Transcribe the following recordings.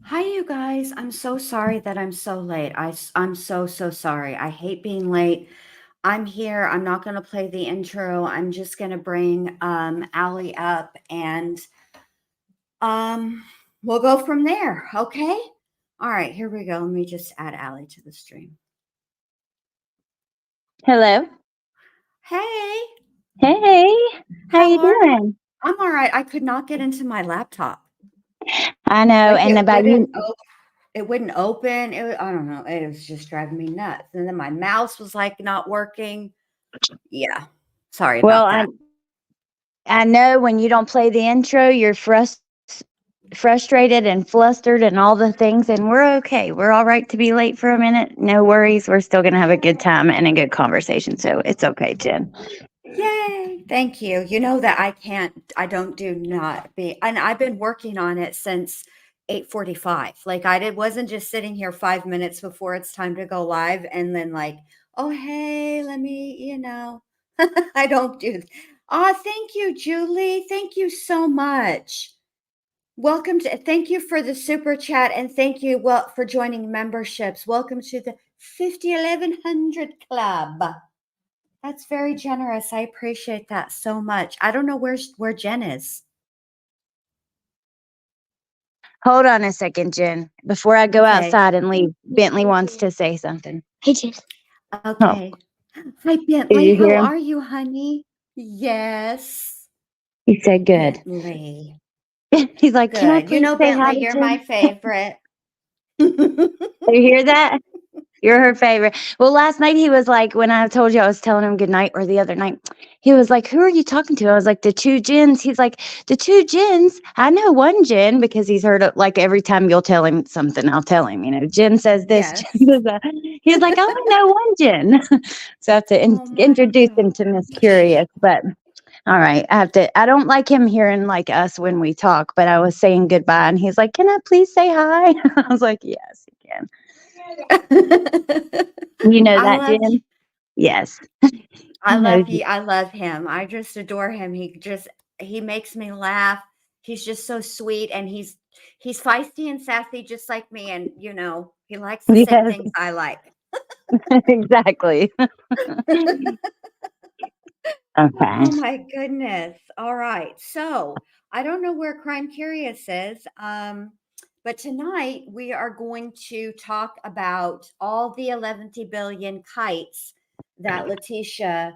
Hi, you guys. I'm so sorry that I'm so late. I'm so sorry. I hate being late. I'm here. I'm not going to play the intro. I'm just going to bring Allie up and um, we'll go from there. Okay. All right. Here we go. Let me just add Allie to the stream. Hello. Hey, Hey. How how you are you? doing? I'm all right. I could not get into my laptop. I know. Like And about you, it wouldn't open. I don't know. It was just driving me nuts. And then my mouse was like not working. Yeah. Sorry well, about that. I know when you don't play the intro, you're frustrated and flustered and all the things, and we're okay. We're all right to be late for a minute. No worries. We're still gonna have a good time and a good conversation. So it's okay, Jen. Yay. Thank you. You know that I don't do not be, and I've been working on it since 8:45. Like wasn't just sitting here 5 minutes before it's time to go live and then like, oh, hey, let me, I don't do. Oh, thank you, Julie. Thank you so much. Thank you for the super chat and thank you for joining memberships. Welcome to the 1100 Club. That's very generous. I appreciate that so much. I don't know where Jen is. Hold on a second, Jen. Before I go Okay. outside and leave, Bentley wants to say something. Hey, Jen. Oh, Okay. Hi, did Bentley. you How hear him? are you, honey? Yes. He said good. Bentley. He's like, "Can I Good. You please know, say hi Bentley, to you're my Jen?" favorite. Do you hear that? You're her favorite. Well, last night he was like, when I told you I was telling him good night, or the other night, he was like, "Who are you talking to?" I was like, "The two Jens." He's like, "The two Jens? I know one Jen," because he's heard it like every time you'll tell him something, I'll tell him, Jen says this, Jen Yes. does that. He was like, "Oh, I know one Jen." So I have to Oh my introduce him to Miss gosh. Curious. But all right, I don't like him hearing like us when we talk, but I was saying goodbye and he's like, "Can I please say hi?" I was like, "Yes, you can." You know I that, love you. Jen? Yes. I He knows love you. you. I love him. I just adore him. He makes me laugh. He's just so sweet and he's feisty and sassy just like me and he likes the same Yes, things I like. exactly. Okay. Oh my goodness. All right. So, I don't know where Crime Curious is. But tonight we are going to talk about all the 11 billion kites that Letecia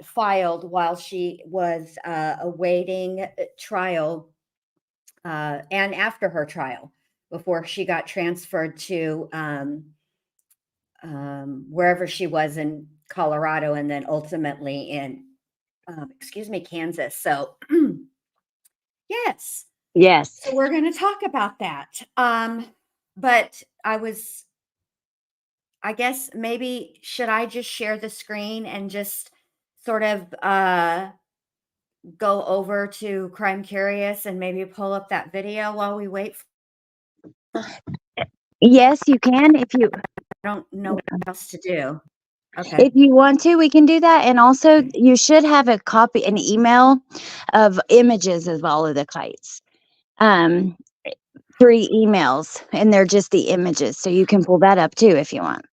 filed while she was awaiting trial and after her trial before she got transferred to wherever she was in Colorado and then ultimately in, Kansas. So, yes. Yes. So we're going to talk about that. But I guess maybe should I just share the screen and just sort of go over to Crime Curious and maybe pull up that video while we wait? Yes, you can I don't know what else to do. Okay. if you want to, we can do that. And also you should have a copy, an email of images of all of the kites. Um, 3 emails, and they're just the images. So you can pull that up too if you want.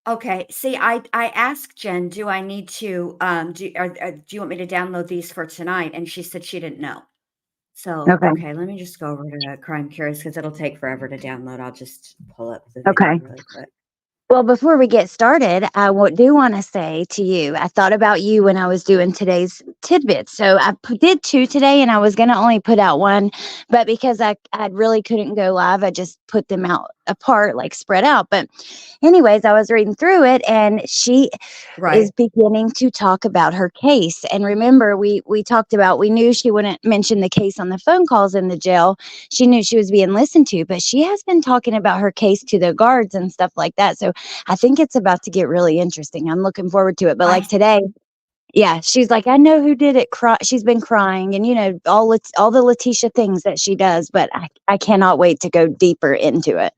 Okay. See, I asked Jen, do I need to do you want me to download these for tonight? And she said she didn't know. So, Okay. okay, let me just go over to Crime Curious because it'll take forever to download. I'll just pull up the video Okay. really quick. Well, before we get started, do want to say to you, I thought about you when I was doing today's tidbits. So I did 2 today, and I was going to only put out 1, but because I really couldn't go live, I just put them out apart, like spread out. But anyways, I was reading through it, and she Right. is beginning to talk about her case. And remember, we talked about, we knew she wouldn't mention the case on the phone calls in the jail. She knew she was being listened to, but she has been talking about her case to the guards and stuff like that. So I think it's about to get really interesting. I'm looking forward to it. But like I today, yeah, she's like, I know who did it. She's been crying, and all the Letecia things that she does. But I cannot wait to go deeper into it.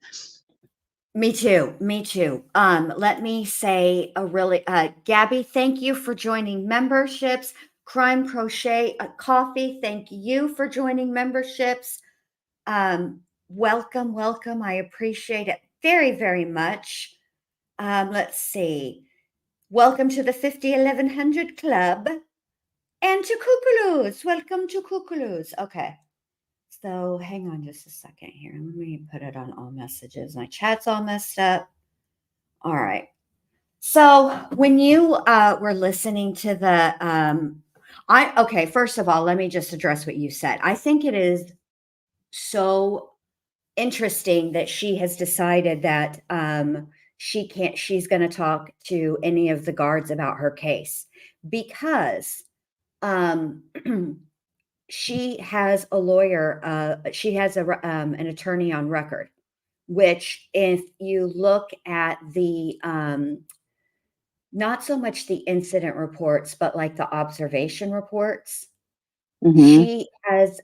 Me too. Me too. Let me say a really Gabby, thank you for joining memberships. Crime Crochet Coffee, thank you for joining memberships. welcome, welcome. I appreciate it very, very much. Let's see. Welcome to the 501100 Club and to Cuculus. Welcome to Cuculus. Okay. So hang on just a second here. Let me put it on all messages. My chat's all messed up. All right. So when you were listening to the, okay, first of all, let me just address what you said. I think it is so interesting that she has decided that she's going to talk to any of the guards about her case because um, she has a lawyer, she has an attorney on record, which if you look at the not so much the incident reports, but like the observation reports, Mm-hmm. she has,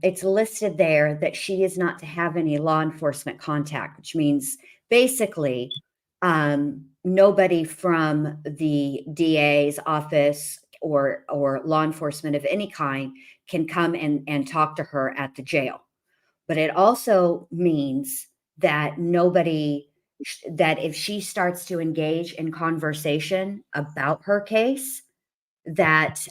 it's listed there that she is not to have any law enforcement contact, which means basically nobody from the DA's office or law enforcement of any kind can come and talk to her at the jail. But it also means that that if she starts to engage in conversation about her case, that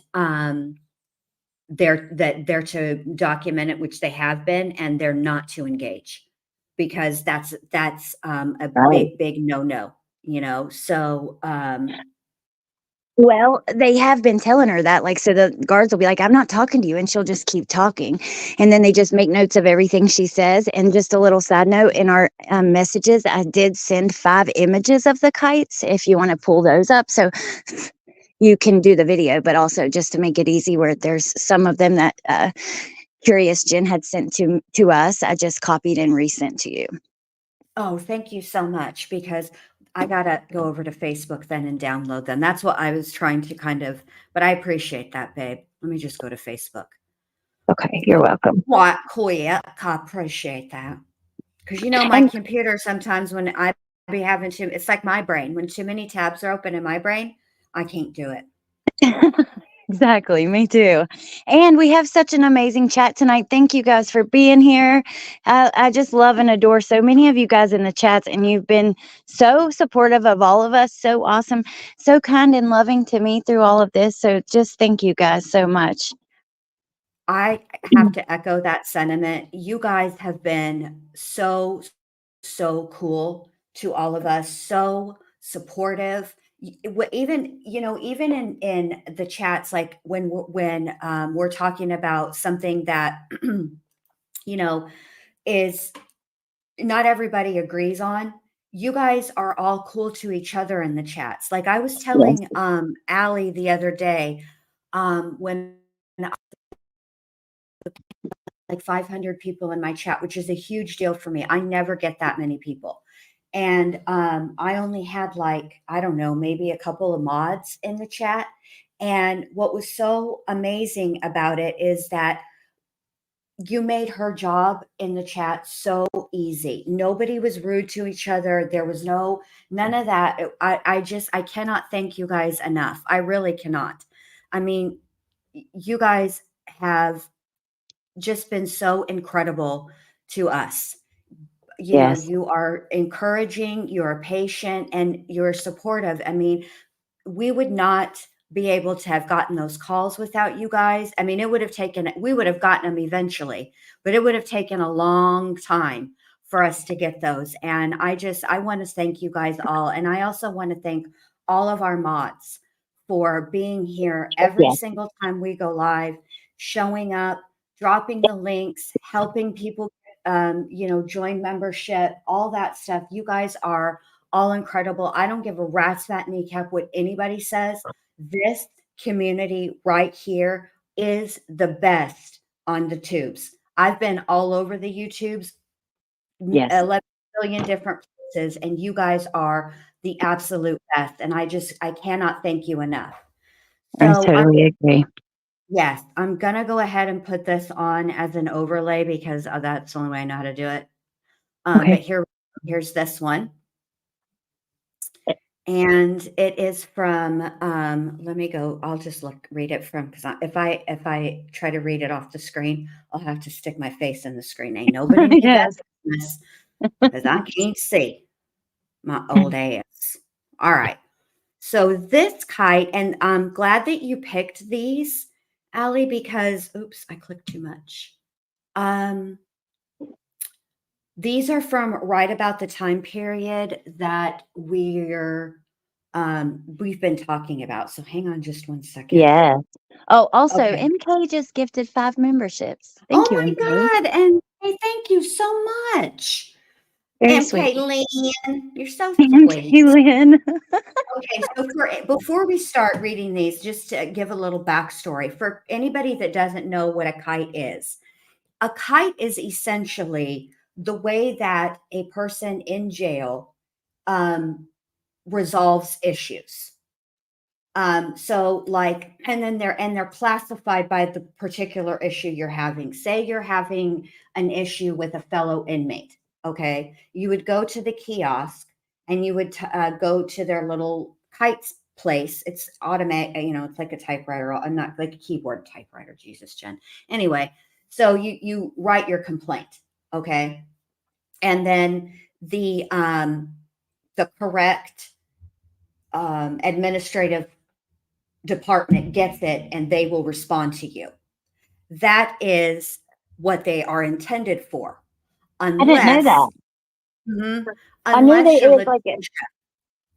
they're to document it, which they have been, and they're not to engage because that's a Right. big no, so Well, they have been telling her that, like, so the guards will be like, "I'm not talking to you," and she'll just keep talking, and then they just make notes of everything she says. And just a little side note, in our messages, I did send 5 images of the kites if you want to pull those up, so you can do the video, but also just to make it easy, where there's some of them that Curious Jen had sent to us, I just copied and resent to you. oh, thank you so much because I gotta go over to Facebook then and download them. That's what I was trying to but I appreciate that, babe. Let me just go to Facebook. Okay, you're welcome. Quite quick. I appreciate that. Because my And computer sometimes when I be having it's like my brain. When too many tabs are open in my brain, I can't do it. exactly, me too. And we have such an amazing chat tonight. Thank you guys for being here. I just love and adore so many of you guys in the chats, and you've been so supportive of all of us, so awesome, so kind and loving to me through all of this. So just thank you guys so much. I have to echo that sentiment. You guys have been so, so cool to all of us, so supportive. Even even in the chats, like when we're talking about something that you know is not everybody agrees on. You guys are all cool to each other in the chats. Like I was Yes. telling Allie the other day, when like 500 people in my chat, which is a huge deal for me. I never get that many people. And I only had like, I don't know, maybe a couple of mods in the chat. And what was so amazing about it is that you made her job in the chat so easy. Nobody was rude to each other. There was none of that. I cannot thank you guys enough. I really cannot. I mean, you guys have just been so incredible to us. Yes. You are encouraging, you're patient, and you're supportive. I mean, we would not be able to have gotten those calls without you guys. I mean, we would have gotten them eventually, but it would have taken a long time for us to get those. And I want to thank you guys all. And I also want to thank all of our mods for being here every Yes. single time we go live, showing up, dropping the links, helping people, join membership, all that stuff. You guys are all incredible. I don't give a rat's fat kneecap what anybody says. This community right here is the best on the tubes. I've been all over the YouTubes, Yes. 11 billion different places, and you guys are the absolute best. And I cannot thank you enough. I So totally agree. yes, I'm gonna go ahead and put this on as an overlay because that's the only way I know how to do it. But Okay. here's this one. And it is from, let me go, I'll just read it from, because if I try to read it off the screen, I'll have to stick my face in the screen. Ain't nobody need that Yes. business, because I can't see my old ass. All right. So this kite, and I'm glad that you picked these, Allie, because, oops, I clicked too much. These are from right about the time period that we've been talking about. So hang on just one second. Yes. Oh, also, Okay. MK just gifted 5 memberships. Thank Oh you, my MK. God. And hey, thank you so much. Very sweet. MK Lynn, you're so Thank sweet. you, Lynn. Okay, so before we start reading these, just to give a little backstory for anybody that doesn't know what a kite is essentially the way that a person in jail um, resolves issues. So like, and then they're classified by the particular issue you're having. Say you're having an issue with a fellow inmate. Okay. You would go to the kiosk and you would go to their little kites place. It's automatic, it's like a typewriter. I'm not like a keyboard typewriter. Jesus, Jen. Anyway, so you write your complaint. Okay. And then the correct administrative department gets it and they will respond to you. That is what they are intended for, I didn't know unless, that. mhm, I knew that unless it you're was like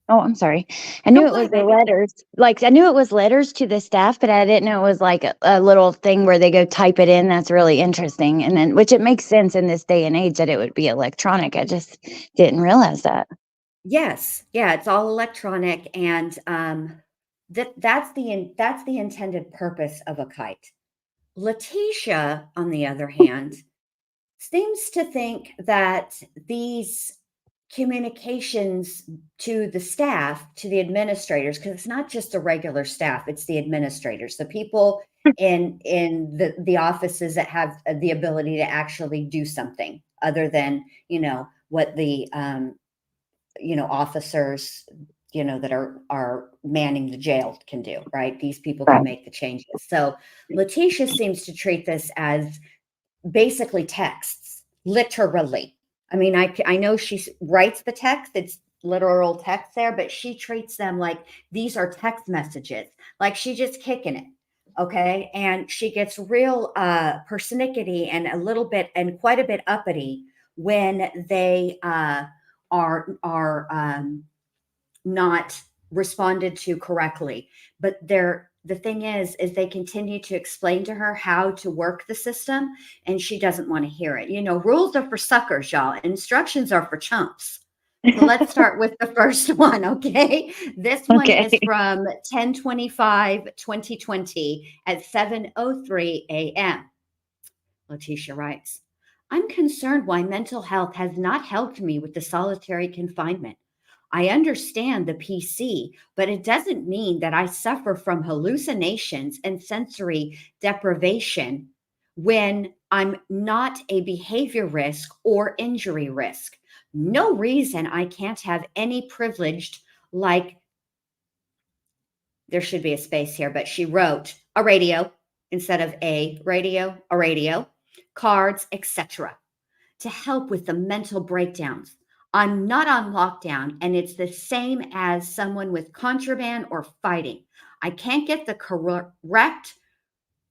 oh, I'm sorry. I knew no, it go was ahead, the baby. letters. Like, I knew it was letters to the staff, but I didn't know it was like a little thing where they go type it in. That's really interesting. And then, which it makes sense in this day and age that it would be electronic. I just didn't realize that. Yes, yeah, it's all electronic, and that's the intended purpose of a kite. Letitia, on the other hand, seems to think that these communications to the staff, to the administrators, because it's not just the regular staff, it's the administrators, the people in the offices that have the ability to actually do something other than what the officers that are manning the jail can do, right? These people can Right. make the changes. So Letitia seems to treat this as basically texts, literally. I mean, I know she writes the text, it's literal text there, but she treats them like these are text messages, like she just kicking it. Okay. And she gets real persnickety and a little bit and quite a bit uppity when they are not responded to correctly. But the thing is they continue to explain to her how to work the system, and she doesn't want to hear it. Rules are for suckers, y'all. Instructions are for chumps. So let's start with the first one, okay? This one Okay. is from 10/25/2020 at 7:03 a.m. Letitia writes, I'm concerned why mental health has not helped me with the solitary confinement. I understand the PC, but it doesn't mean that I suffer from hallucinations and sensory deprivation when I'm not a behavior risk or injury risk. No reason I can't have any privileged, like there should be a space here, but she wrote a radio instead of a radio, cards, etc. to help with the mental breakdowns. I'm not on lockdown, and it's the same as someone with contraband or fighting. I can't get the correct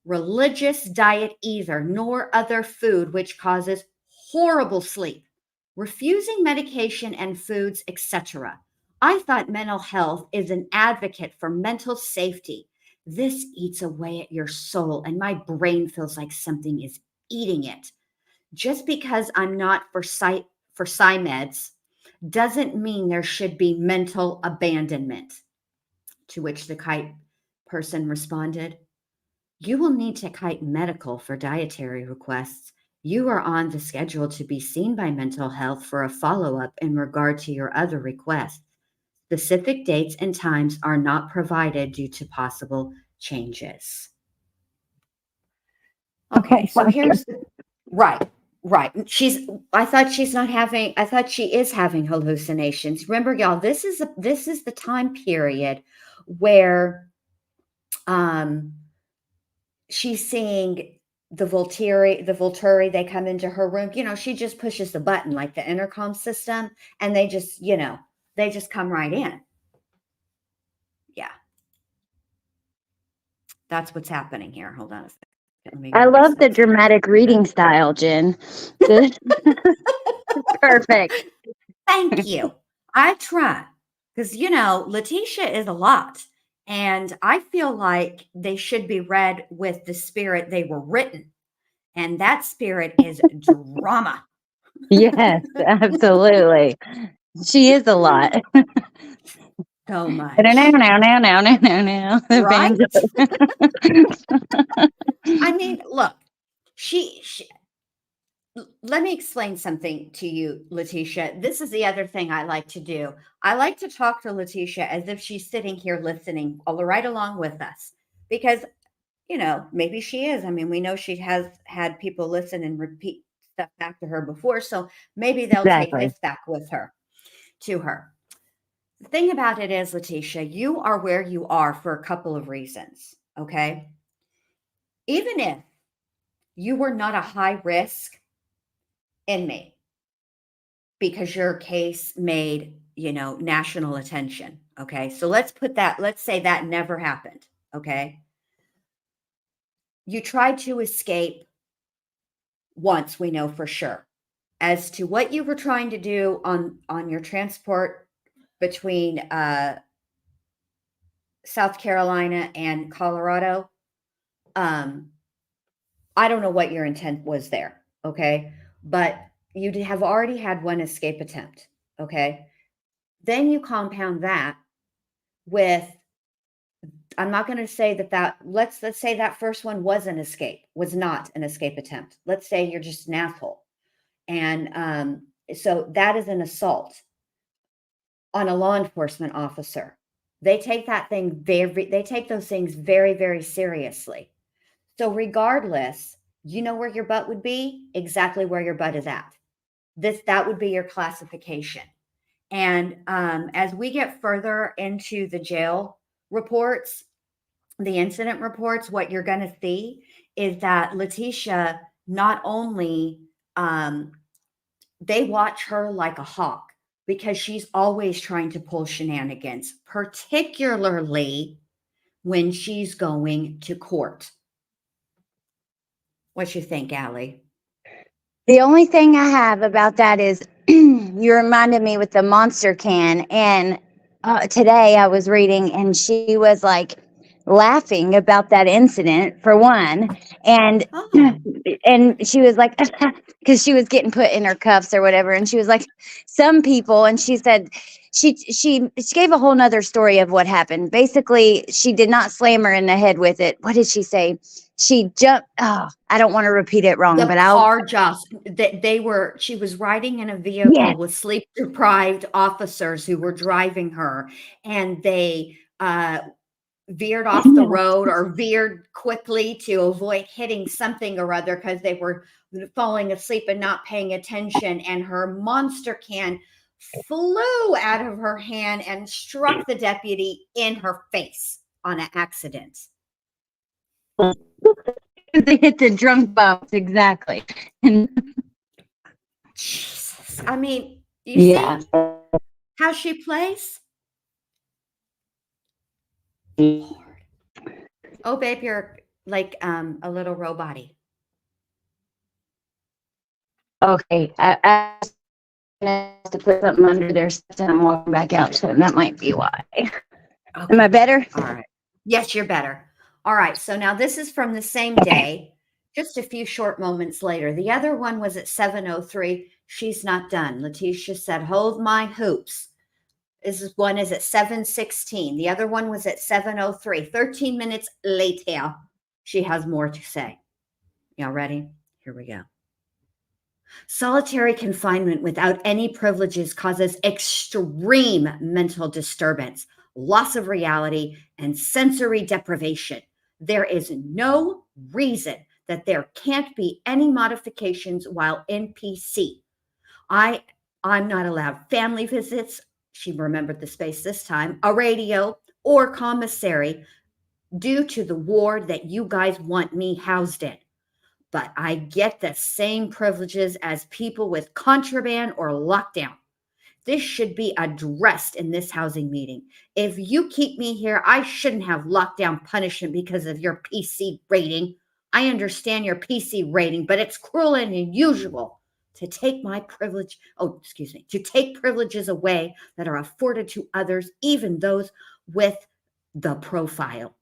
religious diet either, nor other food, which causes horrible sleep, refusing medication and foods, etc. I thought mental health is an advocate for mental safety. This eats away at your soul, and my brain feels like something is eating it. Just because I'm not for PsyMeds doesn't mean there should be mental abandonment. To which the kite person responded, you will need to kite medical for dietary requests. You are on the schedule to be seen by mental health for a follow-up in regard to your other requests. Specific dates and times are not provided due to possible changes. Okay, Oh so my God. here's right. Right. I thought she is having hallucinations. Remember, y'all, this is the time period where um she's seeing the Volturi, they come into her room. She just pushes the button like the intercom system, and they just come right in. Yeah, that's what's happening here. Hold on a second. Let me I get this love the up so you can dramatic see reading style, Jen. This- Perfect. that. Thank you. I try because, Letecia is a lot. And I feel like they should be read with the spirit they were written. And that spirit is drama. Yes, absolutely. She is a lot. So Now, much. the Right? banjo. I mean, look, she let me explain something to you, Letecia. This is the other thing I like to do. I like to talk to Letecia as if she's sitting here listening right along with us because, maybe she is. I mean, we know she has had people listen and repeat stuff back to her before. So maybe they'll take Exactly. this back with her to her. The thing about it is, Letecia, you are where you are for a couple of reasons. Okay. Even if you were not a high risk inmate because your case made, national attention. Okay. So let's say that never happened. Okay. You tried to escape once, we know for sure. As to what you were trying to do on your transport between South Carolina and Colorado, um, I don't know what your intent was there, okay? But you have already had one escape attempt, okay? Then you compound that with, I'm not going to say let's say that first one was not an escape attempt. Let's say you're just an asshole. And so that is an assault on a law enforcement officer. They take those things very, very seriously. So regardless, you know where your butt would be? Exactly where your butt is at. That would be your classification. And as we get further into the jail reports, the incident reports, what you're going to see is that Letecia not only they watch her like a hawk because she's always trying to pull shenanigans, particularly when she's going to court. What you think, Allie? The only thing I have about that is you reminded me with the monster can. And today I was reading and she was like laughing about that incident for one. And Oh, and she was like, because she was getting put in her cuffs or whatever. And she was like, some people, and she said, she gave a whole nother story of what happened. Basically, she did not slam her in the head with it. What did she say? She jumped. Oh, I don't want to repeat it wrong, the but I'll. car just she was riding in a Yes. vehicle with sleep deprived officers who were driving her, and they veered off the road or veered quickly to avoid hitting something or other because they were falling asleep and not paying attention. And her monster can flew out of her hand and struck the deputy in her face on an accident. They hit the drunk bumps exactly. And Jesus. I mean, you yeah. see how she plays? Lord. Oh, babe, you're like a little robot-y. Okay. I have to put something under there and I'm walking back out, so that might be why. Am I Okay. better? All right. Yes, you're better. All right. So now this is from the same day, just a few short moments later. The other one was at 7:03. She's not done. Letecia said, "Hold my hoops." One is at 7:16. The other one was at 7:03. 13 minutes later, she has more to say. Y'all ready? Here we go. Solitary confinement without any privileges causes extreme mental disturbance, loss of reality, and sensory deprivation. There is no reason that there can't be any modifications while in PC. I'm not allowed family visits. She remembered the space this time, a radio or commissary due to the ward that you guys want me housed in. But I get the same privileges as people with contraband or lockdown. This should be addressed in this housing meeting. If you keep me here, I shouldn't have lockdown punishment because of your PC rating. I understand your PC rating, but it's cruel and unusual to take to take privileges away that are afforded to others, even those with the profile.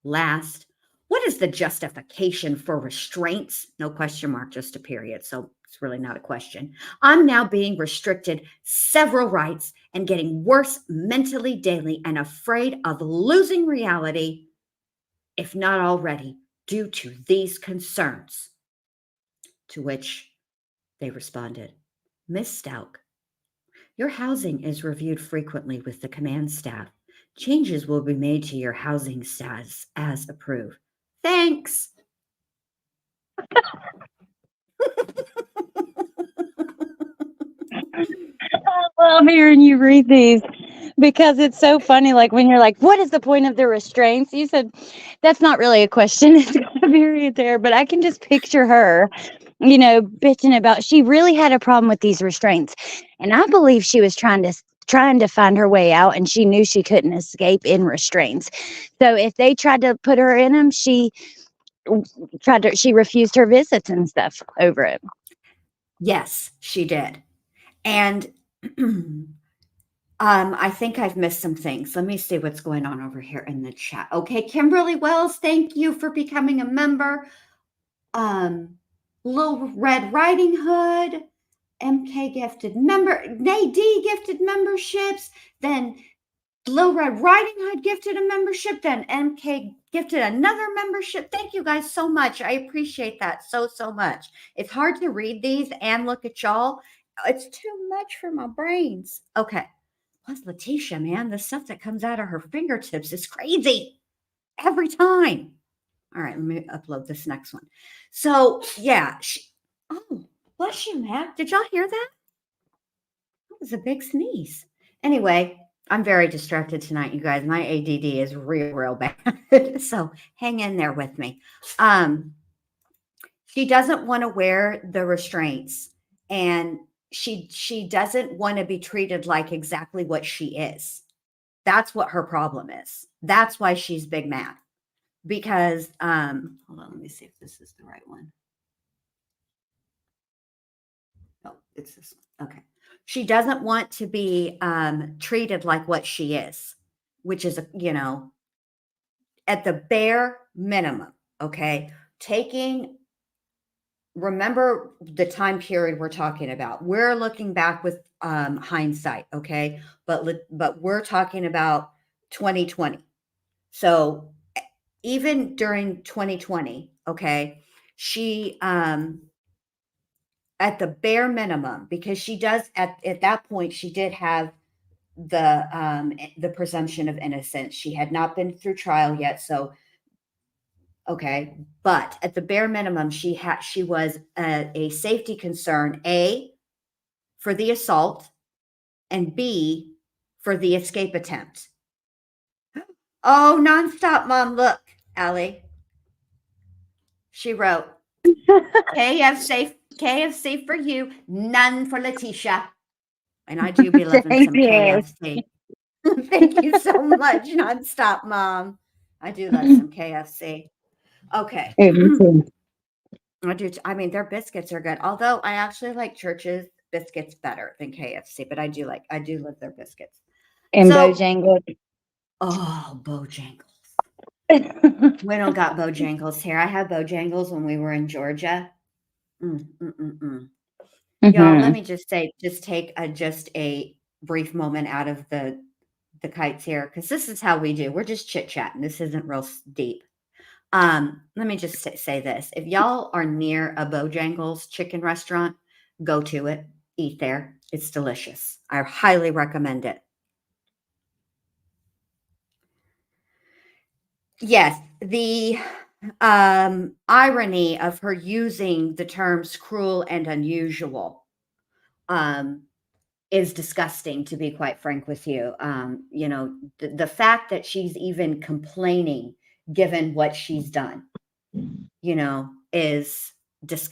Last, what is the justification for restraints? No question mark, just a period. So it's really not a question. I'm now being restricted several rights and getting worse mentally daily and afraid of losing reality, if not already, due to these concerns. To which they responded, Miss Stauch, your housing is reviewed frequently with the command staff. Changes will be made to your housing status as approved. Thanks. I love hearing you read these because it's so funny. Like when you're like, what is the point of the restraints? You said that's not really a question. It's got a period there, but I can just picture her, bitching about she really had a problem with these restraints. And I believe she was trying to find her way out, and she knew she couldn't escape in restraints. So if they tried to put her in them, she refused her visits and stuff over it. Yes, she did. And I think I've missed some things. Let me see what's going on over here in the chat. Okay, Kimberly Wells, thank you for becoming a member. Little Red Riding Hood, MK gifted member, Nadie gifted memberships, then Little Red Riding Hood gifted a membership, then MK gifted another membership. Thank you guys so much. I appreciate that so much. It's hard to read these and look at y'all. It's too much for my brains. Okay. Plus Letecia, man, the stuff that comes out of her fingertips is crazy every time. All right, let me upload this next one. So yeah, oh, bless you, man. Did y'all hear that? That was a big sneeze. Anyway, I'm very distracted tonight, you guys. My ADD is real bad. So hang in there with me. She doesn't want to wear the restraints, and she doesn't want to be treated like exactly what she is. That's what her problem is. That's why she's big mad. Because hold on, let me see if this is the right one. Oh, it's this one. Okay. She doesn't want to be treated like what she is, which is, at the bare minimum. Okay. Remember the time period we're talking about. We're looking back with hindsight. Okay. But we're talking about 2020. So even during 2020, okay, she at the bare minimum, because she does at that point, she did have the presumption of innocence. She had not been through trial yet, so okay. But at the bare minimum, she was a safety concern, A, for the assault, and B, for the escape attempt. Oh, nonstop, Mom. Look, Allie. She wrote, KFC for you, none for Letecia. And I do be loving some KFC. Thank you so much, nonstop, Mom. I do love some KFC. Okay. I mean, their biscuits are good. Although I actually like Church's biscuits better than KFC, but I do love their biscuits. And Bojangles. Oh, Bojangles. We don't got Bojangles here. I had Bojangles when we were in Georgia. Y'all, let me just say, take a brief moment out of the kites here, because this is how we do. We're just chit-chatting. This isn't real deep. Let me just say this. If y'all are near a Bojangles chicken restaurant, go to it. Eat there. It's delicious. I highly recommend it. Yes, the irony of her using the terms cruel and unusual um, is disgusting, to be quite frank with you. The fact that she's even complaining, given what she's done, is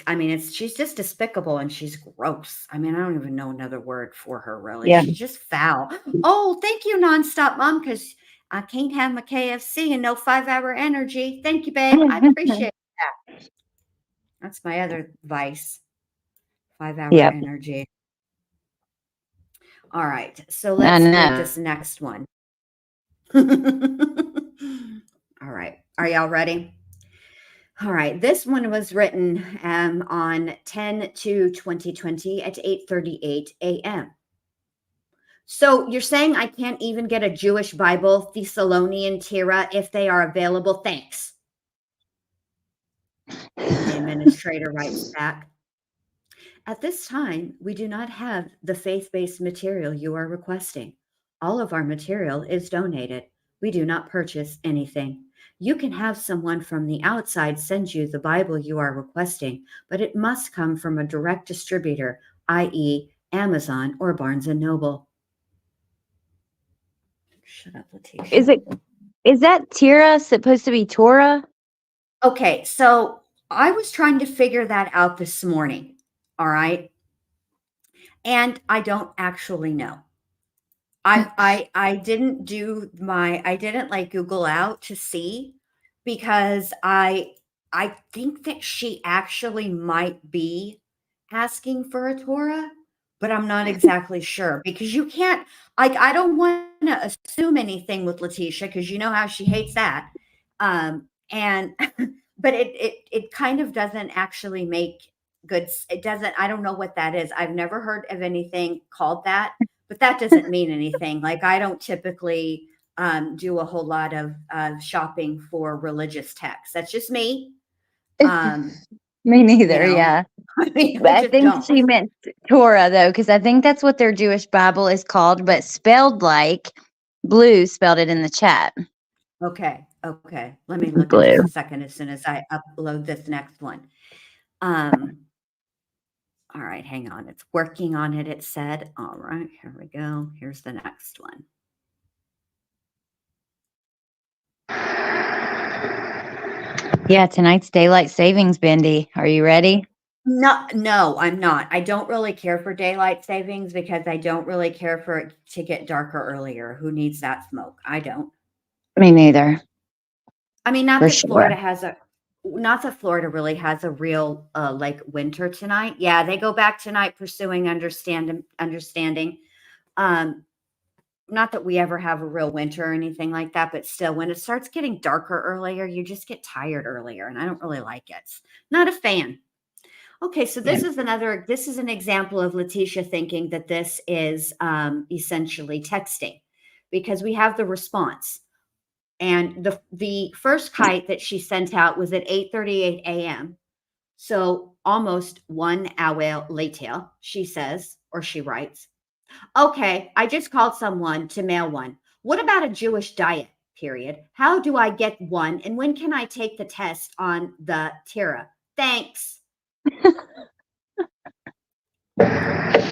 I mean, she's just despicable and she's gross. I mean, I don't even know another word for her, really. Yeah. She's just foul. Oh, thank you, Nonstop Mom, because I can't have my KFC and no 5-hour energy. Thank you, babe. I appreciate that. That's my other vice, 5-hour Yep. energy. All right. So I let's read know. this next one. All right. Are y'all ready? All right. This one was written on 10/2/2020 at 8:38 a.m. So you're saying I can't even get a Jewish Bible, Thessalonian Tira, if they are available? Thanks. And the administrator writes back, at this time, we do not have the faith-based material you are requesting. All of our material is donated. We do not purchase anything. You can have someone from the outside send you the Bible you are requesting, but it must come from a direct distributor, i.e., Amazon or Barnes & Noble. Shut up, Letecia. Is that Tira supposed to be Torah? Okay, so I was trying to figure that out this morning. All right. And I don't actually know. I didn't like Google out to see, because I think that she actually might be asking for a Torah, but I'm not exactly sure, because you can't, like, I don't want to assume anything with Letecia, because you know how she hates that. And but it kind of doesn't actually make it doesn't, I don't know what that is. I've never heard of anything called that, but that doesn't mean anything. Like, I don't typically do a whole lot of shopping for religious texts. That's just me. Me neither, yeah. I mean, But I I just think don't. she meant Torah, though, because I think that's what their Jewish Bible is called, but spelled like Blue spelled it in the chat. Okay. Let me look in Blue. just a second as soon as I upload this next one. All right, hang on. It's working on it, it said. All right, here we go. Here's the next one. Yeah, tonight's daylight savings, Bendy. Are you ready? No, I'm not. I don't really care for daylight savings, because I don't really care for it to get darker earlier. Who needs that smoke? I don't. Me neither. I mean, not For that sure. Florida really has a real like winter tonight. Yeah, they go back tonight pursuing understanding. Not that we ever have a real winter or anything like that, but still, when it starts getting darker earlier, you just get tired earlier, and I don't really like it. Not a fan. Okay, so this is an example of Letecia thinking that this is essentially texting, because we have the response. And the first kite that she sent out was at 8:38 a.m. So almost 1 hour later, she says, or she writes, okay, I just called someone to mail one. What about a Jewish diet? Period. How do I get one? And when can I take the test on the Tira? Thanks.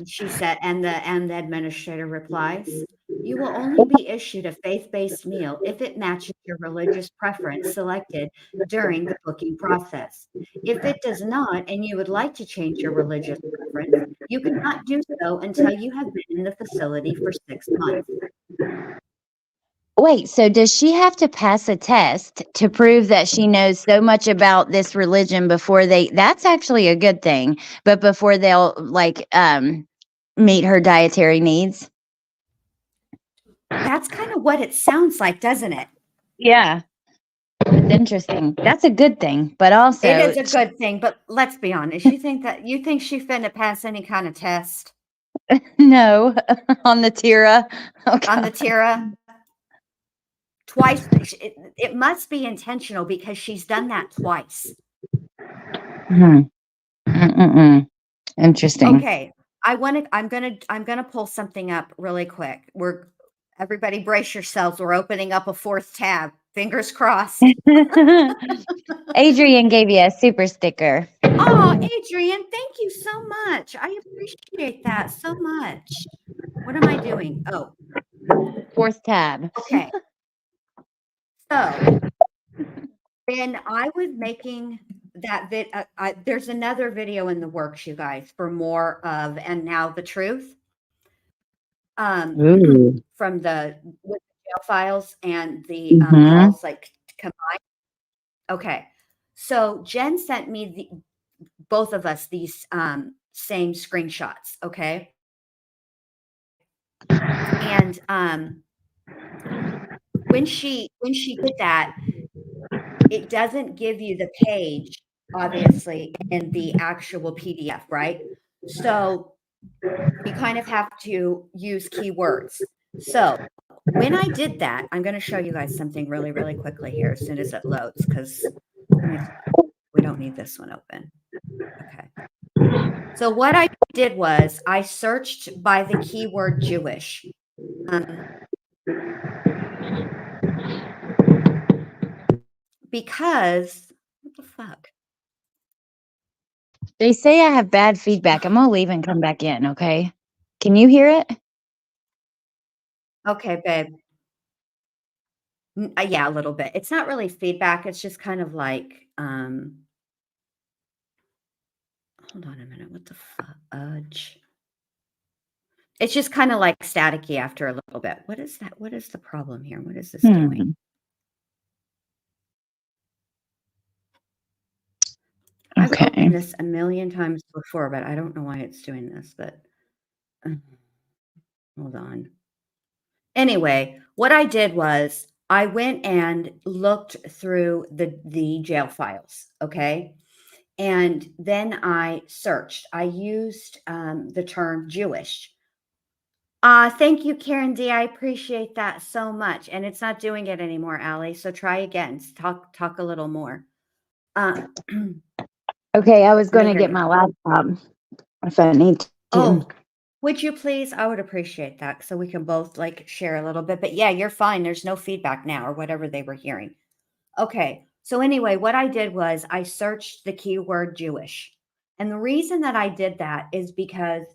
She said, and the administrator replies, you will only be issued a faith-based meal if it matches your religious preference selected during the booking process. If it does not, and you would like to change your religious preference, you cannot do so until you have been in the facility for 6 months. Wait, so does she have to pass a test to prove that she knows so much about this religion before that's actually a good thing, but before they'll meet her dietary needs? That's kind of what it sounds like, doesn't it? Yeah. It's interesting. That's a good thing, but also It is a good thing, but let's be honest. You think she finna pass any kind of test no on the Tira. on the Tira? Twice. It must be intentional, because she's done that twice. Interesting. Okay. I'm gonna pull something up really quick. Everybody brace yourselves. We're opening up a 4th tab. Fingers crossed. Adrian gave you a super sticker. Oh, Adrian, thank you so much. I appreciate that so much. What am I doing? Oh, 4th tab. okay. So when I was making that there's another video in the works, you guys, for more of And Now the Truth. Ooh. From the with the jail files and the calls like combined. Okay. So Jen sent me both of us these same screenshots, okay? And when she did that, it doesn't give you the page, obviously, in the actual PDF, right? So you kind of have to use keywords. So when I did that, I'm going to show you guys something really, really quickly here as soon as it loads, because we don't need this one open. Okay. So what I did was I searched by the keyword Jewish. Because what the fuck? They say I have bad feedback. I'm gonna leave and come back in, okay? Can you hear it? Okay, babe. Yeah, a little bit. It's not really feedback. It's just kind of like, hold on a minute. What the fudge? It's just kind of like staticky after a little bit. What is that? What is the problem here? What is this doing? I've opened this a million times before, but I don't know why it's doing this, but hold on. Anyway, what I did was I went and looked through the jail files, okay? And then I searched. I used the term Jewish. Thank you, Karen D. I appreciate that so much. And it's not doing it anymore, Allie. So try again. Talk a little more. Okay, I was going to get my laptop if I need to. Oh, would you please? I would appreciate that so we can both like share a little bit. But yeah, you're fine. There's no feedback now or whatever they were hearing. Okay. So anyway, what I did was I searched the keyword Jewish. And the reason that I did that is because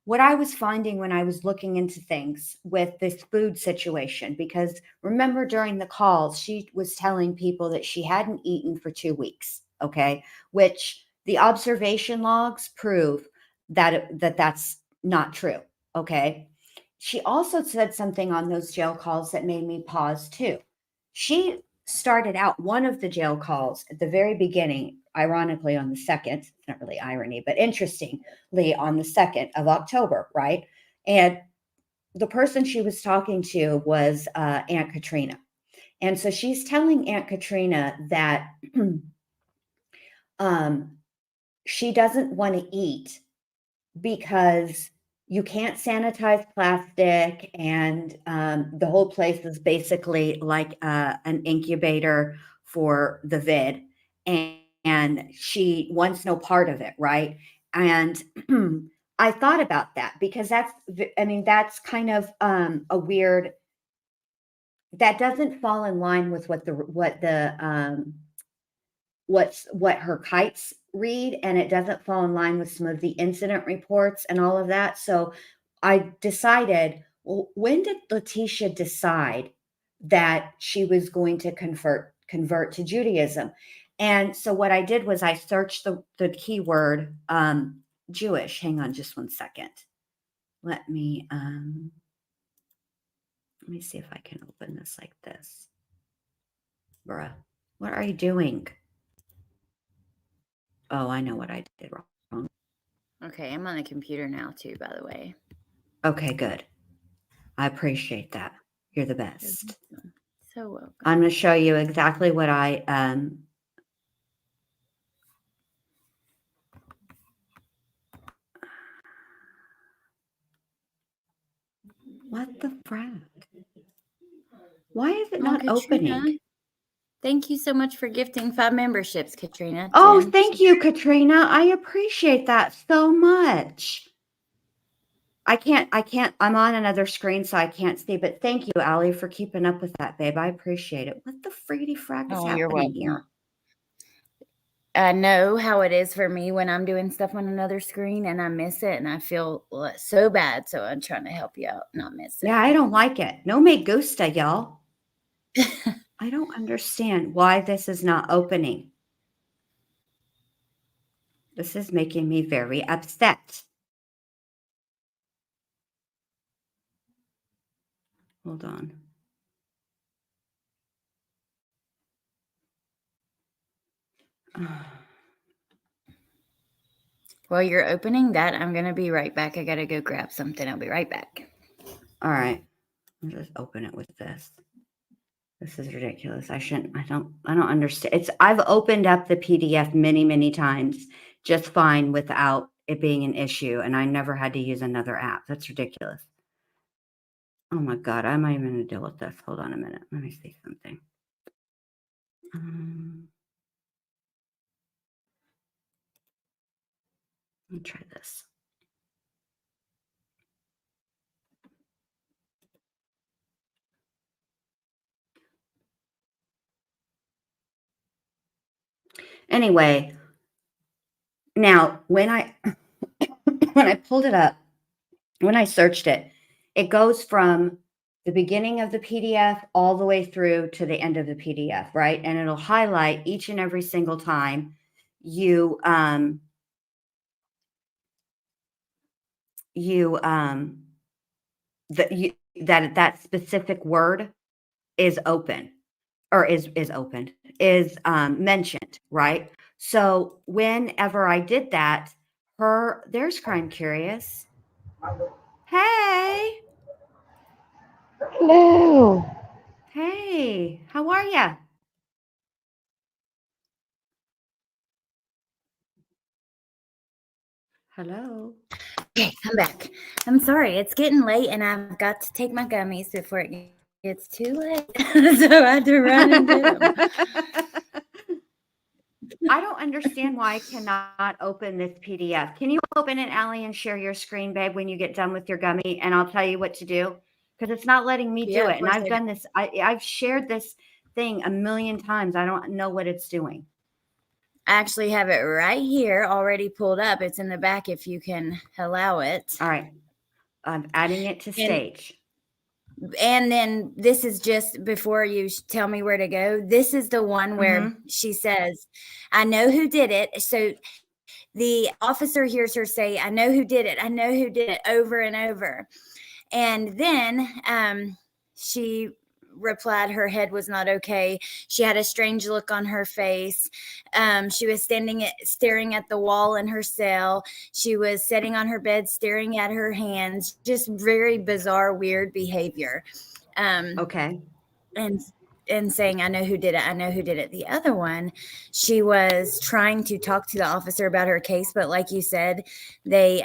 what I was finding when I was looking into things with this food situation, because remember during the calls, she was telling people that she hadn't eaten for 2 weeks. Okay. Which the observation logs prove that's not true. Okay. She also said something on those jail calls that made me pause too. She started out one of the jail calls at the very beginning, ironically on the 2nd, it's not really irony, but interestingly on the 2nd of October, right? And the person she was talking to was Aunt Katrina. And so she's telling Aunt Katrina that she doesn't want to eat because you can't sanitize plastic, and the whole place is basically like an incubator for the vid, and she wants no part of it, right? And I thought about that because that's kind of a weird, that doesn't fall in line with what her kites read, and it doesn't fall in line with some of the incident reports and all of that. So I decided, well, when did Letecia decide that she was going to convert to Judaism? And so what I did was I searched the keyword Jewish. Hang on just one second. Let me see if I can open this like this. Bruh, what are you doing? Oh, I know what I did wrong. Okay, I'm on the computer now too, by the way. Okay, good. I appreciate that. You're the best. So welcome. I'm going to show you exactly what I what the frack? Why is it not opening? Thank you so much for gifting 5 memberships, Katrina. Oh, thank you, Katrina. I appreciate that so much. I can't, I'm on another screen, so I can't see, but thank you, Allie, for keeping up with that, babe. I appreciate it. What the freedy frack is happening here? I know how it is for me when I'm doing stuff on another screen and I miss it and I feel so bad. So I'm trying to help you out, not miss it. Yeah, I don't like it. No me gusta, y'all. I don't understand why this is not opening. This is making me very upset. Hold on. While you're opening that, I'm going to be right back. I got to go grab something. I'll be right back. All right. I'll just open it with this. This is ridiculous. I don't understand. I've opened up the PDF many, many times just fine without it being an issue. And I never had to use another app. That's ridiculous. Oh my God. I'm not even going to deal with this. Hold on a minute. Let me see something. Let me try this. Anyway, now when I pulled it up, when I searched it, it goes from the beginning of the PDF all the way through to the end of the PDF, right? And it'll highlight each and every single time you that specific word is open or is opened, is mentioned, right? So whenever I did that, there's Crime Curious. Hey. Hello. Hey, how are ya? Hello. Okay, I'm back. I'm sorry. It's getting late and I've got to take my gummies before it gets too late. So I had to run and get them. I don't understand why I cannot open this PDF. Can you open it, Allie, and share your screen, babe, when you get done with your gummy? And I'll tell you what to do because it's not letting me do it. And I've done this. I've shared this thing a million times. I don't know what it's doing. I actually have it right here already pulled up. It's in the back if you can allow it. All right. I'm adding it to stage. And then this is just before you tell me where to go. This is the one where she says, I know who did it. So the officer hears her say, I know who did it. I know who did it over and over. And then she replied her head was not okay. She had a strange look on her face. She was staring at the wall in her cell. She was sitting on her bed staring at her hands. Just very bizarre, weird behavior. Okay. And saying, I know who did it. I know who did it. The other one, she was trying to talk to the officer about her case, but like you said, they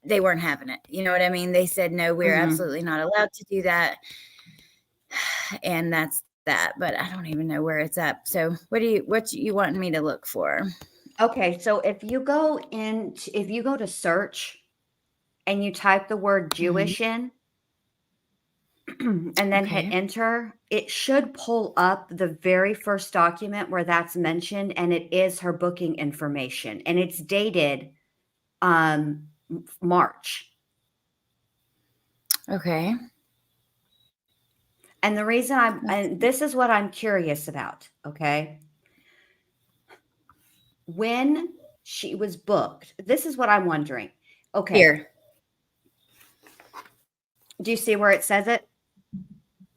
weren't having it. You know what I mean? They said, no, we're absolutely not allowed to do that. And that's that, but I don't even know where it's at. So what you want me to look for? Okay. So if you go to search and you type the word Jewish in and then hit enter, it should pull up the very first document where that's mentioned. And it is her booking information and it's dated March. Okay. And the reason and this is what I'm curious about, okay? When she was booked, this is what I'm wondering. Okay. Here. Do you see where it says it?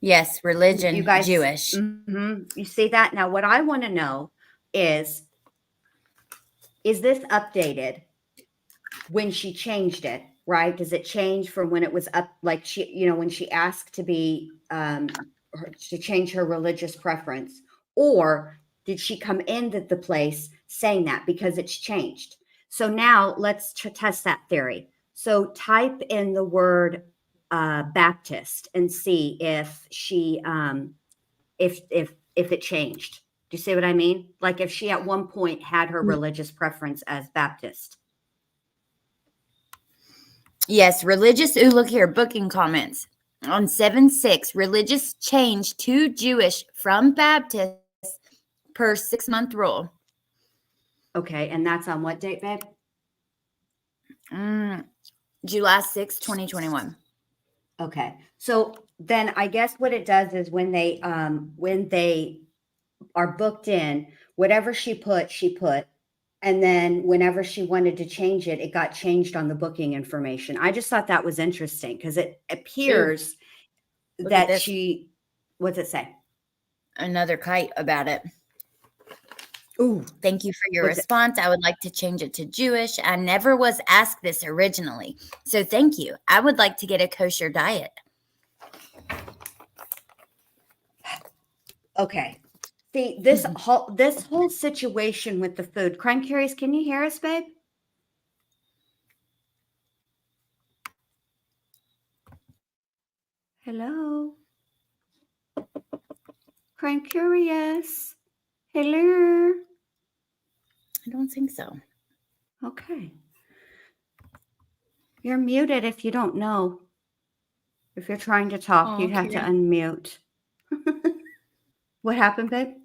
Yes, religion, you guys, Jewish. You see that? Now, what I want to know is this updated when she changed it, right? Does it change from when it was up, like when she asked to be to change her religious preference, or did she come into the place saying that because it's changed? So now let's test that theory. So type in the word Baptist and see if she if it changed. Do you see what I mean? Like if she at one point had her religious preference as Baptist. Yes, religious. Ooh, look here, booking comments. On 7/6, religious change to Jewish from Baptist per 6-month rule. Okay, and that's on what date, babe? July 6, 2021. Okay. So then I guess what it does is when they are booked in, whatever she put, and then whenever she wanted to change it, it got changed on the booking information. I just thought that was interesting because it appears Look at that this. what's it say? Another kite about it. Ooh, Thank you for your what's it? response. I would like to change it to Jewish. I never was asked this originally. So thank you. I would like to get a kosher diet. Okay. See, this whole situation with the food. Crime Curious, can you hear us, babe? Hello. Crime Curious. Hello. I don't think so. Okay. You're muted if you don't know. If you're trying to talk, you'd have to unmute. What happened, babe?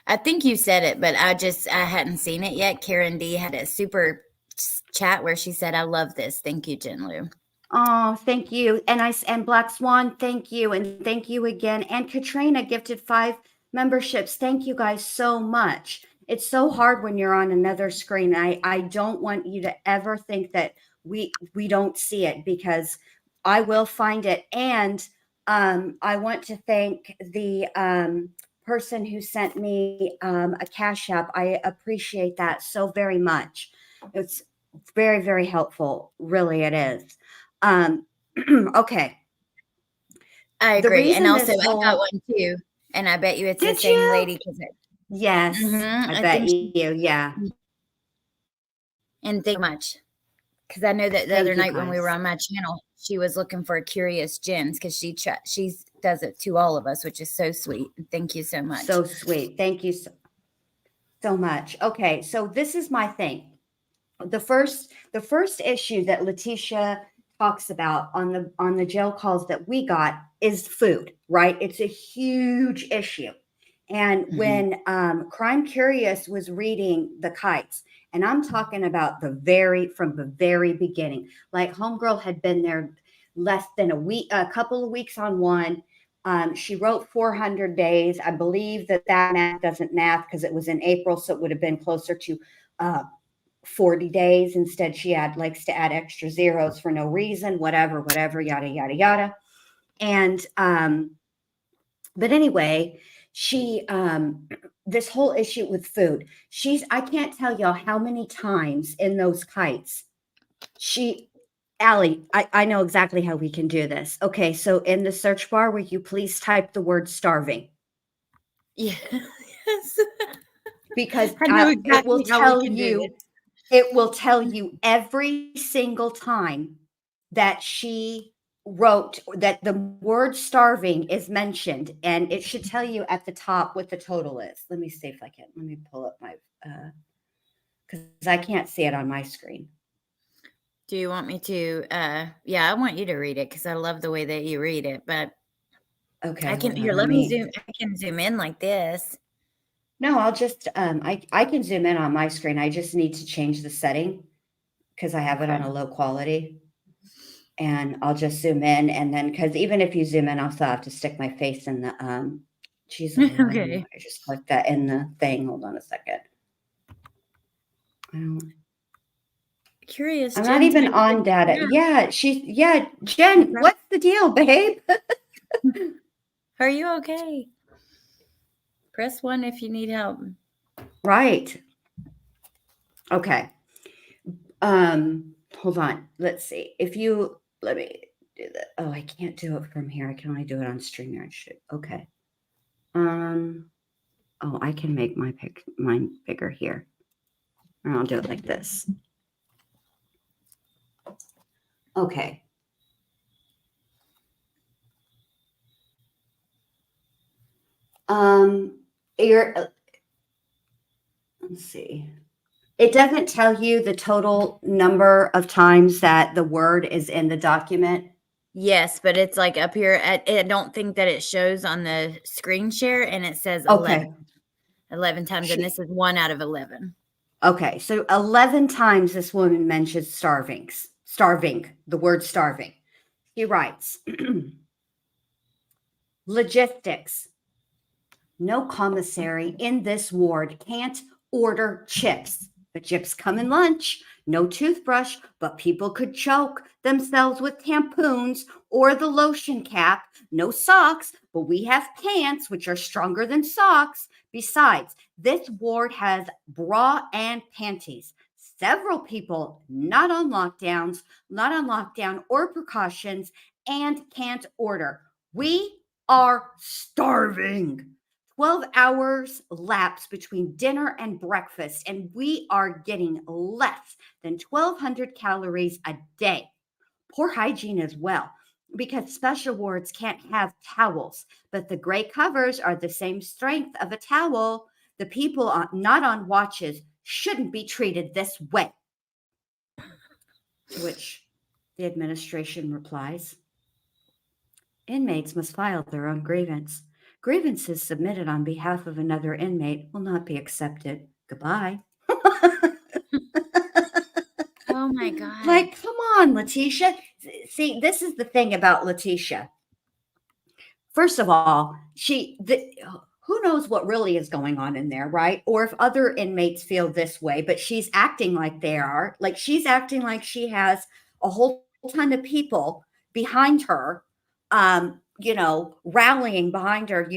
I think you said it, but I hadn't seen it yet. Karen D had a super chat where she said, I love this. Thank you, Jen Lou. Oh, thank you. And Black Swan, thank you. And thank you again. And Katrina gifted 5 memberships. Thank you guys so much. It's so hard when you're on another screen. I don't want you to ever think that we don't see it, because I will find it. And I want to thank the person who sent me a Cash App. I appreciate that so very much. It's very, very helpful. Really, it is. Okay. I The agree. And reason also, this I got whole one too. And I bet you it's the Did same you? lady. Yes, I I bet think you. Yeah. And thank you much. Because I know that the Thank other you, night when we were guys. on my channel, she was looking for Curious Gens because she does it to all of us, which is so sweet. Thank you so much. So sweet. Thank you so much. Okay, so this is my thing. The first issue that Letecia talks about on the jail calls that we got is food, right? It's a huge issue. And when Crime Curious was reading the kites, and I'm talking about from the very beginning, like homegirl had been there less than a couple of weeks on one. She wrote 400 days. I believe that math doesn't math because it was in April, so it would have been closer to 40 days. Instead, she likes to add extra zeros for no reason, whatever, yada, yada, yada. And but anyway, she this whole issue with food, I can't tell y'all how many times in those kites Allie, I know exactly how we can do this. Okay, so in the search bar, will you please type the word starving? Yes. Because I know exactly how we can do it. It will tell you every single time that she wrote that the word starving is mentioned, and it should tell you at the top what the total is. Let me see if I can. Let me pull up my because I can't see it on my screen. Do you want me to? Yeah, I want you to read it because I love the way that you read it. But okay, I can hold on, let me zoom. I can zoom in like this. No, I'll just I can zoom in on my screen. I just need to change the setting because I have it on a low quality. And I'll just zoom in, and then because even if you zoom in, I'll still have to stick my face in the geez, Okay. I just clicked that in the thing. Hold on a second. Curious. I'm not even on data. Yeah, Jen, what's the deal, babe? Are you okay? Press 1 if you need help. Right. Okay. Hold on. Let's see. Let me do that. Oh, I can't do it from here. I can only do it on StreamYard. Okay. Oh, I can make mine bigger here. And I'll do it like this. Okay. Let's see. It doesn't tell you the total number of times that the word is in the document. Yes, but it's like up here. I don't think that it shows on the screen share, and it says Okay. 11. 11 times, and this is 1 out of 11. Okay, so 11 times this woman mentions starving, the word starving. She writes, logistics. No commissary in this ward can't order chips. The chips come in lunch. No toothbrush, but people could choke themselves with tampons or the lotion cap. No socks, but we have pants, which are stronger than socks. Besides, this ward has bra and panties. Several people not on lockdown or precautions, and can't order. We are starving. 12 hours lapse between dinner and breakfast, and we are getting less than 1,200 calories a day. Poor hygiene as well, because special wards can't have towels, but the gray covers are the same strength of a towel. The people not on watches shouldn't be treated this way. To which the administration replies, inmates must file their own grievance. Grievances submitted on behalf of another inmate will not be accepted. Goodbye. Oh my God. Like, come on, Letecia. See, this is the thing about Letecia. First of all, who knows what really is going on in there, right? Or if other inmates feel this way, but she's acting like they are. Like, she's acting like she has a whole ton of people behind her, rallying behind her.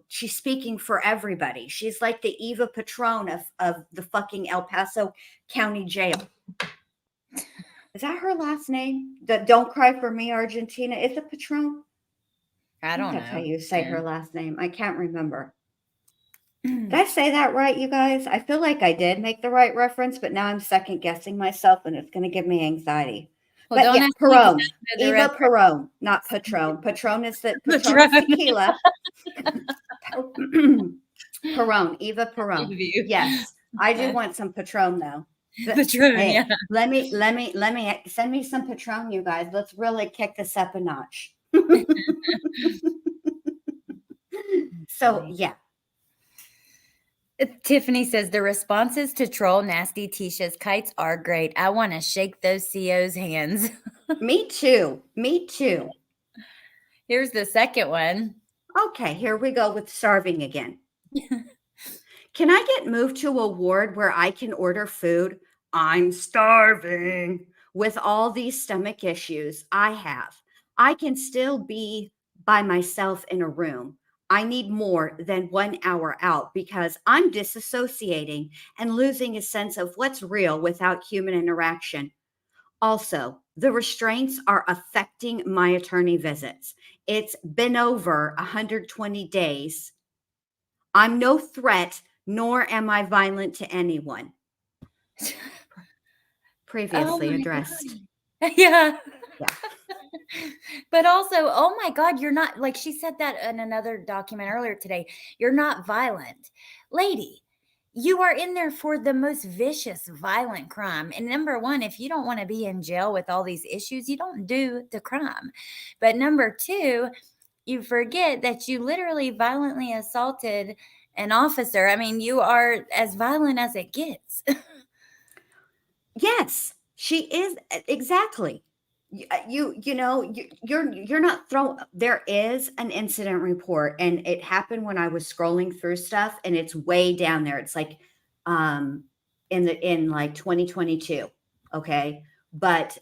She's speaking for everybody. She's like the Eva Patron of the fucking El Paso County Jail. Is that her last name? The Don't Cry for Me, Argentina. Is it Patron? I don't know. That's how you say her last name. I can't remember. Did I say that right, you guys? I feel like I did make the right reference, but now I'm second guessing myself, and it's going to give me anxiety. Well, but yeah, Perón. Eva Perón, not Patron. Patron is tequila. Perón, Eva Perón. Yes, I do want some Patron though. Patron, hey, yeah. Let me send me some Patron, you guys. Let's really kick this up a notch. So yeah. Tiffany says the responses to troll Nasty Tisha's kites are great. I want to shake those CO's hands. Me too. Here's the second one. Okay, here we go with starving again. Can I get moved to a ward where I can order food? I'm starving. With all these stomach issues I have, I can still be by myself in a room. I need more than 1 hour out because I'm disassociating and losing a sense of what's real without human interaction. Also, the restraints are affecting my attorney visits. It's been over 120 days. I'm no threat, nor am I violent to anyone. Previously addressed. Yeah. But also, oh my God, you're not, like she said that in another document earlier today, you're not violent. Lady, you are in there for the most vicious, violent crime. And number one, if you don't want to be in jail with all these issues, you don't do the crime. But number two, you forget that you literally violently assaulted an officer. I mean, you are as violent as it gets. Yes, she is. Exactly. You're not thrown. There is an incident report, and it happened when I was scrolling through stuff, and it's way down there. It's like in like 2022. Okay. But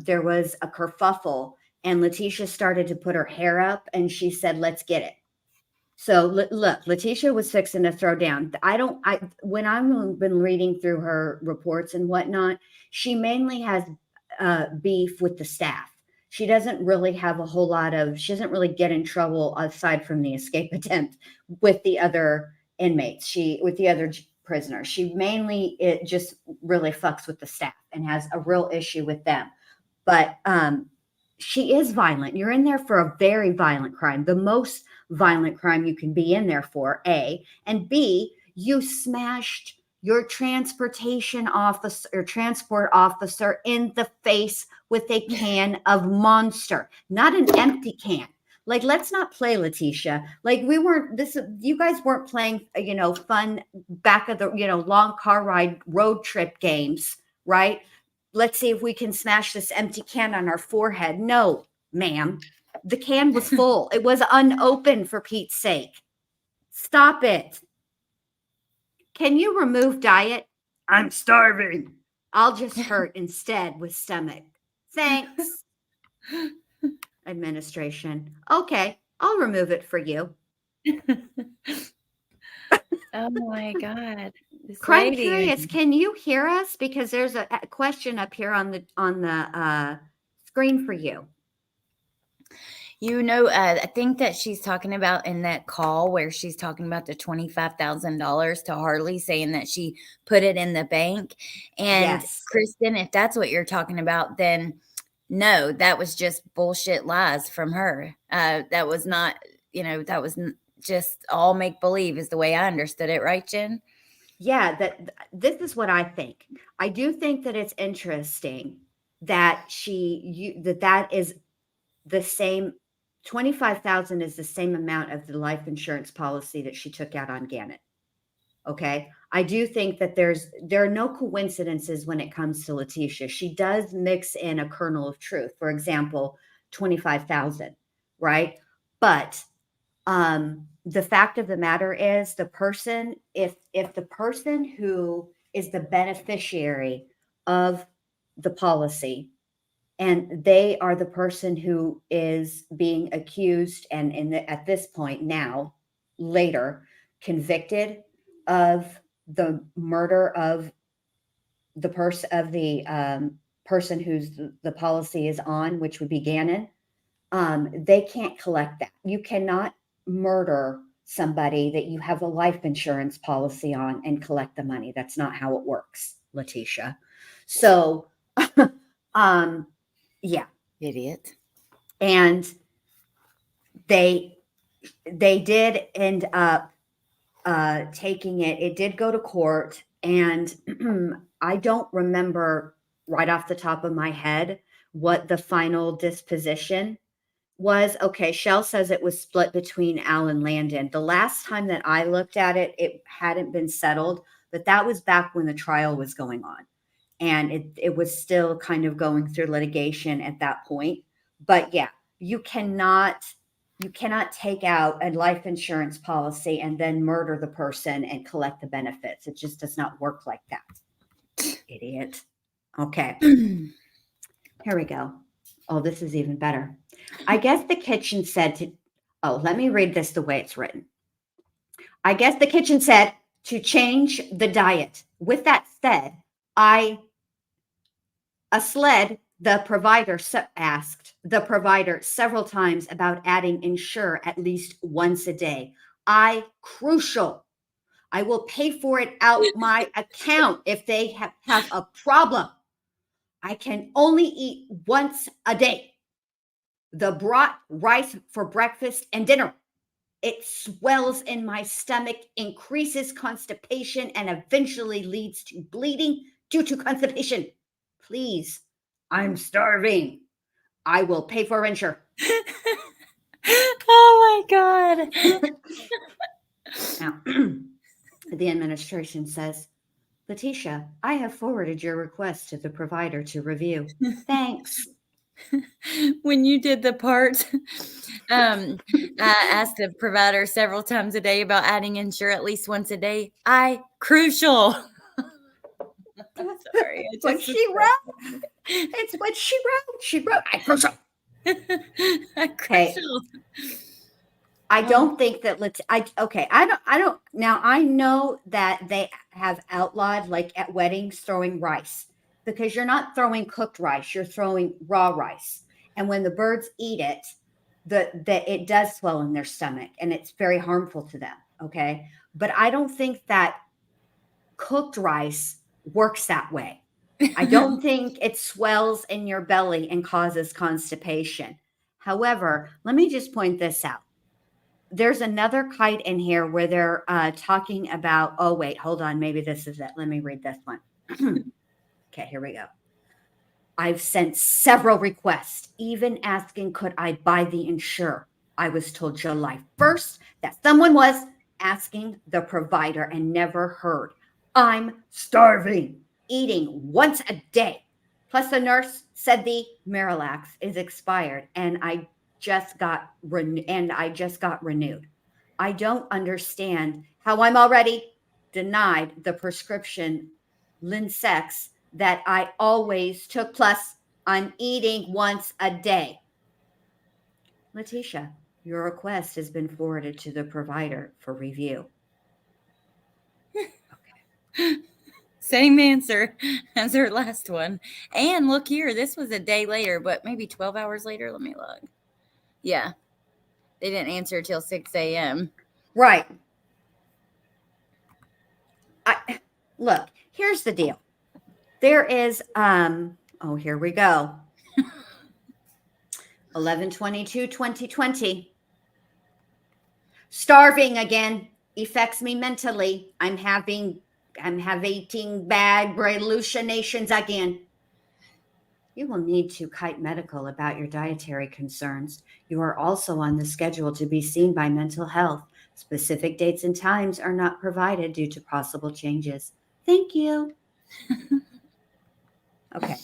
there was a kerfuffle, and Letecia started to put her hair up, and she said, let's get it. So look, Letecia was fixing to throw down. When I've been reading through her reports and whatnot, she mainly has beef with the staff. She doesn't really have a whole lot she doesn't really get in trouble aside from the escape attempt with the other inmates. With the other prisoners, she mainly, it just really fucks with the staff and has a real issue with them. But she is violent. You're in there for a very violent crime, the most violent crime you can be in there for, A. And B, you smashed your transport officer in the face with a can of Monster, not an empty can, Like, let's not play, Letecia. Like, you guys weren't playing, fun back of the, long car ride road trip games, right? Let's see if we can smash this empty can on our forehead. No, ma'am. The can was full. It was unopened, for Pete's sake. Stop it. Can you remove diet? I'm starving. I'll just hurt instead with stomach. Thanks. Administration. Okay, I'll remove it for you. Oh my God. This Crime lady. Curious, can you hear us? Because there's a question up here on the screen for you. I think that she's talking about in that call where she's talking about the $25,000 to Harley, saying that she put it in the bank. And Yes. Kristen, if that's what you're talking about, then no, that was just bullshit lies from her. That was not, that was just all make believe is the way I understood it. Right, Jen? Yeah, this is what I think. I do think that it's interesting that that is the same. 25,000 is the same amount of the life insurance policy that she took out on Gannett. Okay. I do think that there are no coincidences when it comes to Letecia. She does mix in a kernel of truth. For example, 25,000, right? But the fact of the matter is if the person who is the beneficiary of the policy and they are the person who is being accused and at this point now, later, convicted of the murder of the person who's the policy is on, which would be Gannon, they can't collect that. You cannot murder somebody that you have a life insurance policy on and collect the money. That's not how it works, Letecia. So, yeah. Idiot. And they did end up taking it. It did go to court, and I don't remember right off the top of my head what the final disposition was. Okay, Shell says it was split between Al and Landon. The last time that I looked at it, it hadn't been settled, but that was back when the trial was going on. And it was still kind of going through litigation at that point. But yeah, you cannot take out a life insurance policy and then murder the person and collect the benefits. It just does not work like that. Idiot. Okay. Here we go. Oh, this is even better. I guess the kitchen said let me read this the way it's written. I guess the kitchen said to change the diet. With that said, the provider asked the provider several times about adding insure at least once a day. Crucial. I will pay for it out my account if they have a problem. I can only eat once a day. The brought rice for breakfast and dinner. It swells in my stomach, increases constipation, and eventually leads to bleeding due to constipation. Please, I'm starving. I will pay for insure. Oh my God. Now, the administration says, Letecia, I have forwarded your request to the provider to review. Thanks. When you did the part, I asked the provider several times a day about adding insure at least once a day. Crucial. I'm sorry. It's what she wrote. It's what she wrote. She wrote, crucial. Crucial. I don't think that I don't now I know that they have outlawed, like at weddings, throwing rice, because you're not throwing cooked rice, you're throwing raw rice. And when the birds eat it, it does swell in their stomach and it's very harmful to them. Okay. But I don't think that cooked rice works that way. I don't think it swells in your belly and causes constipation. However, let me just point this out. There's another kite in here where they're talking about, oh, wait, hold on. Maybe this is it. Let me read this one. Okay, here we go. I've sent several requests, even asking, could I buy the insure? I was told July 1st that someone was asking the provider and never heard. I'm starving, eating once a day. Plus, the nurse said the Marilax is expired, and I just got renewed. I don't understand how I'm already denied the prescription Linsex that I always took. Plus, I'm eating once a day. Letecia, your request has been forwarded to the provider for review. Same answer as her last one. And look here, this was a day later, but maybe 12 hours later. Let me look. Yeah. They didn't answer till 6 a.m. Right. Look, here's the deal. There is, here we go. 11/22/2020. Starving again affects me mentally. I'm having bad hallucinations again. You will need to kite medical about your dietary concerns. You are also on the schedule to be seen by mental health. Specific dates and times are not provided due to possible changes. Thank you. Okay.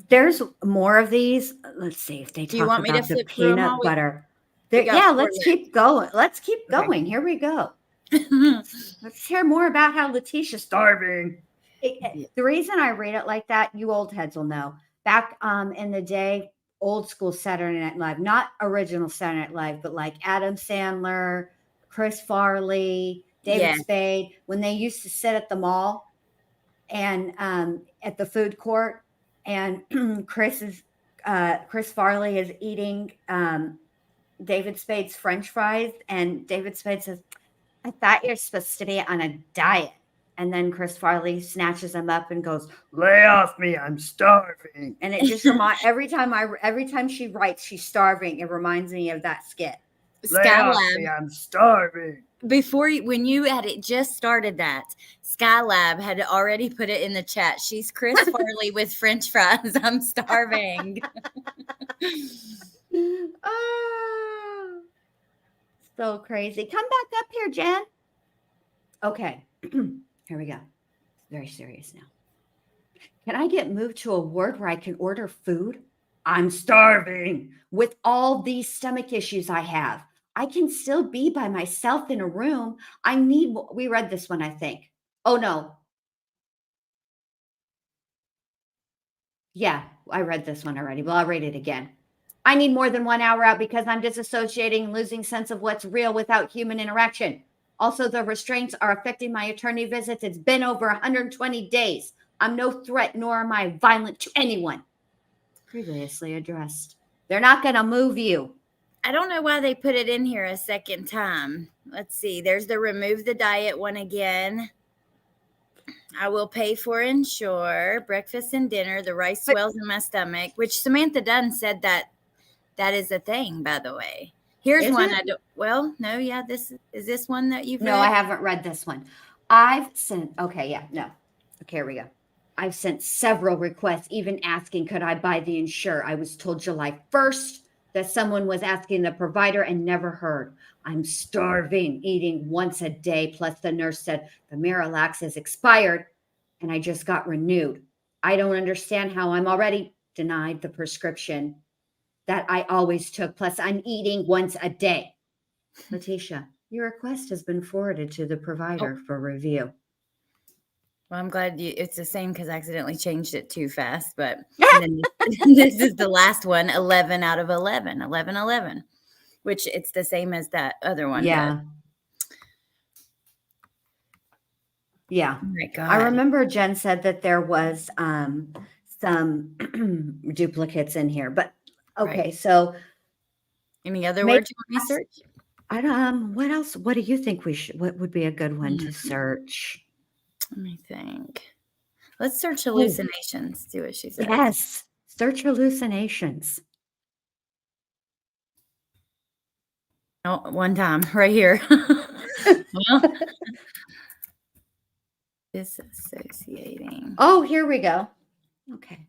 There's more of these. Let's see if they Do you talk want me to about the flip through 'em peanut all? butter. we got Yeah, 4 let's left. keep going. Let's keep Okay. going. Here we go. Let's hear more about how Letecia's starving. The reason I read it like that, you old heads will know. Back in the day, old school Saturday Night Live, not original Saturday Night Live, but like Adam Sandler, Chris Farley, David Yeah. Spade, when they used to sit at the mall and at the food court, and Chris Farley is eating David Spade's French fries, and David Spade says, I thought you're supposed to be on a diet. And then Chris Farley snatches him up and goes, lay off me, I'm starving. And it just reminds every time she writes she's starving, it reminds me of that skit. Lay off me, I'm starving. When you had it just started that, Skylab had already put it in the chat. She's Chris Farley with French fries. I'm starving. Oh, so crazy. Come back up here, Jen. Okay, here we go. Very serious now. Can I get moved to a ward where I can order food? I'm starving. With all these stomach issues I have, I can still be by myself in a room. We read this one, I think. Oh, no. Yeah, I read this one already. Well, I'll read it again. I need more than 1 hour out because I'm disassociating and losing sense of what's real without human interaction. Also, the restraints are affecting my attorney visits. It's been over 120 days. I'm no threat, nor am I violent to anyone. Previously addressed. They're not going to move you. I don't know why they put it in here a second time. Let's see. There's the remove the diet one again. I will pay for insure breakfast and dinner. The rice swells in my stomach, which Samantha Dunn said that is a thing, by the way. Here's Is one. it? I don't. Well, no, yeah. This one that you've read? No, I haven't read this one. I've sent. Okay, yeah, no. Okay, here we go. I've sent several requests, even asking could I buy the insure. I was told July 1st that someone was asking the provider and never heard. I'm starving, eating once a day. Plus, the nurse said the Marilax is expired, and I just got renewed. I don't understand how I'm already denied the prescription that I always took. Plus, I'm eating once a day. Letecia, your request has been forwarded to the provider for review. Well, I'm glad it's the same because I accidentally changed it too fast. But then this is the last one, 11 out of 11, 11, which it's the same as that other one. Yeah. Yeah. Oh my God. I remember Jen said that there was some duplicates in here, but okay. Right. So any other words you want me to search? What else? What do you think what would be a good one to search? Let me think. Let's search hallucinations. See what she says. Yes. Search hallucinations. Oh, one time right here. Well, disassociating. Oh, here we go. Okay.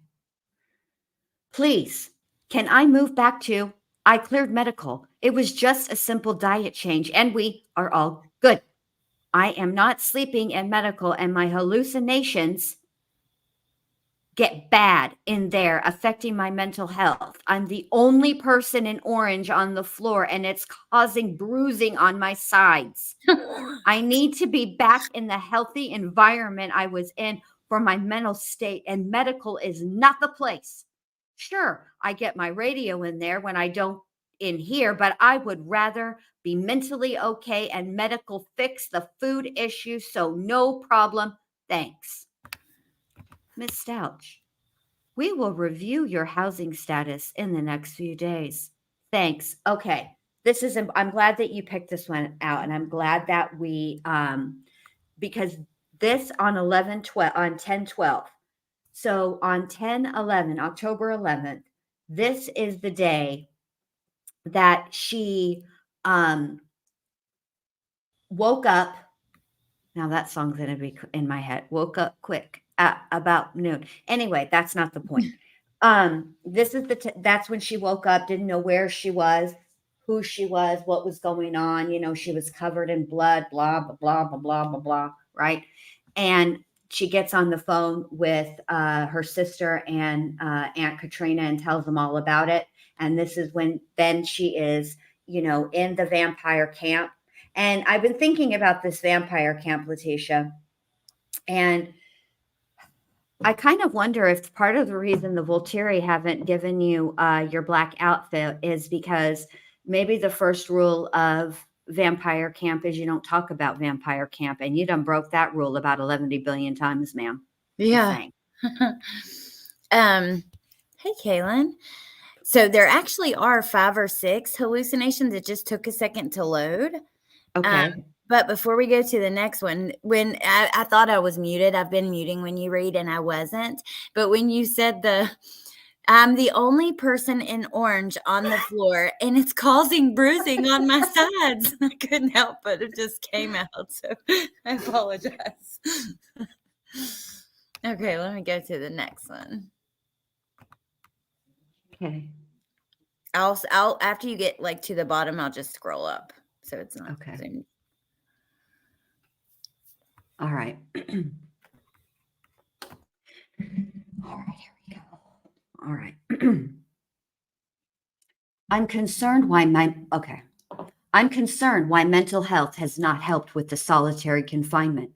Please, can I move back to I cleared medical It was just a simple diet change, and we are all good. I am not sleeping in medical, and my hallucinations get bad in there, affecting my mental health. I'm the only person in orange on the floor, and it's causing bruising on my sides. I need to be back in the healthy environment I was in for my mental state, and medical is not the place. Sure, I get my radio in there when I don't in here, but I would rather be mentally okay and medical fix the food issue, so no problem. Thanks. Miss Stauch, we will review your housing status in the next few days. Thanks. Okay. I'm glad that you picked this one out, and I'm glad that we, because this on 10/12. So on 10/11, October 11th, this is the day that she woke up. Now that song's going to be in my head. Woke up quick at about noon. Anyway, that's not the point. This is that's when she woke up, didn't know where she was, who she was, what was going on. You know, she was covered in blood, blah, blah, blah, blah, blah, blah, blah, right? And she gets on the phone with her sister and Aunt Katrina and tells them all about it. And this is when then she is, you know, in the vampire camp. And I've been thinking about this vampire camp, Letecia, and I kind of wonder if part of the reason the Volturi haven't given you your black outfit is because maybe the first rule of vampire camp is you don't talk about vampire camp, and you done broke that rule about 11 billion times, ma'am. Yeah. Hey, Kaylin. So there actually are 5 or 6 hallucinations. It just took a second to load. Okay. But before we go to the next one, when I thought I was muted, I've been muting when you read and I wasn't. But when you said I'm the only person in orange on the floor and it's causing bruising on my sides, I couldn't help but it just came out. So I apologize. Okay, let me go to the next one. Okay. I'll after you get like to the bottom, I'll just scroll up so it's not okay. zoomed. All right. All right, here we go. All right. I'm concerned why mental health has not helped with the solitary confinement.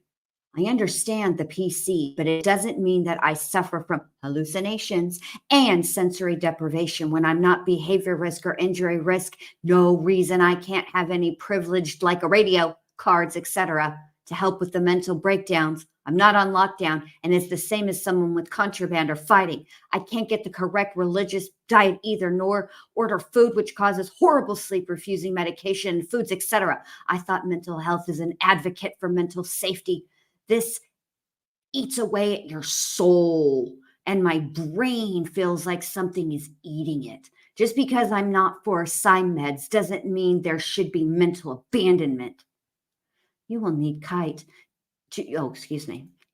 I understand the PC, but it doesn't mean that I suffer from hallucinations and sensory deprivation when I'm not behavior risk or injury risk. No reason I can't have any privileged like a radio, cards, etc. to help with the mental breakdowns. I'm not on lockdown, and it's the same as someone with contraband or fighting. I can't get the correct religious diet either, nor order food, which causes horrible sleep, refusing medication, foods, etc. I thought mental health is an advocate for mental safety. This eats away at your soul, and my brain feels like something is eating it. Just because I'm not for psych meds doesn't mean there should be mental abandonment. You will need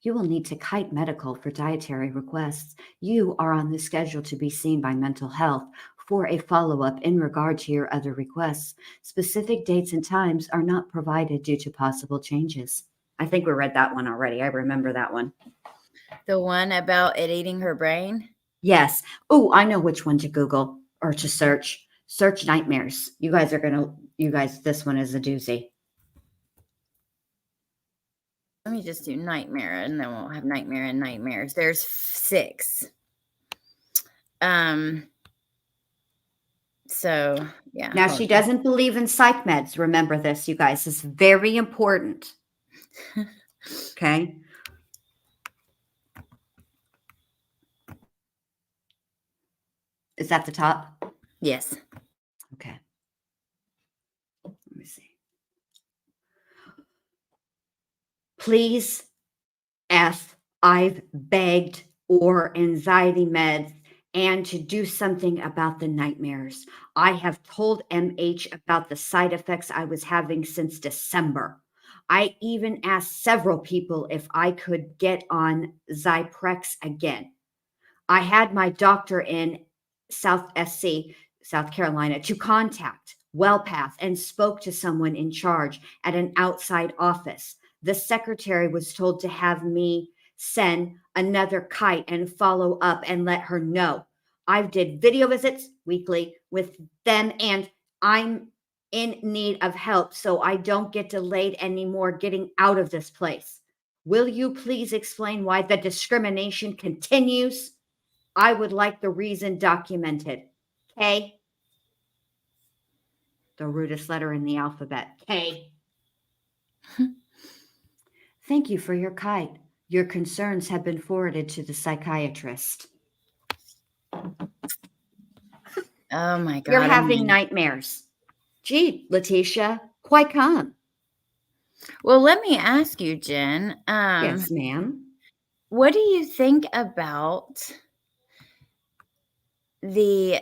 You will need to kite medical for dietary requests. You are on the schedule to be seen by mental health for a follow-up in regard to your other requests. Specific dates and times are not provided due to possible changes. I think we read that one already. I remember that one. The one about it eating her brain? Yes. Oh, I know which one to Google or to search. Search nightmares. This one is a doozy. Let me just do nightmare, and then we'll have nightmare and nightmares. There's 6. So, yeah. Now, she doesn't believe in psych meds. Remember this, you guys. It's very important. Okay. Is that the top? Yes. Okay. Let me see. Please, I've begged or anxiety meds and to do something about the nightmares. I have told MH about the side effects I was having since December. I even asked several people if I could get on Zyprex again. I had my doctor in South Carolina, to contact. well past, and spoke to someone in charge at an outside office. The secretary was told to have me send another kite and follow up and let her know. I did video visits weekly with them, and I'm in need of help, so I don't get delayed anymore getting out of this place. Will you please explain why the discrimination continues? I would like the reason documented. K. The rudest letter in the alphabet. K. Thank you for your kite. Your concerns have been forwarded to the psychiatrist. Oh my God. You're having nightmares. Gee, Letecia, why come? Well, let me ask you, Jen. Yes, ma'am. What do you think about the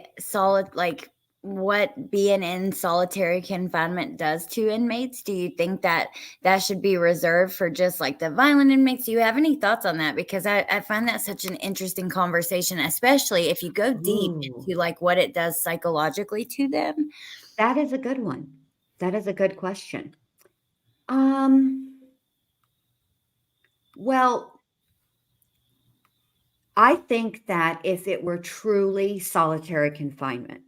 what being in solitary confinement does to inmates? Do you think that that should be reserved for just like the violent inmates? Do you have any thoughts on that? Because I find that such an interesting conversation, especially if you go deep into like what it does psychologically to them. That is a good one. That is a good question. Well, I think that if it were truly solitary confinement,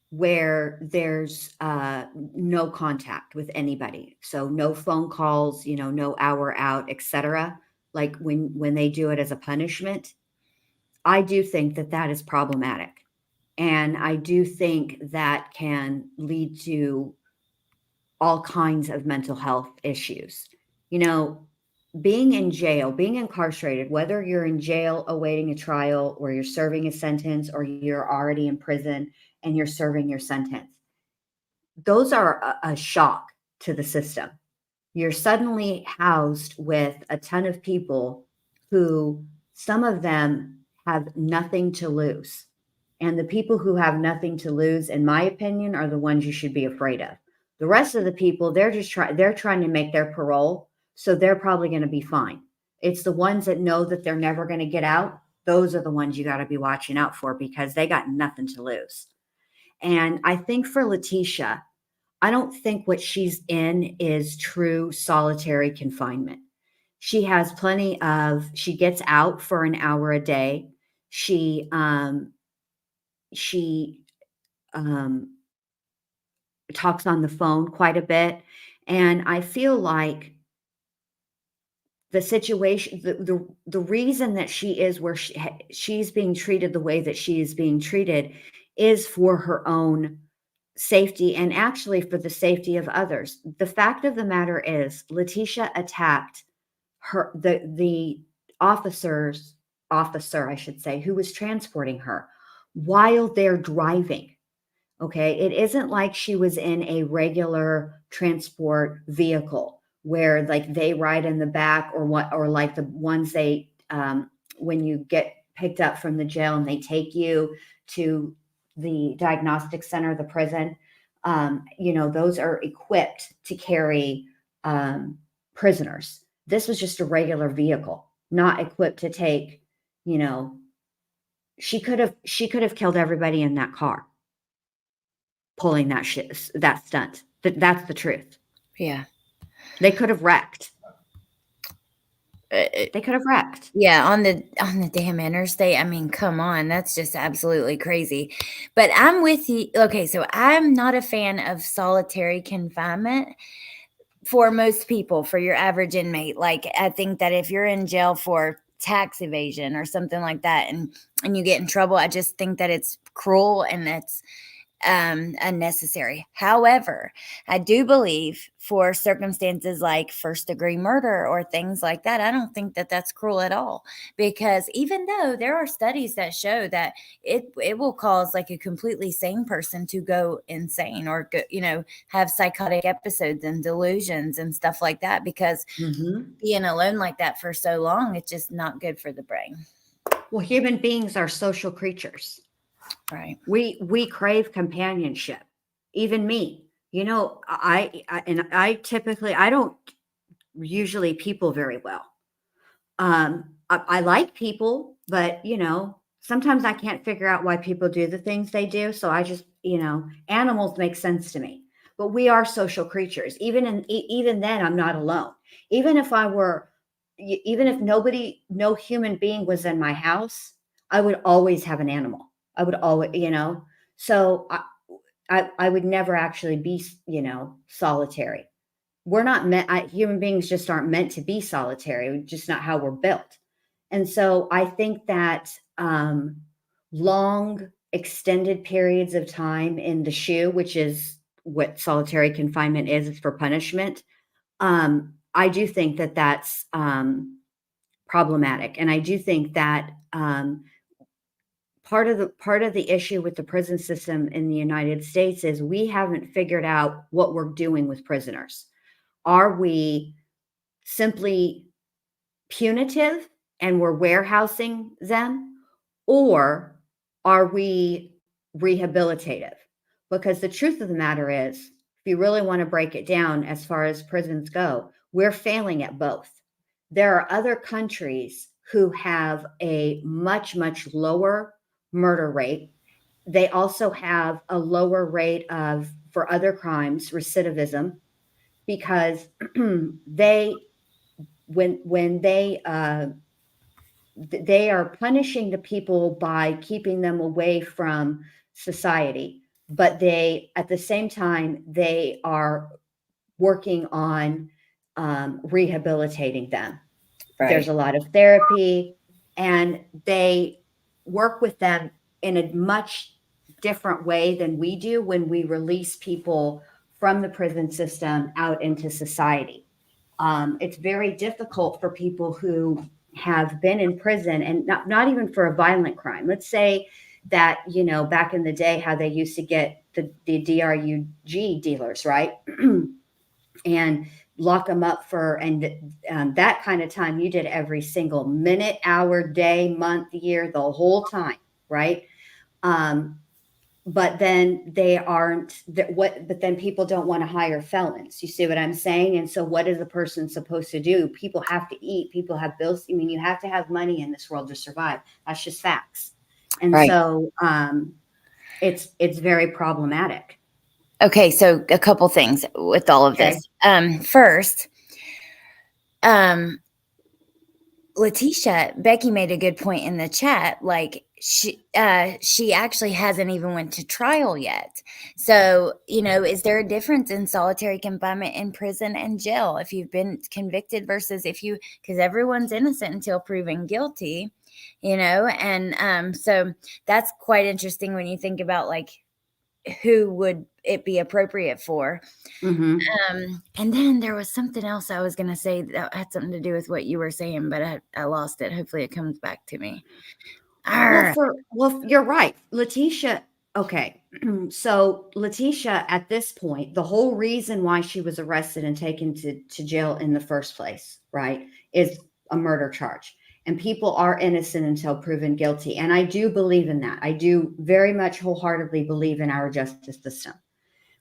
where there's no contact with anybody, so no phone calls, no hour out, etc., like when they do it as a punishment, I do think that that is problematic, and I do think that can lead to all kinds of mental health issues. Being in jail, being incarcerated, whether you're in jail awaiting a trial or you're serving a sentence or you're already in prison and you're serving your sentence, those are a shock to the system. You're suddenly housed with a ton of people who, some of them have nothing to lose. And the people who have nothing to lose, in my opinion, are the ones you should be afraid of. The rest of the people, they're trying to make their parole, so they're probably going to be fine. It's the ones that know that they're never going to get out. Those are the ones you got to be watching out for, because they got nothing to lose. And I think for Letecia, I don't think what she's in is true solitary confinement. She has she gets out for an hour a day. She talks on the phone quite a bit. And I feel like the situation, the reason that she is where she's being treated the way that she is being treated is for her own safety, and actually for the safety of others. The fact of the matter is, Letecia attacked the officer, I should say, who was transporting her while they're driving. Okay. It isn't like she was in a regular transport vehicle where like they ride in the back, or like the ones when you get picked up from the jail and they take you to the diagnostic center, the prison, those are equipped to carry prisoners. This was just a regular vehicle, not equipped to take, she could have killed everybody in that car pulling that stunt. That's the truth. Yeah. They could have wrecked. They could have wrecked. Yeah, on the damn interstate. I mean, come on, that's just absolutely crazy. But I'm with you. Okay, so I'm not a fan of solitary confinement for most people, for your average inmate. Like, I think that if you're in jail for tax evasion or something like that, and you get in trouble, I just think that it's cruel and it's unnecessary. However, I do believe for circumstances like first-degree murder or things like that, I don't think that that's cruel at all, because even though there are studies that show that it will cause like a completely sane person to go insane or go, have psychotic episodes and delusions and stuff like that, because being alone like that for so long, it's just not good for the brain. Well, human beings are social creatures. Right. We crave companionship. Even me, I typically, I don't usually people very well. I like people, but sometimes I can't figure out why people do the things they do. So I just, animals make sense to me. But we are social creatures. Even then, I'm not alone. Even if even if no human being was in my house, I would always have an animal. I would always, So I would never actually be, solitary. We're not meant. Human beings just aren't meant to be solitary. Just not how we're built. And so I think that long, extended periods of time in the shoe, which is what solitary confinement is, it's for punishment. I do think that that's problematic, and I do think that part of the issue with the prison system in the United States is we haven't figured out what we're doing with prisoners. Are we simply punitive and we're warehousing them, or are we rehabilitative? Because the truth of the matter is, if you really want to break it down as far as prisons go, we're failing at both. There are other countries who have a much, much lower murder rate. They also have a lower rate of, for other crimes, recidivism, because when they are punishing the people by keeping them away from society, but they, at the same time, they are working on rehabilitating them. Right. There's a lot of therapy, and they work with them in a much different way than we do when we release people from the prison system out into society. It's very difficult for people who have been in prison, and not even for a violent crime. Let's say that, back in the day, how they used to get the DRUG dealers, right? And lock them up for, that kind of time you did every single minute, hour, day, month, year, the whole time, right? But then they aren't but then people don't want to hire felons. You see what I'm saying? And so what is a person supposed to do? People have to eat, people have bills. I mean, you have to have money in this world to survive. That's just facts. And Right. so it's very problematic. Okay, so a couple things with all of Okay. this. First, Letecia, Becky made a good point in the chat. Like she actually hasn't even went to trial yet. So, is there a difference in solitary confinement in prison and jail if you've been convicted versus because everyone's innocent until proven guilty, and so that's quite interesting when you think about like who would it be appropriate for. Mm-hmm. And then there was something else I was going to say that had something to do with what you were saying, but I lost it. Hopefully it comes back to me. Well, you're right. Letecia. Okay. So Letecia, at this point, the whole reason why she was arrested and taken to jail in the first place, right, is a murder charge. And people are innocent until proven guilty. And I do believe in that. I do very much wholeheartedly believe in our justice system.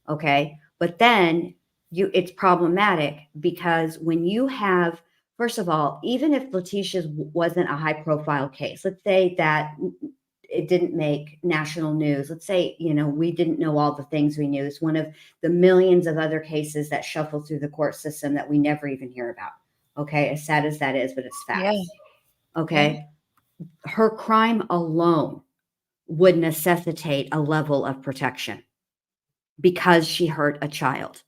Okay. But then it's problematic because when you have, first of all, even if Letecia's wasn't a high profile case, let's say that it didn't make national news. Let's say, we didn't know all the things we knew. It's one of the millions of other cases that shuffle through the court system that we never even hear about. Okay. As sad as that is, but it's facts. Yeah. Okay. Yeah. Her crime alone would necessitate a level of protection because she hurt a child.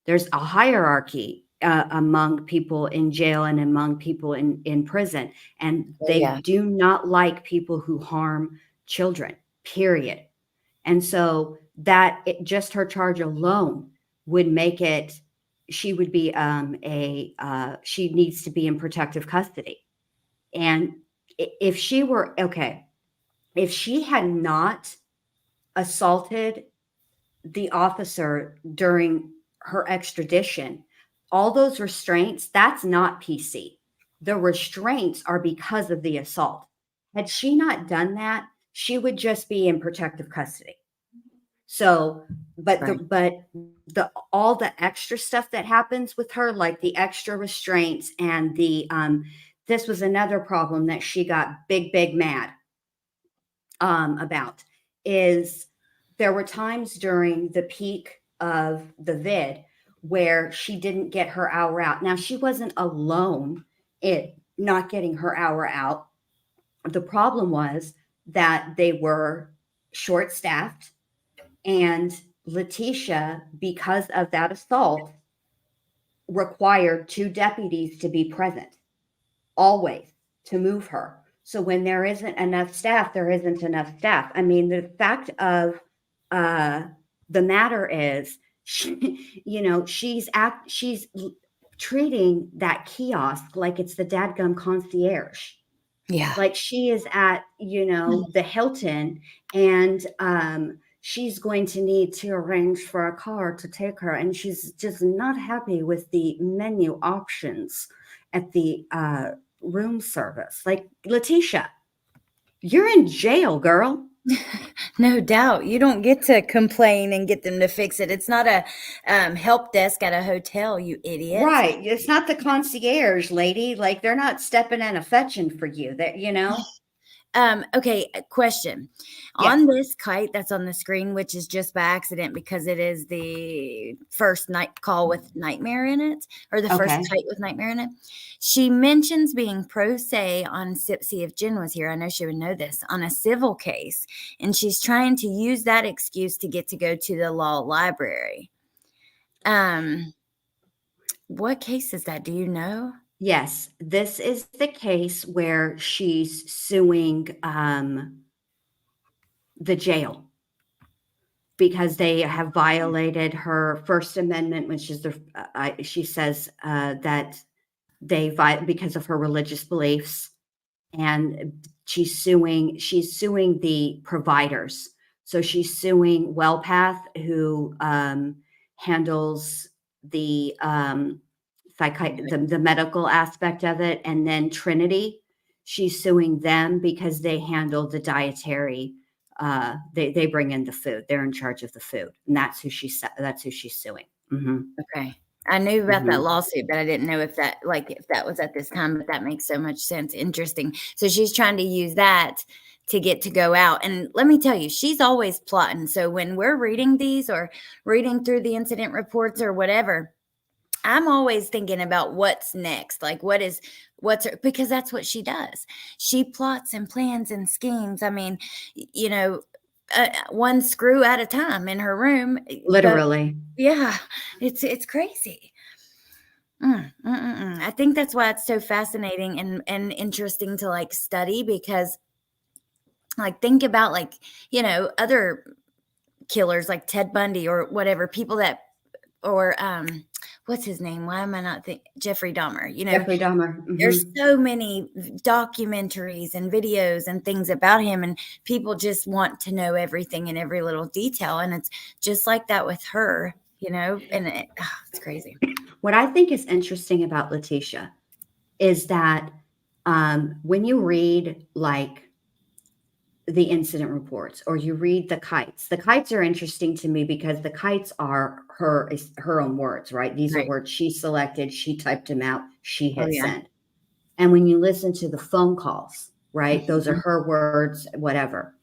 There's a hierarchy among people in jail and among people in prison, and they do not like people who harm children, period. And so just her charge alone would make it, she would be she needs to be in protective custody. And if she had not assaulted the officer during her extradition, all those restraints, that's not PC. The restraints are because of the assault. Had she not done that, she would just be in protective custody. So, but all the extra stuff that happens with her, like the extra restraints and this was another problem that she got big mad. about is there were times during the peak of the vid where she didn't get her hour out. Now, she wasn't alone in not getting her hour out. The problem was that they were short staffed, and Letecia, because of that assault, required 2 deputies to be present always to move her. So when there isn't enough staff, there isn't enough staff. I mean, the fact of the matter is, she's treating that kiosk like it's the dadgum concierge. Yeah. Like she is at, the Hilton, and she's going to need to arrange for a car to take her. And she's just not happy with the menu options at the room service. Like, Letecia, you're in jail, girl. No doubt. You don't get to complain and get them to fix it. It's not a help desk at a hotel, you idiot. Right. It's not the concierge, lady. Like, they're not stepping in a fetching for you. That, Okay, a question. Yes. On this kite that's on the screen, which is just by accident because it is the first night call with Nightmare in it, or the first Okay. kite with Nightmare in it. She mentions being pro se on, see if Jen was here, I know she would know this, on a civil case. And she's trying to use that excuse to get to go to the law library. What case is that? Do you know? Yes, this is the case where she's suing the jail because they have violated her First Amendment, which is she says that because of her religious beliefs, and she's suing the providers. So she's suing WellPath, who handles the the medical aspect of it, and then Trinity, she's suing them because they handle the dietary. They bring in the food. They're in charge of the food, and that's who she's suing. Mm-hmm. Okay, I knew about that Mhm. lawsuit, but I didn't know if that was at this time. But that makes so much sense. Interesting. So she's trying to use that to get to go out. And let me tell you, she's always plotting. So when we're reading these or reading through the incident reports or whatever, I'm always thinking about what's next. Like because that's what she does. She plots and plans and schemes. I mean, one screw at a time in her room. Literally. Yeah, it's crazy. I think that's why it's so fascinating and interesting to like study, because like think about other killers like Ted Bundy or whatever, people that, or what's his name? Why am I not thinking? Jeffrey Dahmer. Jeffrey Dahmer. Mm-hmm. There's so many documentaries and videos and things about him, and people just want to know everything and every little detail. And it's just like that with her, and it's crazy. What I think is interesting about Letecia is that when you read like the incident reports or you read the kites are interesting to me because the kites are her own words, right? These Right. are words she selected, she typed them out, she hit yeah. send. And when you listen to the phone calls, right, those are Mhm. her words, whatever.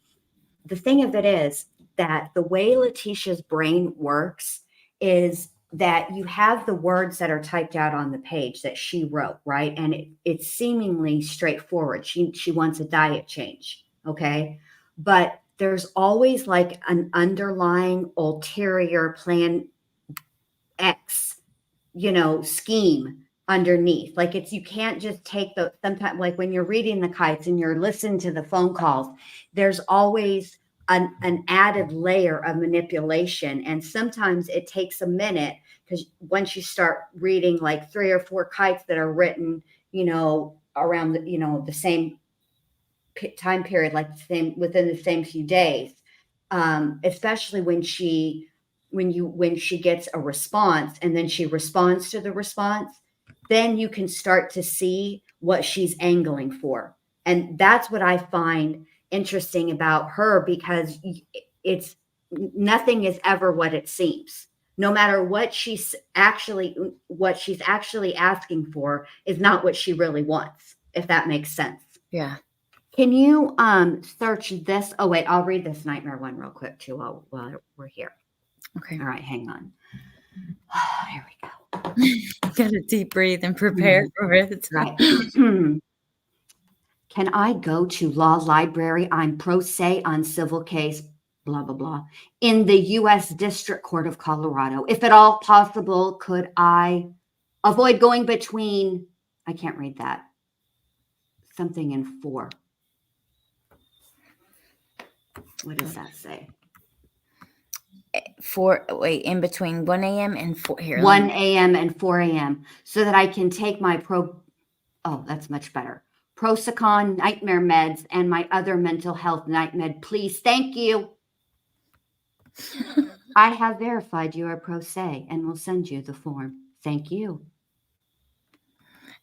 The thing of it is that the way Letecia's brain works is that you have the words that are typed out on the page that she wrote, right? And it's seemingly straightforward. She wants a diet change, okay? But there's always like an underlying ulterior plan X, scheme underneath. Like you can't just take sometimes like when you're reading the kites and you're listening to the phone calls, there's always an added layer of manipulation. And sometimes it takes a minute because once you start reading like 3 or 4 kites that are written, around the same time period, like within the same few days, especially when she gets a response and then she responds to the response, then you can start to see what she's angling for. And that's what I find interesting about her, because nothing is ever what it seems. No matter what she's actually asking for is not what she really wants, if that makes sense. Yeah. Can you search this? Oh, wait, I'll read this nightmare one real quick too while we're here. Okay. All right, hang on. Here we go. Got to deep breathe and prepare for it. Right. Can I go to law library? I'm pro se on civil case, blah, blah, blah, in the U.S. District Court of Colorado. If at all possible, could I avoid going between, I can't read that, something in 4. What does that say? In between 1 a.m. and 4 here. 1 a.m. and 4 a.m. so that I can take my that's much better. Prosecon nightmare meds and my other mental health night med, please. Thank you. I have verified you are pro se and will send you the form. Thank you.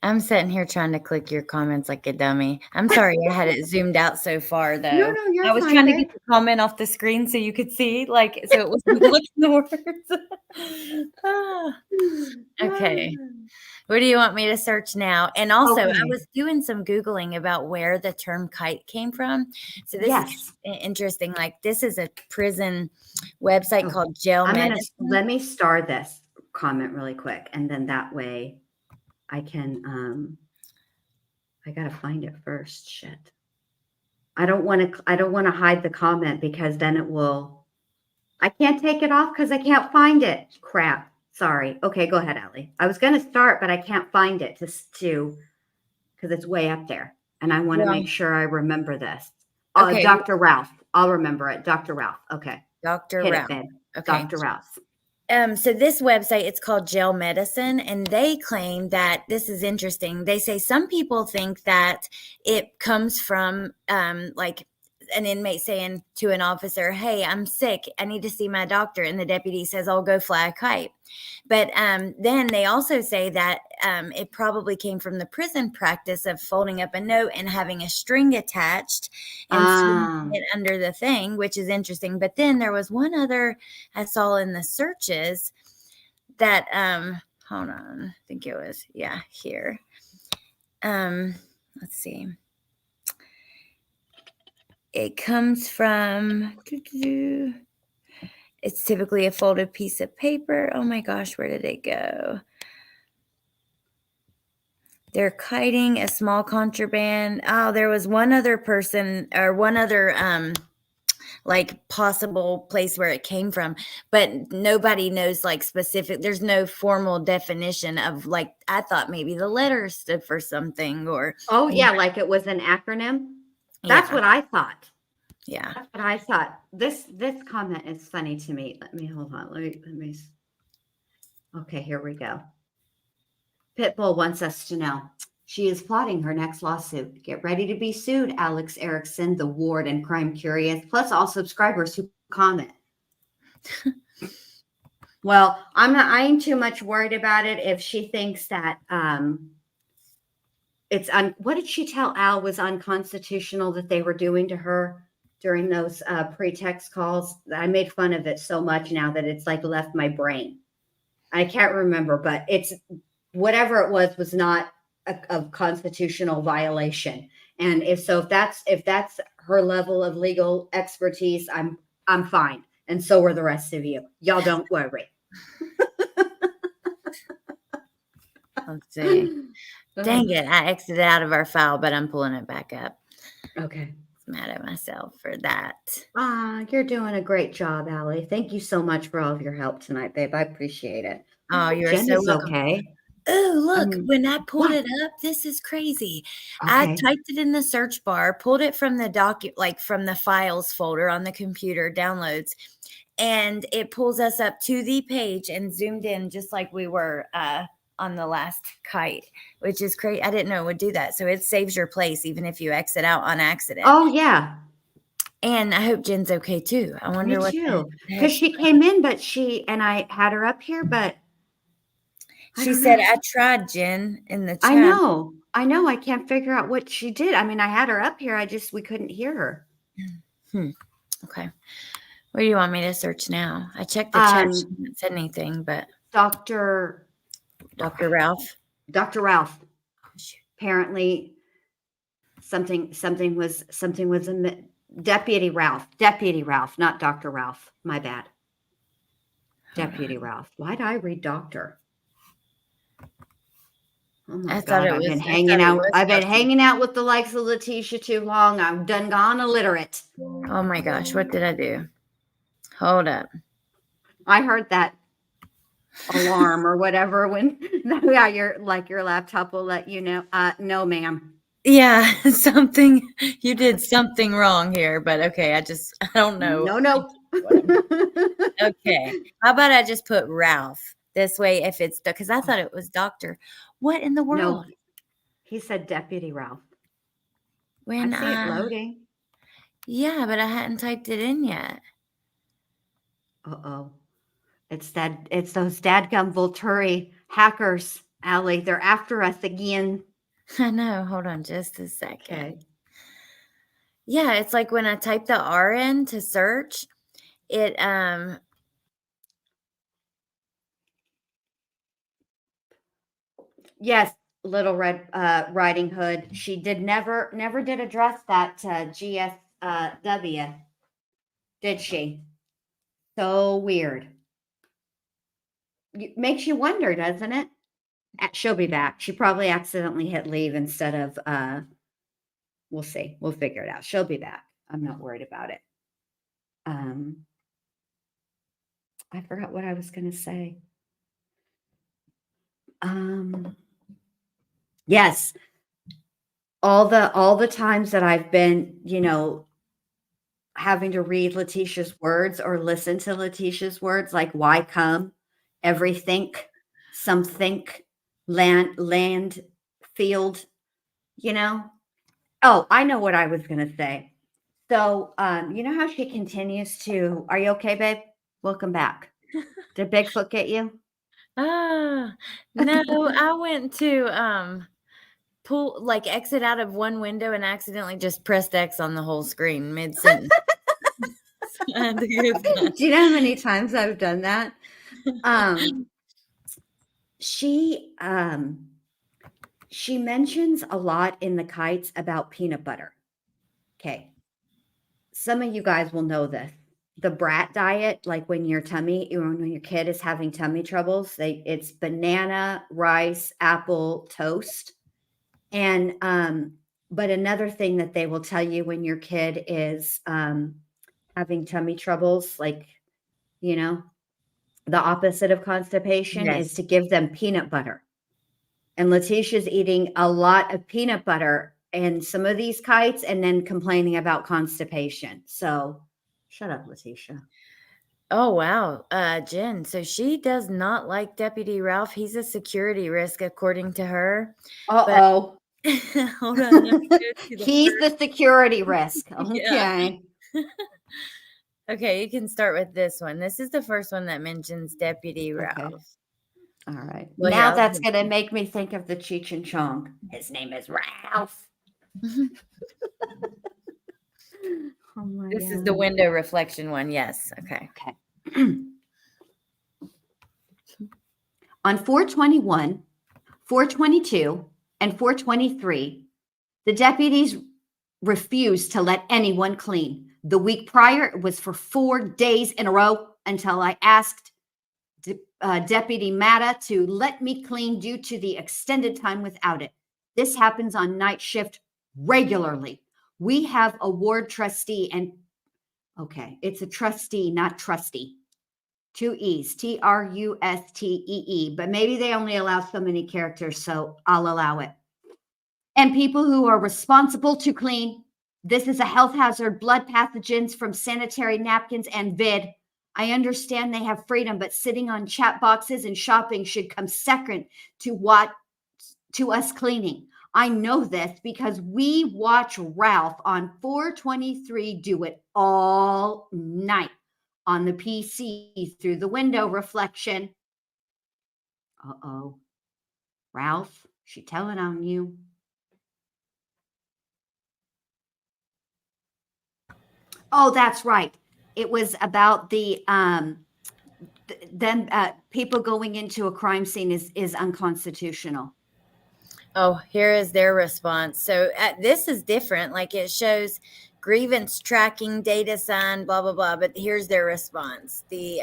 I'm sitting here trying to click your comments like a dummy. I'm sorry I had it zoomed out so far though. No, you're I was fine, trying to babe. get the comment off the screen so you could see, like, so it wasn't looking the words. Okay. What do you want me to search now? And also, I Okay. was doing some Googling about where the term kite came from. So this is interesting. Like, this is a prison website called Jail Medicine. Let me star this comment really quick, and then that way I can I gotta find it first. Shit. I don't want to hide the comment because then I can't take it off because I can't find it. Crap. Sorry. Okay, go ahead, Allie. I was going to start, but I can't find it because it's way up there. And I want to make sure I remember this. Okay. Dr. Ralph. I'll remember it. Dr. Ralph. Okay. Dr. Hit Ralph. it, babe. Okay. Dr. Ralph. So this website, it's called Jail Medicine, and they claim that this is interesting. They say some people think that it comes from like an inmate saying to an officer, "Hey, I'm sick. I need to see my doctor." And the deputy says, "I'll go fly a kite." But then they also say that it probably came from the prison practice of folding up a note and having a string attached and swinging it under the thing, which is interesting. But then there was one other I saw in the searches that, hold on, I think it was, here. Let's see. It comes from, it's typically a folded piece of paper. Oh my gosh, where did it go? They're kiting a small contraband. Oh, there was one other person or one other like possible place where it came from, but nobody knows like specific. There's no formal definition of, like, I thought maybe the letters stood for something or. Oh yeah, like it was an acronym. That's what I thought. Yeah. That's what I thought. This comment is funny to me. Hold on. Let me. Okay, here we go. Pitbull wants us to know she is plotting her next lawsuit. Get ready to be sued, Alex Erickson, the ward and crime curious, plus all subscribers who comment. Well, I ain't too much worried about it if she thinks that what did she tell Al was unconstitutional that they were doing to her during those pretext calls? I made fun of it so much now that it's like left my brain. I can't remember, but it's whatever it was not a constitutional violation. And if that's her level of legal expertise, I'm fine. And so are the rest of you. Y'all don't worry. Let's see. Dang it. I exited out of our file, but I'm pulling it back up. Okay. I'm mad at myself for that. You're doing a great job, Allie. Thank you so much for all of your help tonight, babe. I appreciate it. Oh, you're Jen so is welcome. okay. Oh, look, when I pulled it up, this is crazy. Okay. I typed it in the search bar, pulled it from the from the files folder on the computer, downloads, and it pulls us up to the page and zoomed in just like we were on the last kite, which is crazy. I didn't know it would do that. So it saves your place even if you exit out on accident. Oh, yeah. And I hope Jen's okay too. I wonder Me too. Because she came in, and I had her up here, but she said, I tried, Jen, in the chat. I know. I can't figure out what she did. I mean, I had her up here. We couldn't hear her. Okay. What do you want me to search now? I checked the chat. She didn't say anything, but Dr. Ralph. Dr. Ralph apparently something was Deputy Ralph, not Dr. Ralph. My bad. Deputy Ralph. Why did I read doctor? Oh my I thought God, it I've was. been I hanging thought it out. was I've been Dr. hanging out with the likes of Letecia too long. I've done gone illiterate. Oh my gosh, what did I do? Hold up. I heard that alarm or whatever when yeah, your laptop will let you know. No, ma'am. Yeah, you did something wrong here, but okay, I don't know. No. Okay. How about I just put Ralph? This way, if it's because I thought it was doctor. What in the No, world? he said Deputy Ralph. When I see it loading. Yeah, but I hadn't typed it in yet. Uh-oh. It's those dadgum Volturi hackers, Allie. They're after us again. I know. Hold on just a second. Okay. Yeah, it's like when I type the R in to search, it Yes, Little Red Riding Hood. She never did address that GSW, did she? So weird. Makes you wonder, doesn't it? She'll be back. She probably accidentally hit leave instead of we'll see. We'll figure it out. She'll be back. I'm not worried about it. I forgot what I was going to say. Yes. All the times that I've been, having to read Leticia's words or listen to Leticia's words, like why come, everything, something, land, field, Oh, I know what I was going to say. So, you know how she continues to, are you okay, babe? Welcome back. Did Bigfoot get you? no, I went to exit out of one window and accidentally just pressed X on the whole screen mid sentence. Do you know how many times I've done that? She mentions a lot in the kites about peanut butter. Okay. Some of you guys will know this. The brat diet, like when your kid is having tummy troubles, it's banana, rice, apple, toast. And but another thing that they will tell you when your kid is having tummy troubles, like, the opposite of constipation is to give them peanut butter. And Leticia's eating a lot of peanut butter and some of these kites and then complaining about constipation. So shut up, Letecia. Oh, wow. Jen, so she does not like Deputy Ralph. He's a security risk, according to her. Uh-oh. Hold on. He's the security risk. Okay. Yeah. Okay, you can start with this one. This is the first one that mentions Deputy Ralph. Okay. All right. Well, now that's going to make me think of the Cheech and Chong. His name is Ralph. Oh my This God. is the window reflection one. Yes. Okay. On 4/21, 4/22, and 4/23, the deputies refused to let anyone clean. The week prior, it was for 4 days in a row until I asked Deputy Matta to let me clean due to the extended time without it. This happens on night shift regularly. We have a ward trustee okay, it's a trustee, not trustee. 2 E's, TRUSTEE, but maybe they only allow so many characters, so I'll allow it. And people who are responsible to clean. This is a health hazard, blood pathogens from sanitary napkins and vid. I understand they have freedom, but sitting on chat boxes and shopping should come second to us cleaning. I know this because we watch Ralph on 4/23 do it all night on the PC through the window reflection. Uh-oh. Ralph, she telling on you. Oh, that's right. It was about the people going into a crime scene is unconstitutional. Oh, here is their response. So this is different. Like it shows grievance tracking data sign, blah, blah, blah. But here's their response. The,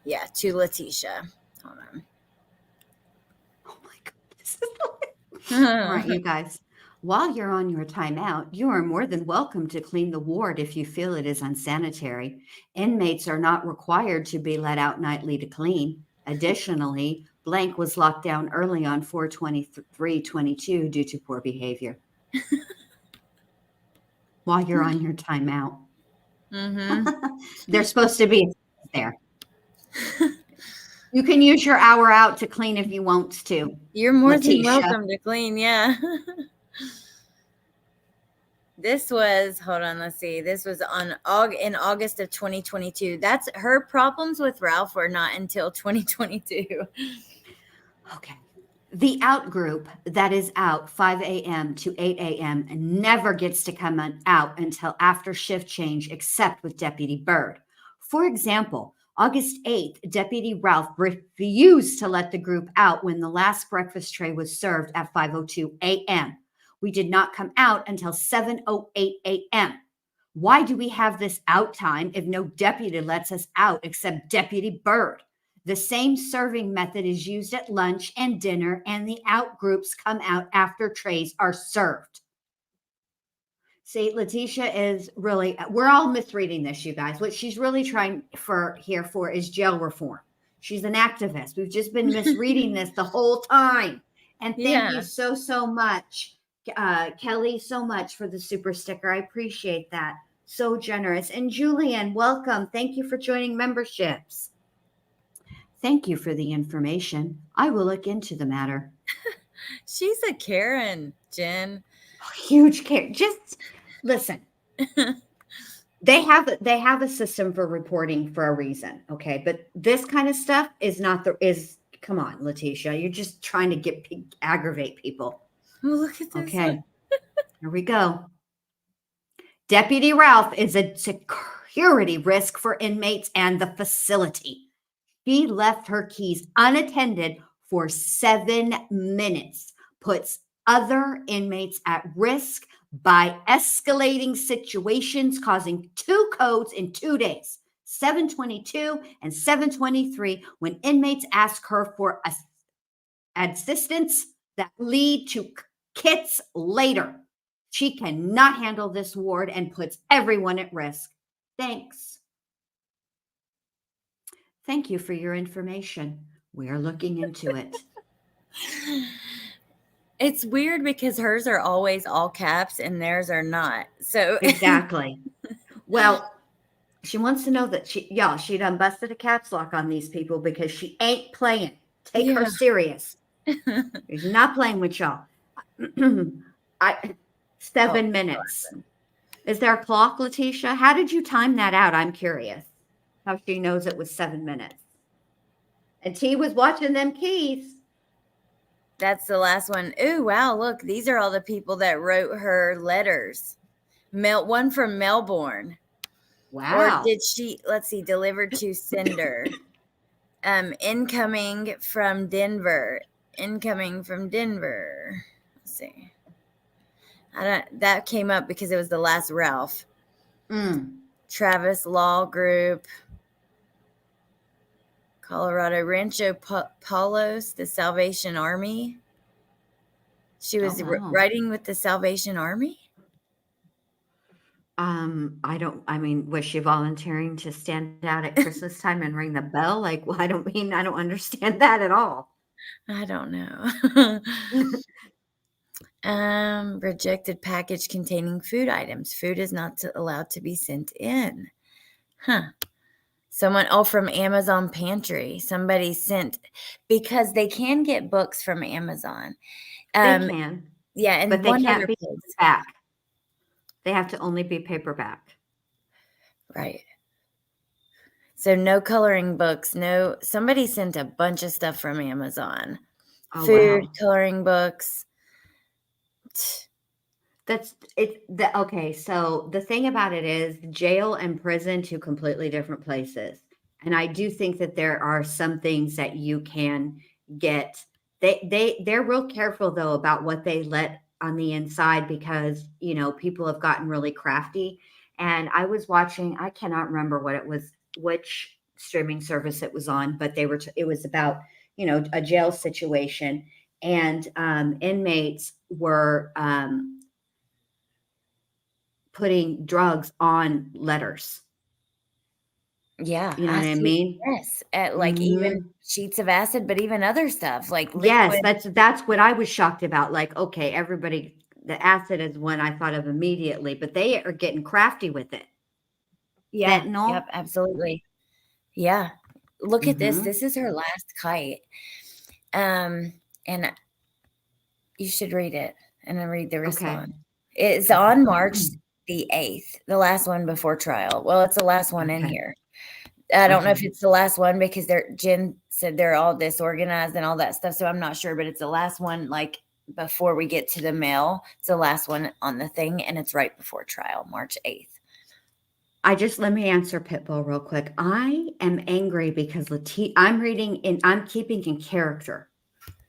to Letecia. Hold on. Oh my goodness. All right, you guys. While you're on your timeout, you are more than welcome to clean the ward if you feel it is unsanitary. Inmates are not required to be let out nightly to clean. Additionally, blank was locked down early on 4/23/22 due to poor behavior. While you're on your timeout. They're supposed to be there. You can use your hour out to clean if you want to. You're more than Letecia. welcome to clean. Yeah. This was, hold on, let's see. This was in August of 2022. That's her problems with Ralph were not until 2022. Okay. The out group that is out 5 a.m. to 8 a.m. never gets to come out until after shift change, except with Deputy Bird. For example, August 8th, Deputy Ralph refused to let the group out when the last breakfast tray was served at 5:02 a.m. We did not come out until 7:08 a.m. Why do we have this out time if no deputy lets us out except Deputy Bird? The same serving method is used at lunch and dinner, and the out groups come out after trays are served. See, Letecia is really, we're all misreading this, you guys. What she's really trying here for is jail reform. She's an activist. We've just been misreading this the whole time. And thank you so much, Kelly, so much for the super sticker. I appreciate that. So generous. And Julian, welcome. Thank you for joining memberships. Thank you for the information. I will look into the matter. She's a Karen, Jen. Huge care. Just listen. They have a system for reporting for a reason, okay? But this kind of stuff is not come on, Letecia. You're just trying to aggravate people. Oh, look at this. Okay. Here we go. Deputy Ralph is a security risk for inmates and the facility. She left her keys unattended for 7 minutes, puts other inmates at risk by escalating situations, causing 2 codes in 2 days, 7/22 and 7/23, when inmates ask her for assistance that lead to kits later. She cannot handle this ward and puts everyone at risk. Thanks. Thank you for your information. We are looking into it. It's weird because hers are always all caps and theirs are not. So exactly. Well, she wants to know that she done busted a caps lock on these people because she ain't playing. Take her serious. She's not playing with y'all. 7 minutes. Awesome. Is there a clock, Letecia? How did you time that out? I'm curious. How she knows it was 7 minutes. And T was watching them keys. That's the last one. Ooh, wow. Look, these are all the people that wrote her letters. One from Melbourne. Wow. Or did she, let's see, delivered to sender. Incoming from Denver. Let's see. That came up because it was the last Ralph. Travis Law Group. Colorado Rancho Palos, the Salvation Army. She was writing with the Salvation Army? Was she volunteering to stand out at Christmas time and ring the bell? Like, well, I don't understand that at all. I don't know. Rejected package containing food items. Food is not allowed to be sent in. Someone, from Amazon Pantry. Somebody sent, because they can get books from Amazon. They can. Yeah, and but they can't be paperback. They have to only be paperback. Right. So no coloring books. No, somebody sent a bunch of stuff from Amazon. Food, coloring books. Okay, so the thing about it is jail and prison, 2 completely different places. And I do think that there are some things that you can get they're real careful though about what they let on the inside because, people have gotten really crafty. And I was watching, I cannot remember what it was, which streaming service it was on, but it was about, a jail situation, and inmates were putting drugs on letters. Yeah, You know what I acid, mean? yes, like even Mhm. sheets of acid, but even other stuff like Yes, liquid. that's what I was shocked about. Like, okay, everybody, the acid is one I thought of immediately, but they are getting crafty with it. Yeah, Fentanyl. yep, absolutely. Yeah. Look at this. Mhm. This is her last kite. And you should read it and then read the Okay. response. It's Okay. on March the 8th, the last one before trial. Well, it's the last one in Okay. here. I don't know if Okay. it's the last one because Jen said they're all disorganized and all that stuff. So I'm not sure, but it's the last one, like before we get to the mail. It's the last one on the thing, and it's right before trial, March 8th. Let me answer Pitbull real quick. I am angry because I'm reading and I'm keeping in character.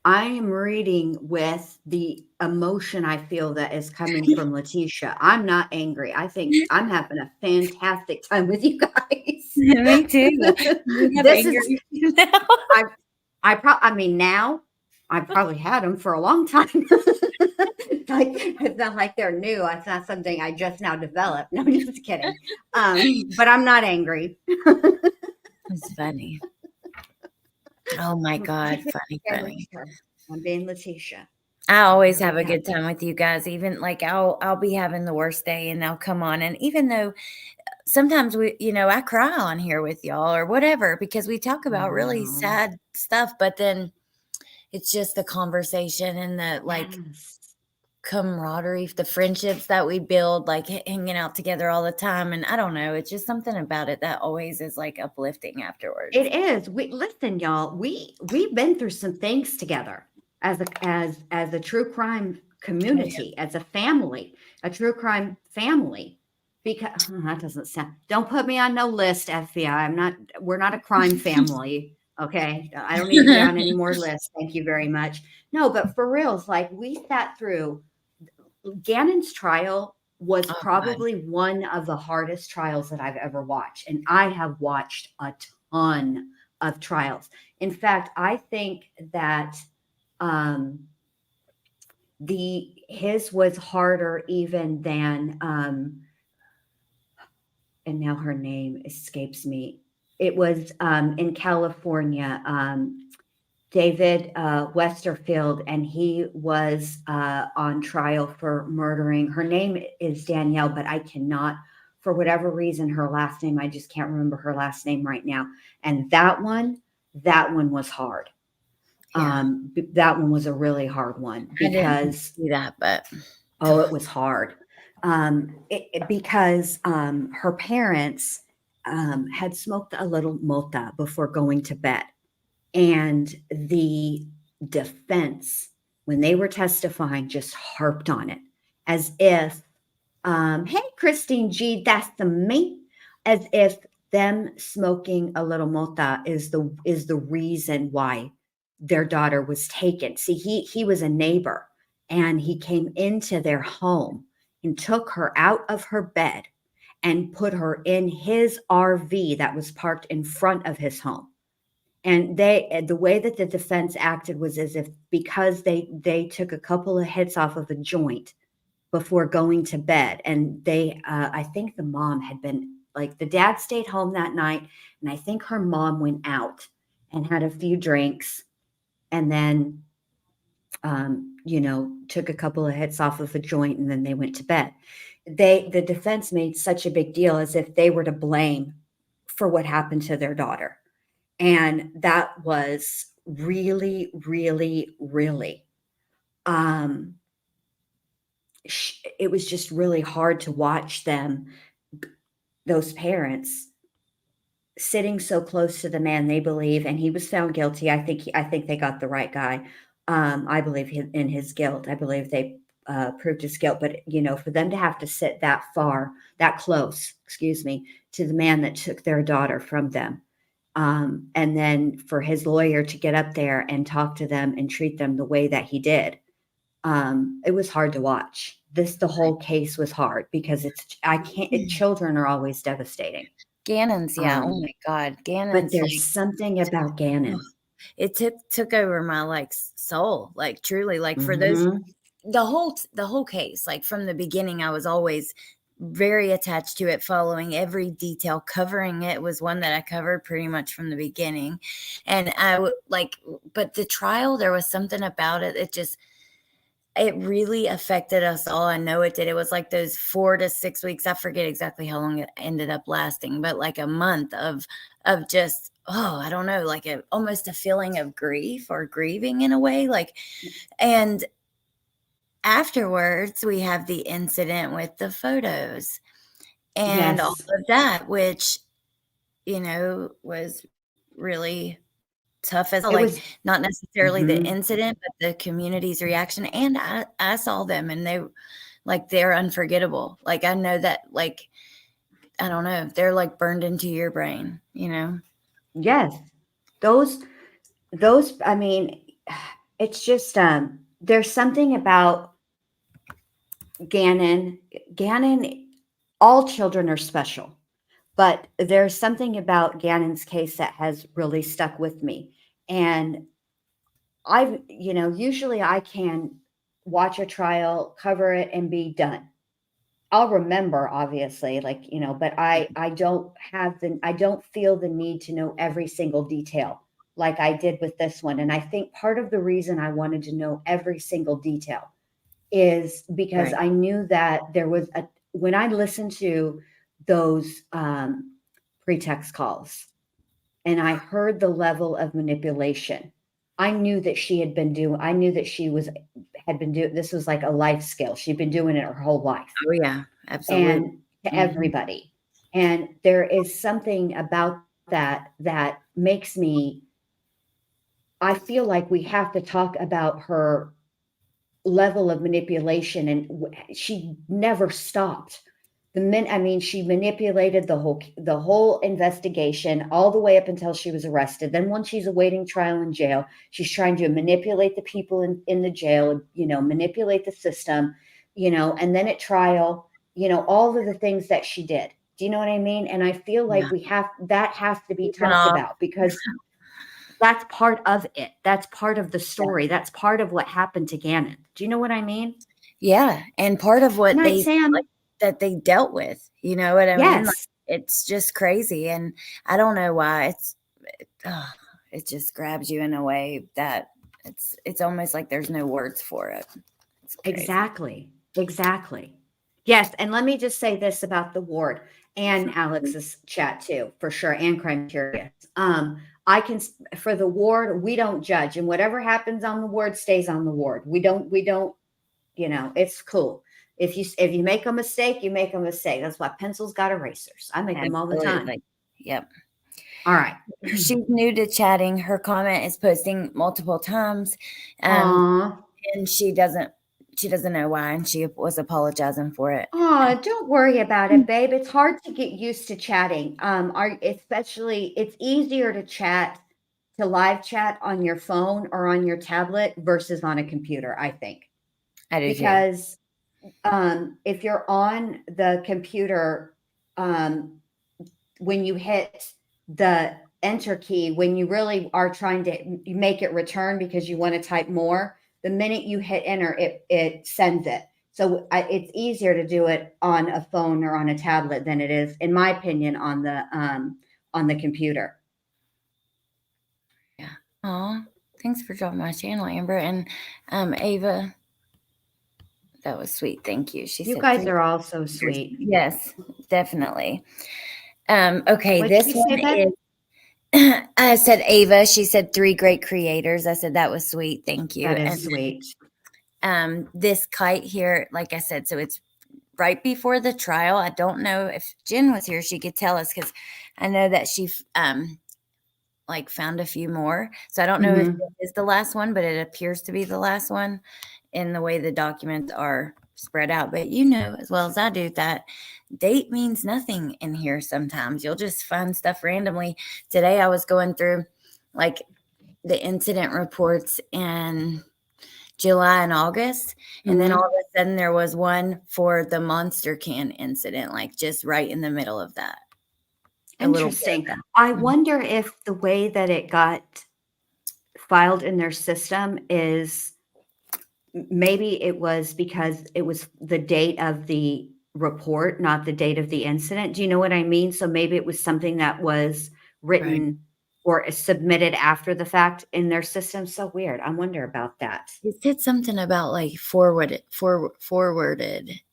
I am reading with the emotion I feel that is coming from Letecia. I'm not angry. I think I'm having a fantastic time with you guys. Me too. We have This anger is now. I mean, now I've probably had them for a long time. Like, it's not like they're new. It's not something I just now developed. No, I'm just kidding. But I'm not angry. It's funny. Oh my God, funny. I'm being Letecia. I always There have we a go. good time with you guys. Even like I'll be having the worst day and they'll come on. And even though sometimes I cry on here with y'all or whatever because we talk about really No. sad stuff, but then it's just the conversation and the like Yes. camaraderie, the friendships that we build, like hanging out together all the time. And I don't know, it's just something about it that always is like uplifting afterwards. It is. Listen, y'all. We've been through some things together as a true crime community, as a family, a true crime family. Because that doesn't sound. Don't put me on no list, FBI. We're not a crime family. Okay, I don't need to be on any more lists. Thank you very much. No, but for reals, like we sat through Gannon's trial was Oh, God. probably one of the hardest trials that I've ever watched. And I have watched a ton of trials. In fact, I think that his was harder even than and now her name escapes me. It was in California. David Westerfield, and he was on trial for murdering. Her name is Danielle, but I cannot, for whatever reason, her last name, I just can't remember her last name right now. And that one was hard. Yeah. That one was a really hard one I didn't because see that, but it was hard. Because her parents had smoked a little mota before going to bed. And the defense, when they were testifying, just harped on it as if, hey, Christine G, that's the me, as if them smoking a little mota is the reason why their daughter was taken. See, he was a neighbor and he came into their home and took her out of her bed and put her in his RV that was parked in front of his home. And the way that the defense acted was as if because they took a couple of hits off of a joint before going to bed, and I think the mom had been like the dad stayed home that night, and I think her mom went out and had a few drinks, and then took a couple of hits off of a joint, and then they went to bed. The defense made such a big deal as if they were to blame for what happened to their daughter. And that was really, really, really, it was just really hard to watch them, those parents, sitting so close to the man they believe, and he was found guilty. I think they got the right guy. I believe in his guilt. I believe they proved his guilt. But for them to have to sit that close, to the man that took their daughter from them. And then for his lawyer to get up there and talk to them and treat them the way that he did, it was hard to watch. The whole case was hard because children are always devastating. Gannon's, yeah. Oh my God, Gannon's. But there's something about Gannon. It took over my like soul, like truly, like for those Mm-hmm. the whole case, like from the beginning, I was always very attached to it, following every detail, covering it. Was one that I covered pretty much from the beginning, and I would like. But the trial, there was something about it. It really affected us all. I know it did. It was like those 4 to 6 weeks. I forget exactly how long it ended up lasting, but like a month of just, I don't know, like almost a feeling of grief or grieving in a way. Like, and afterwards we have the incident with the photos and all Yes. of that, which, was really tough as not necessarily the incident, but the community's reaction. And I saw them and they're unforgettable. Like, I know that, like, I don't know, they're like burned into your brain, Yes. Those, I mean, it's just, there's something about Gannon, all children are special, but there's something about Gannon's case that has really stuck with me. And usually I can watch a trial, cover it, and be done. I'll remember, obviously, but I don't feel the need to know every single detail like I did with this one. And I think part of the reason I wanted to know every single detail is because Right. I knew that there was when I listened to those pretext calls and I heard the level of manipulation, I knew that I knew that had been doing, this was like a life skill. She'd been doing it her whole life. Oh yeah, absolutely. And to everybody. And there is something about that makes I feel like we have to talk about her level of manipulation, and she never stopped. She manipulated the whole investigation all the way up until she was arrested. Then once she's awaiting trial in jail, she's trying to manipulate the people in the jail, manipulate the system, and then at trial, all of the things that she did. Do you know what I mean? And I feel like that has to be talked about, because that's part of it. That's part of the story. That's part of what happened to Gannon. Do you know what I mean? Yeah. And part of what Sam. that they dealt with, you know what I mean? Like, Yes. it's just crazy. And I don't know why it just grabs you in a way that it's almost like there's no words for it. Exactly. Yes. And let me just say this about the ward and Alex's chat too, for sure. And Crime Curious. For the ward, we don't judge, and whatever happens on the ward stays on the ward. We don't, it's cool. If you make a mistake, you make a mistake. That's why pencils got erasers. I make them all the time. Yep. All right. She's new to chatting. Her comment is posting multiple times. And she doesn't know why, and she was apologizing for it. Oh, don't worry about it, babe. It's hard to get used to chatting. It's easier to live chat on your phone or on your tablet versus on a computer, I think. I do because if you're on the computer, when you hit the enter key, when you really are trying to make it return because you want to type more, the minute you hit enter, it sends it. So it's easier to do it on a phone or on a tablet than it is, in my opinion, on the computer. Yeah. Oh, thanks for dropping my channel, Amber. And Ava, that was sweet. Thank you. She said, you guys are all so sweet. Yes, definitely. Okay, what this one is. I said Ava. She said 3 great creators. I said that was sweet. Thank you. That is sweet. This kite here, like I said, so it's right before the trial. I don't know if Jen was here, she could tell us, because I know that she found a few more. So I don't know if it is the last one, but it appears to be the last one in the way the documents are spread out. But you know as well as I do that date means nothing in here sometimes. You'll just find stuff randomly. Today I was going through like the incident reports in July and August, and then all of a sudden there was one for the monster can incident, like just right in the middle of that. Interesting. I wonder if the way that it got filed in their system is maybe it was because it was the date of the report, not the date of the incident. Do you know what I mean? So maybe it was something that was written or submitted after the fact in their system. So weird. I wonder about that. It said something about like forwarded,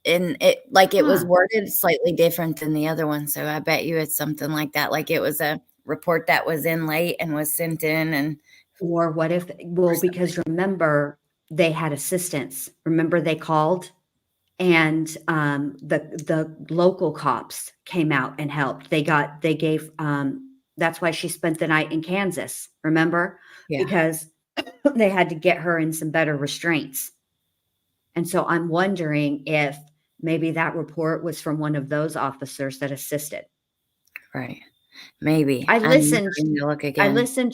and it like it was worded slightly different than the other one. So I bet you it's something like that. Like it was a report that was in late and was sent in, and or what if? Well, because remember they had assistance. Remember they called, and the local cops came out and helped. They gave. That's why she spent the night in Kansas. Remember, because they had to get her in some better restraints. And so I'm wondering if maybe that report was from one of those officers that assisted. Right. Maybe. I listened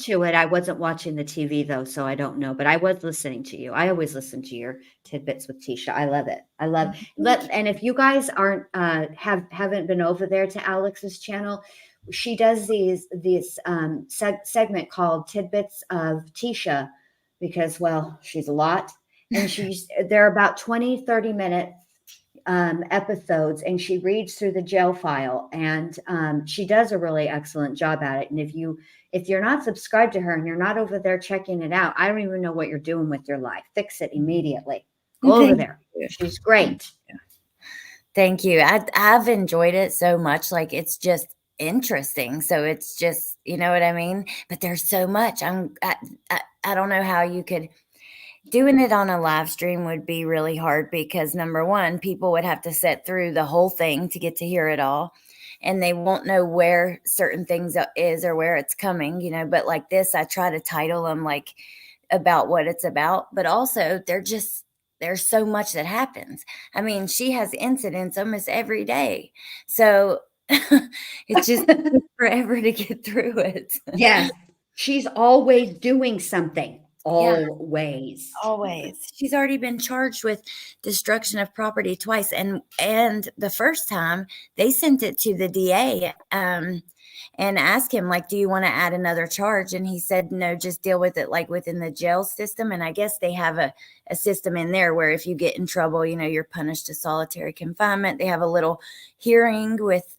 to it. I wasn't watching the TV though, so I don't know, but I was listening to you. I always listen to your tidbits with Tisha. I love it. And if you guys aren't haven't been over there to Alex's channel, she does these segment called Tidbits of Tisha, because she's a lot, and they're about 20-30 minute episodes, and she reads through the jail file, and she does a really excellent job at it. And if you're not subscribed to her and you're not over there checking it out, I don't even know what you're doing with your life. Fix it immediately. Go over there. She's great. Thank you. I've enjoyed it so much. Like it's just interesting. So it's just, you know what I mean? But there's so much. I don't know how you could. Doing it on a live stream would be really hard because number one, people would have to sit through the whole thing to get to hear it all. And they won't know where certain things is or where it's coming, you know, but like this, I try to title them like about what it's about, but also there's so much that happens. I mean, she has incidents almost every day. So it's just forever to get through it. Yes. She's always doing something. Always. She's already been charged with destruction of property twice, and the first time they sent it to the DA and asked him like, do you want to add another charge? And he said no, just deal with it like within the jail system. And I guess they have a system in there where if you get in trouble, you know, you're punished to solitary confinement. They have a little hearing with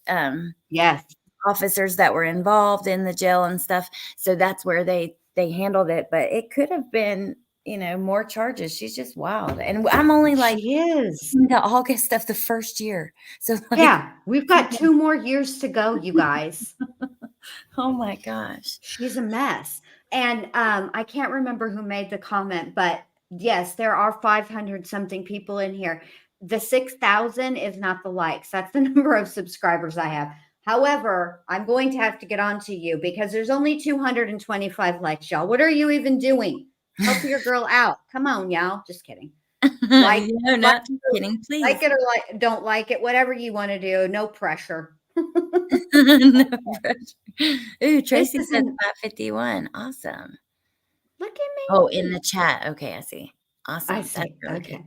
officers that were involved in the jail and stuff. So that's where they handled it, but it could have been, you know, more charges. She's just wild. And I'm only like into August of the first year. So like, we've got 2 more years to go, you guys. Oh my gosh. She's a mess. And I can't remember who made the comment, but yes, there are 500 something people in here. The 6,000 is not the likes. That's the number of subscribers I have. However, I'm going to have to get on to you because there's only 225 likes, y'all. What are you even doing? Help your girl out. Come on, y'all. Just kidding. No, not kidding. Please. Like it or don't like it. Whatever you want to do. No pressure. No pressure. Ooh, Tracy said 551. Awesome. Look at me. Oh, in the chat. Okay, I see. Awesome. I see. Really okay. Good.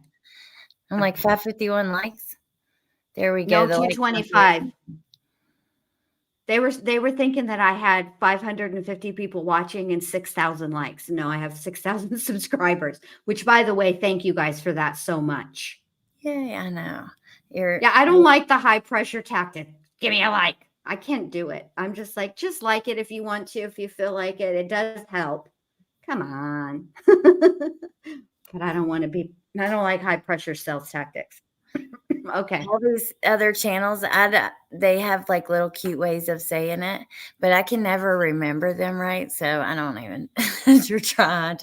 I'm like 551 likes. There we go. No, 225. They were thinking that I had 550 people watching and 6,000 likes. No, I have 6,000 subscribers, which by the way, thank you guys for that so much. Yeah, I know. I don't like the high pressure tactic. Give me a like. I can't do it. I'm just like it if you want to, if you feel like it. It does help. Come on. But I don't like high pressure sales tactics. Okay. All these other channels, they have like little cute ways of saying it, but I can never remember them right. So I don't even try.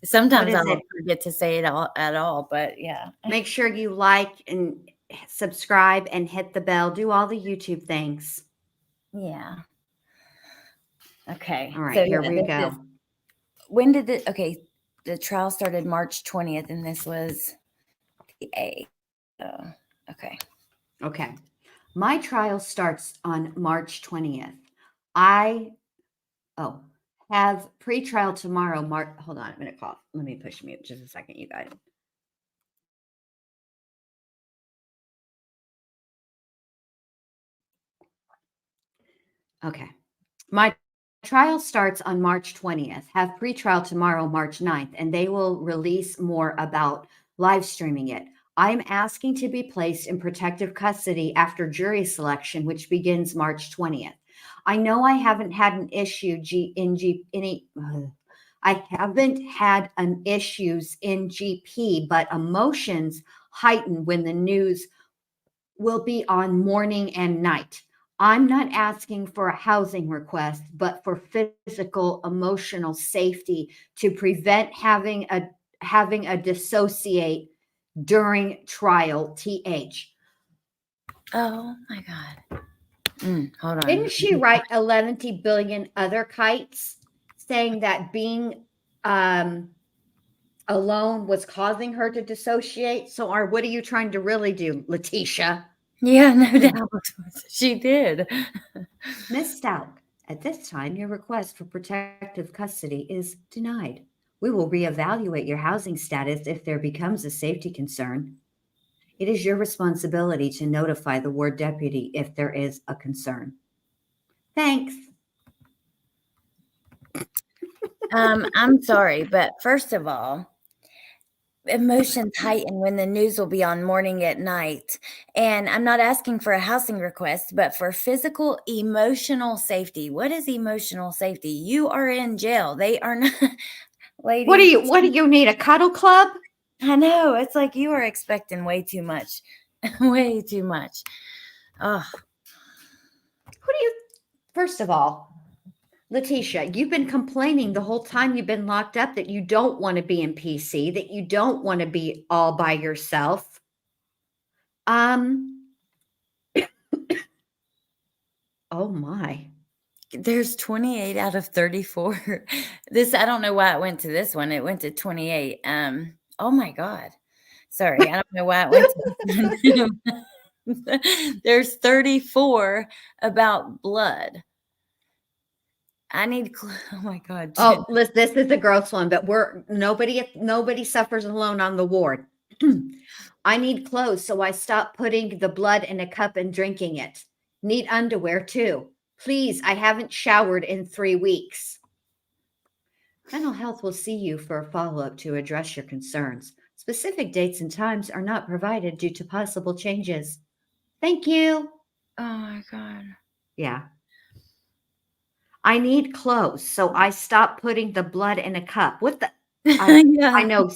Sometimes I don't forget to say it at all, but yeah. Make sure you like and subscribe and hit the bell. Do all the YouTube things. Yeah. Okay. All right. So here we go. When did the trial started March 20th, and this was the 8th. Oh, okay. Okay. My trial starts on March 20th. I have pre-trial tomorrow. Hold on, I'm gonna cough. Let me push mute just a second, you guys. Okay. My trial starts on March 20th. Have pre-trial tomorrow, March 9th, and they will release more about live streaming it. I'm asking to be placed in protective custody after jury selection, which begins March 20th. I know I haven't had an issue I haven't had an issues in GP, but emotions heighten when the news will be on morning and night. I'm not asking for a housing request, but for physical, emotional safety to prevent having a dissociate during trial. TH. Oh my God. Hold on. Didn't she write 11 billion other kites saying that being alone was causing her to dissociate? So, what are you trying to really do, Letecia? Yeah, no doubt. She did. Miss Stauch, at this time, your request for protective custody is denied. We will reevaluate your housing status if there becomes a safety concern. It is your responsibility to notify the ward deputy if there is a concern. Thanks. I'm sorry, but first of all, emotions heighten when the news will be on morning at night. And I'm not asking for a housing request, but for physical, emotional safety. What is emotional safety? You are in jail. They are not, lady. What do you need? A cuddle club? I know. It's like you are expecting way too much. Way too much. Oh, First of all, Letecia, you've been complaining the whole time you've been locked up that you don't want to be in PC, that you don't want to be all by yourself. Oh my. there's 28 out of 34. This, I don't know why it went to this one. It went to 28. Oh my God. Sorry, I don't know why it went to this one. There's 34 about blood. I need oh my God. Oh, listen, this is a gross one, but nobody suffers alone on the ward. I need clothes, so I stop putting the blood in a cup and drinking it. Need underwear too. Please, I haven't showered in 3 weeks. Mental health will see you for a follow-up to address your concerns. Specific dates and times are not provided due to possible changes. Thank you. Oh my God. Yeah. I need clothes, so I stop putting the blood in a cup. What the? Yeah. I know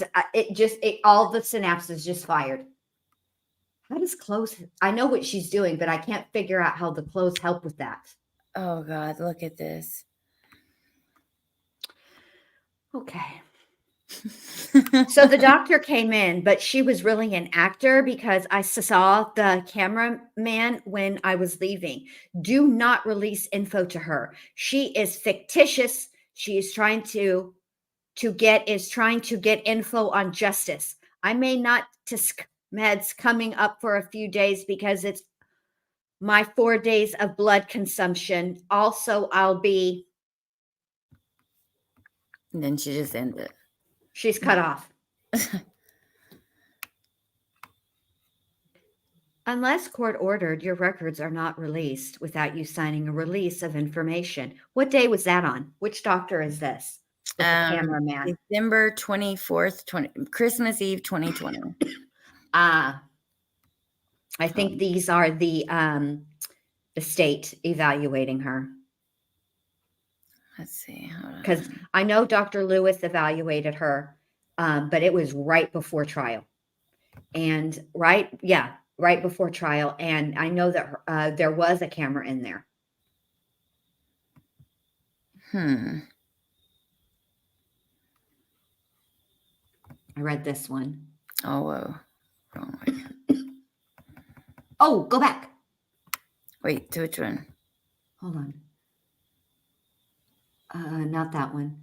all the synapses just fired. How does clothes? I know what she's doing, but I can't figure out how the clothes help with that. Oh God, look at this. Okay. So the doctor came in, but she was really an actor because I saw the cameraman when I was leaving. Do not release info to her. She is fictitious. She is trying to get info on justice. I may not tisk meds coming up for a few days because it's my 4 days of blood consumption. Also, I'll be. And then she just ended. She's cut off. Unless court ordered, your records are not released without you signing a release of information. What day was that on? Which doctor is this? With the cameraman. December 24th, Christmas Eve 2020. I think these are the state evaluating her. Let's see. Because I know Dr. Lewis evaluated her, but it was right before trial. And right before trial. And I know that there was a camera in there. I read this one. Oh, whoa. Wrong way. Oh, go back. Wait, to which one? Hold on. Not that one.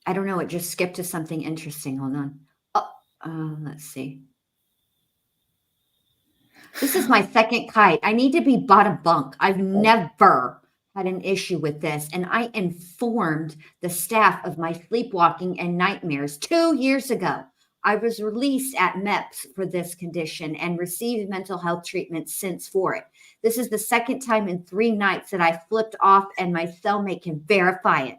I don't know. It just skipped to something interesting. Hold on. Oh, let's see. This is my second kite. I need to be bottom bunk. I've never had an issue with this. And I informed the staff of my sleepwalking and nightmares 2 years ago. I was released at MEPS for this condition and received mental health treatment since for it. This is the second time in 3 nights that I flipped off, and my cellmate can verify it.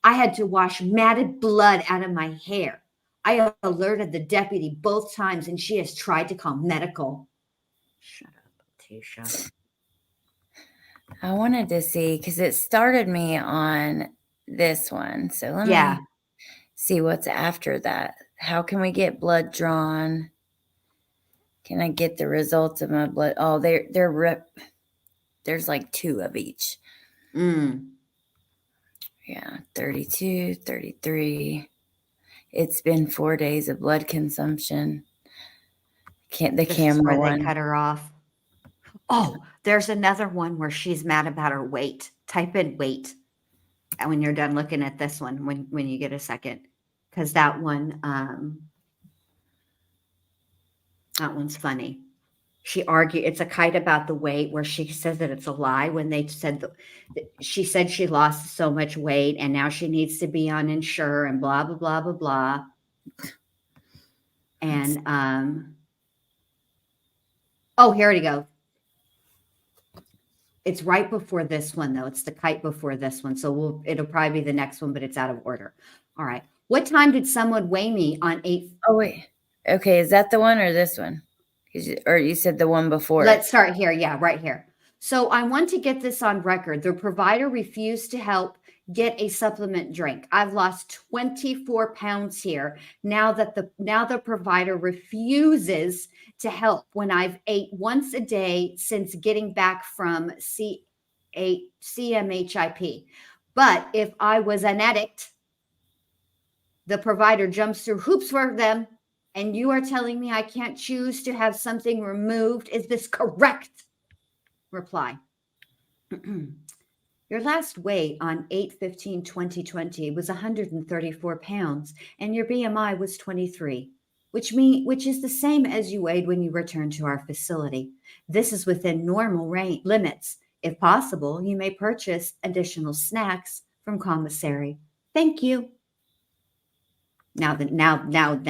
I had to wash matted blood out of my hair. I alerted the deputy both times, and she has tried to call medical. Shut up, Letecia. I wanted to see because it started me on this one. So let Yeah. me see what's after that. How can we get blood drawn? Can I get the results of my blood? Oh, there's like 2 of each. Yeah, 32, 33. It's been 4 days of blood consumption. The camera where one. they cut her off. Oh, there's another one where she's mad about her weight. Type in weight when you're done looking at this one, when you get a second, because that one, that one's funny. She argued, it's a kite about the weight where she says that it's a lie when they said she said she lost so much weight and now she needs to be on Ensure and blah, blah, blah, blah, blah. And, oh, here we go. It's right before this one, though. It's the kite before this one. So it'll probably be the next one, but it's out of order. All right. What time did someone weigh me on 8? Oh, wait. Okay. Is that the one or this one? Or you said the one before? Let's start here. Yeah, right here. So I want to get this on record. The provider refused to help get a supplement drink. I've lost 24 pounds here now that the provider refuses to help when I've ate once a day since getting back from CMHIP. But if I was an addict, the provider jumps through hoops for them, and you are telling me I can't choose to have something removed. Is this correct? Reply. Your last weight on 8/15/2020 was 134 pounds, and your BMI was 23, which is the same as you weighed when you returned to our facility. This is within normal limits. If possible, you may purchase additional snacks from commissary. Thank you. Now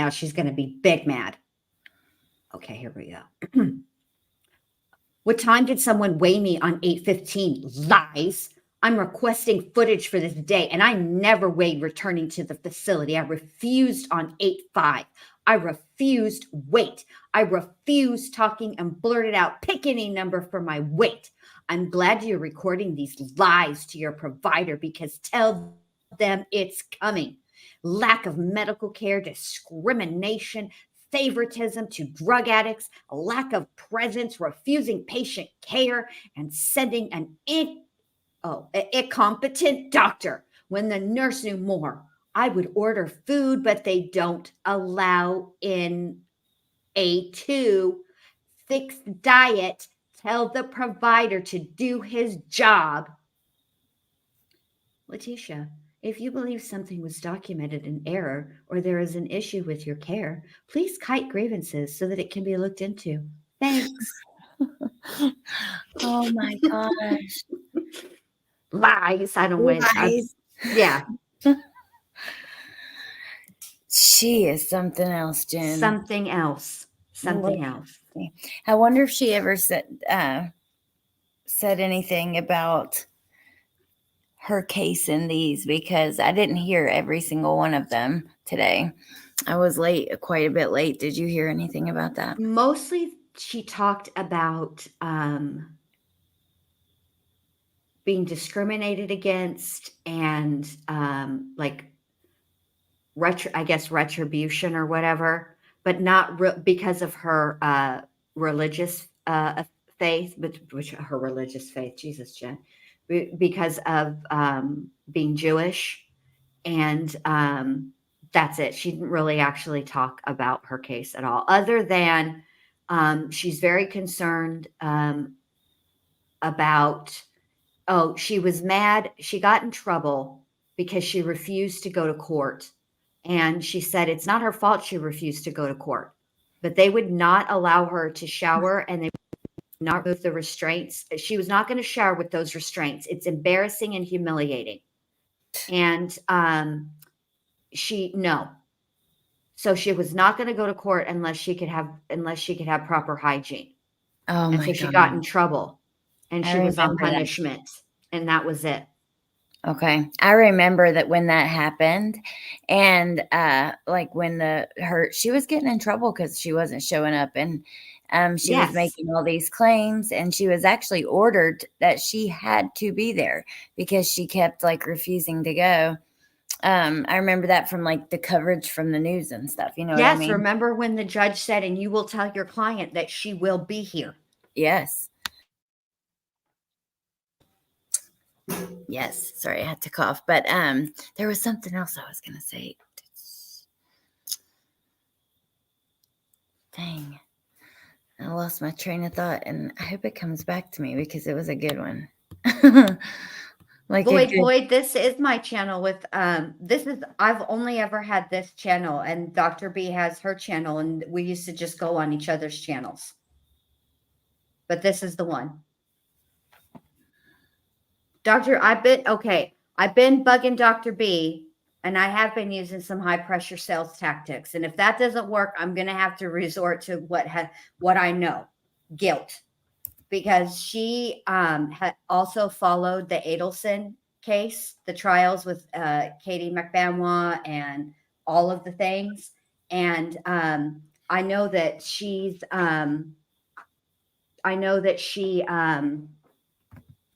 she's going to be big mad. Okay, here we go. What time did someone weigh me on 8/15? Lies. I'm requesting footage for this day, and I never weighed returning to the facility. I refused on 8/5. I refused weight. I refused talking and blurted out, pick any number for my weight. I'm glad you're recording these lies to your provider because tell them it's coming. Lack of medical care, discrimination, favoritism to drug addicts, a lack of presence, refusing patient care, and sending an incompetent doctor. When the nurse knew more, I would order food, but they don't allow in A2 fixed diet. Tell the provider to do his job. Letecia, if you believe something was documented in error or there is an issue with your care, please kite grievances so that it can be looked into. Thanks. Oh my gosh. Lies. I don't want. Yeah. She is something else, Jen. Something else. I wonder if she ever said anything about her case in these, because I didn't hear every single one of them today. I was quite a bit late. Did you hear anything about that? Mostly she talked about being discriminated against and retribution or whatever, but not because of her religious faith, her religious faith, Jesus, Jen, because of being Jewish. And that's it. She didn't really actually talk about her case at all, other than she's very concerned about, she was mad. She got in trouble because she refused to go to court. And she said it's not her fault she refused to go to court, but they would not allow her to shower, and they not remove the restraints. She was not going to shower with those restraints. It's embarrassing and humiliating. And so she was not going to go to court unless she could have proper hygiene. Oh And my so she God. got in trouble, and I she was on remember that. punishment, and that was it. Okay. I remember that when that happened, and like when she was getting in trouble because she wasn't showing up, and she was Yes. making all these claims, and she was actually ordered that she had to be there because she kept like refusing to go. I remember that from like the coverage from the news and stuff. You know what I Yes, mean? remember when the judge said, and you will tell your client that she will be here. Yes. Yes. Sorry, I had to cough. But there was something else I was going to say. Dang. I lost my train of thought, and I hope it comes back to me because it was a good one. Boyd, this is my channel with I've only ever had this channel, and Dr. B has her channel, and we used to just go on each other's channels. But this is the one. I've been bugging Dr. B, and I have been using some high pressure sales tactics. And if that doesn't work, I'm going to have to resort to what I know, guilt, because she had also followed the Adelson case, the trials with Katie McBanois and all of the things. And I know that she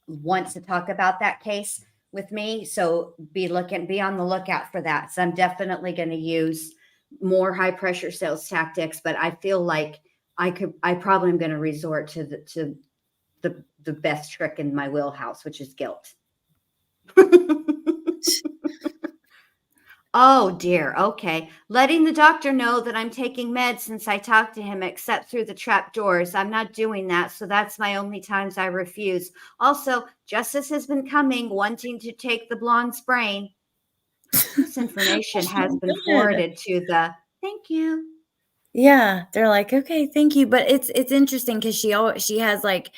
wants to talk about that case with me. So be on the lookout for that. So I'm definitely going to use more high pressure sales tactics, but I feel like I probably am going to resort to the best trick in my wheelhouse, which is guilt. Oh dear. Okay. Letting the doctor know that I'm taking meds since I talked to him, except through the trap doors. I'm not doing that. So that's my only times I refuse. Also, justice has been coming, wanting to take the blonde's brain. This information has been forwarded to the thank you. Yeah. They're like, okay, thank you. But it's interesting because she has like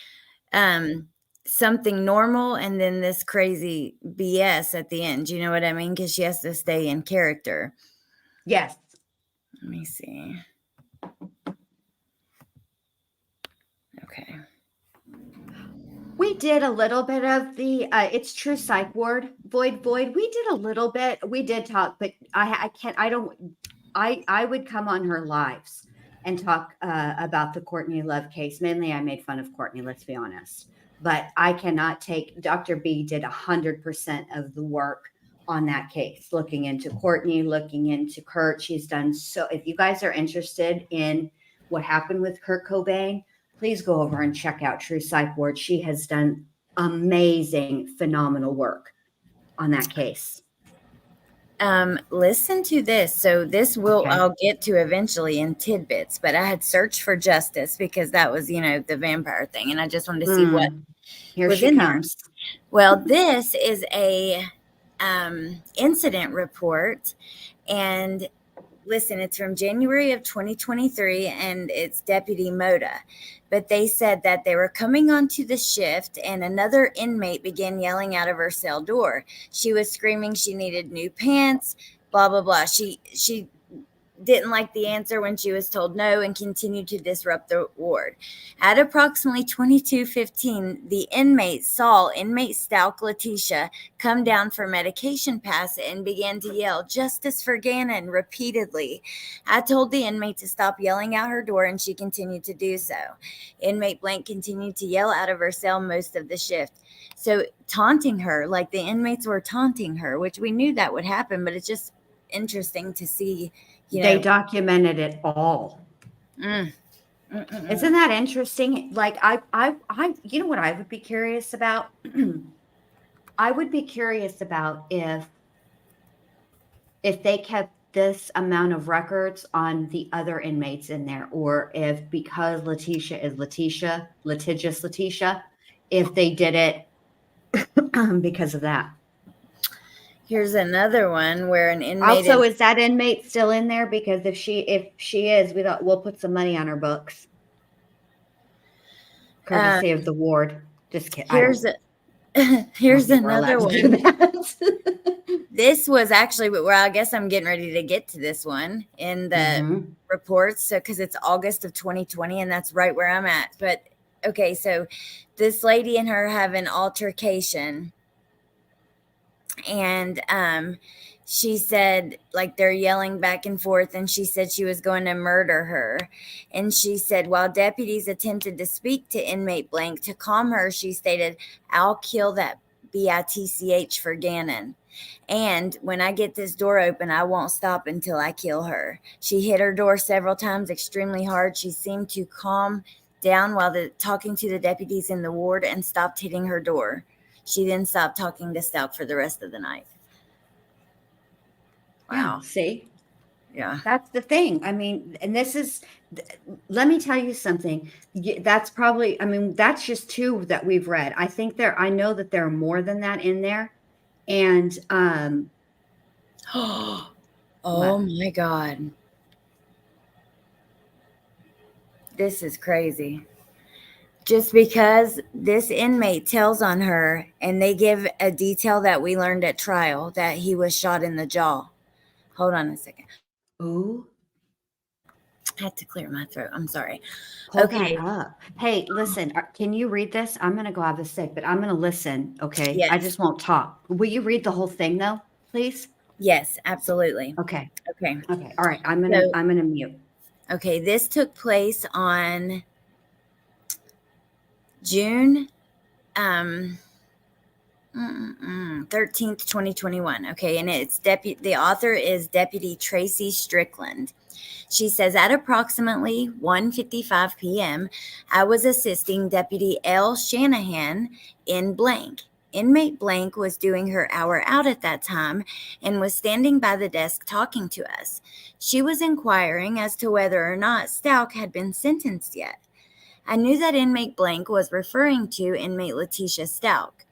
something normal and then this crazy BS at the end. You know what I mean? Because she has to stay in character. Yes. Let me see. Okay. We did a little bit of the it's true psych ward void. We did a little bit. We did talk, but I would come on her lives and talk about the Courtney Love case. Mainly I made fun of Courtney, let's be honest. But I cannot take, Dr. B did 100% of the work on that case, looking into Courtney, looking into Kurt. She's done so. If you guys are interested in what happened with Kurt Cobain, please go over and check out True Psych Ward. She has done amazing, phenomenal work on that case. Listen to this. So this I'll get to eventually in tidbits, but I had searched for justice because that was, the vampire thing. And I just wanted to see what here was she in comes. there. Well, this is a incident report, and listen, it's from January of 2023, and it's Deputy Moda. But they said that they were coming onto the shift, and another inmate began yelling out of her cell door. She was screaming she needed new pants, blah, blah, blah. She didn't like the answer when she was told no and continued to disrupt the ward. At approximately 22:15, the inmate saw inmate Stauch Letecia come down for medication pass and began to yell, "Justice for Gannon," repeatedly. I told the inmate to stop yelling out her door, and she continued to do so. Inmate Blank continued to yell out of her cell most of the shift. So taunting her, like the inmates were taunting her, which we knew that would happen, but it's just interesting to see. They documented it all. Isn't that interesting? Like you know what I would be curious about? I would be curious about if they kept this amount of records on the other inmates in there, or if because Letecia is litigious Letecia, if they did it because of that. Here's another one where an inmate. Also, is that inmate still in there? Because if she is, we'll put some money on her books. courtesy of the ward. Just kidding. Here's We're allowed another to do one. that. This was actually where I guess I'm getting ready to get to this one in the reports. So, because it's August of 2020, and that's right where I'm at. But okay, so this lady and her have an altercation, and she said, like, they're yelling back and forth, and she said she was going to murder her. And she said, while deputies attempted to speak to inmate blank to calm her, she stated, "I'll kill that bitch for Gannon. And when I get this door open, I won't stop until I kill her." She hit her door several times extremely hard. She seemed to calm down while talking to the deputies in the ward and stopped hitting her door. She then stopped talking to Stauch for the rest of the night. Yeah, Wow. see? Yeah. That's the thing. I mean, and let me tell you something. That's probably, I mean, that's just two that we've read. I know that there are more than that in there. And, Oh what? my God. This is crazy. Just because this inmate tells on her, and they give a detail that we learned at trial, that he was shot in the jaw. Hold on a second. Ooh. I had to clear my throat. I'm sorry. Hold Okay. on up. Hey, listen, can you read this? I'm going to go have a sip, but I'm going to listen. Okay. Yes. I just won't talk. Will you read the whole thing though, please? Yes, absolutely. Okay. Okay. Okay. All right. I'm going to mute. Okay. This took place on June 13th, 2021. Okay. And it's the author is Deputy Tracy Strickland. She says, at approximately 1:55 p.m., I was assisting Deputy L. Shanahan in blank. Inmate blank was doing her hour out at that time and was standing by the desk talking to us. She was inquiring as to whether or not Stauch had been sentenced yet. I knew that inmate blank was referring to inmate Letecia Stauch.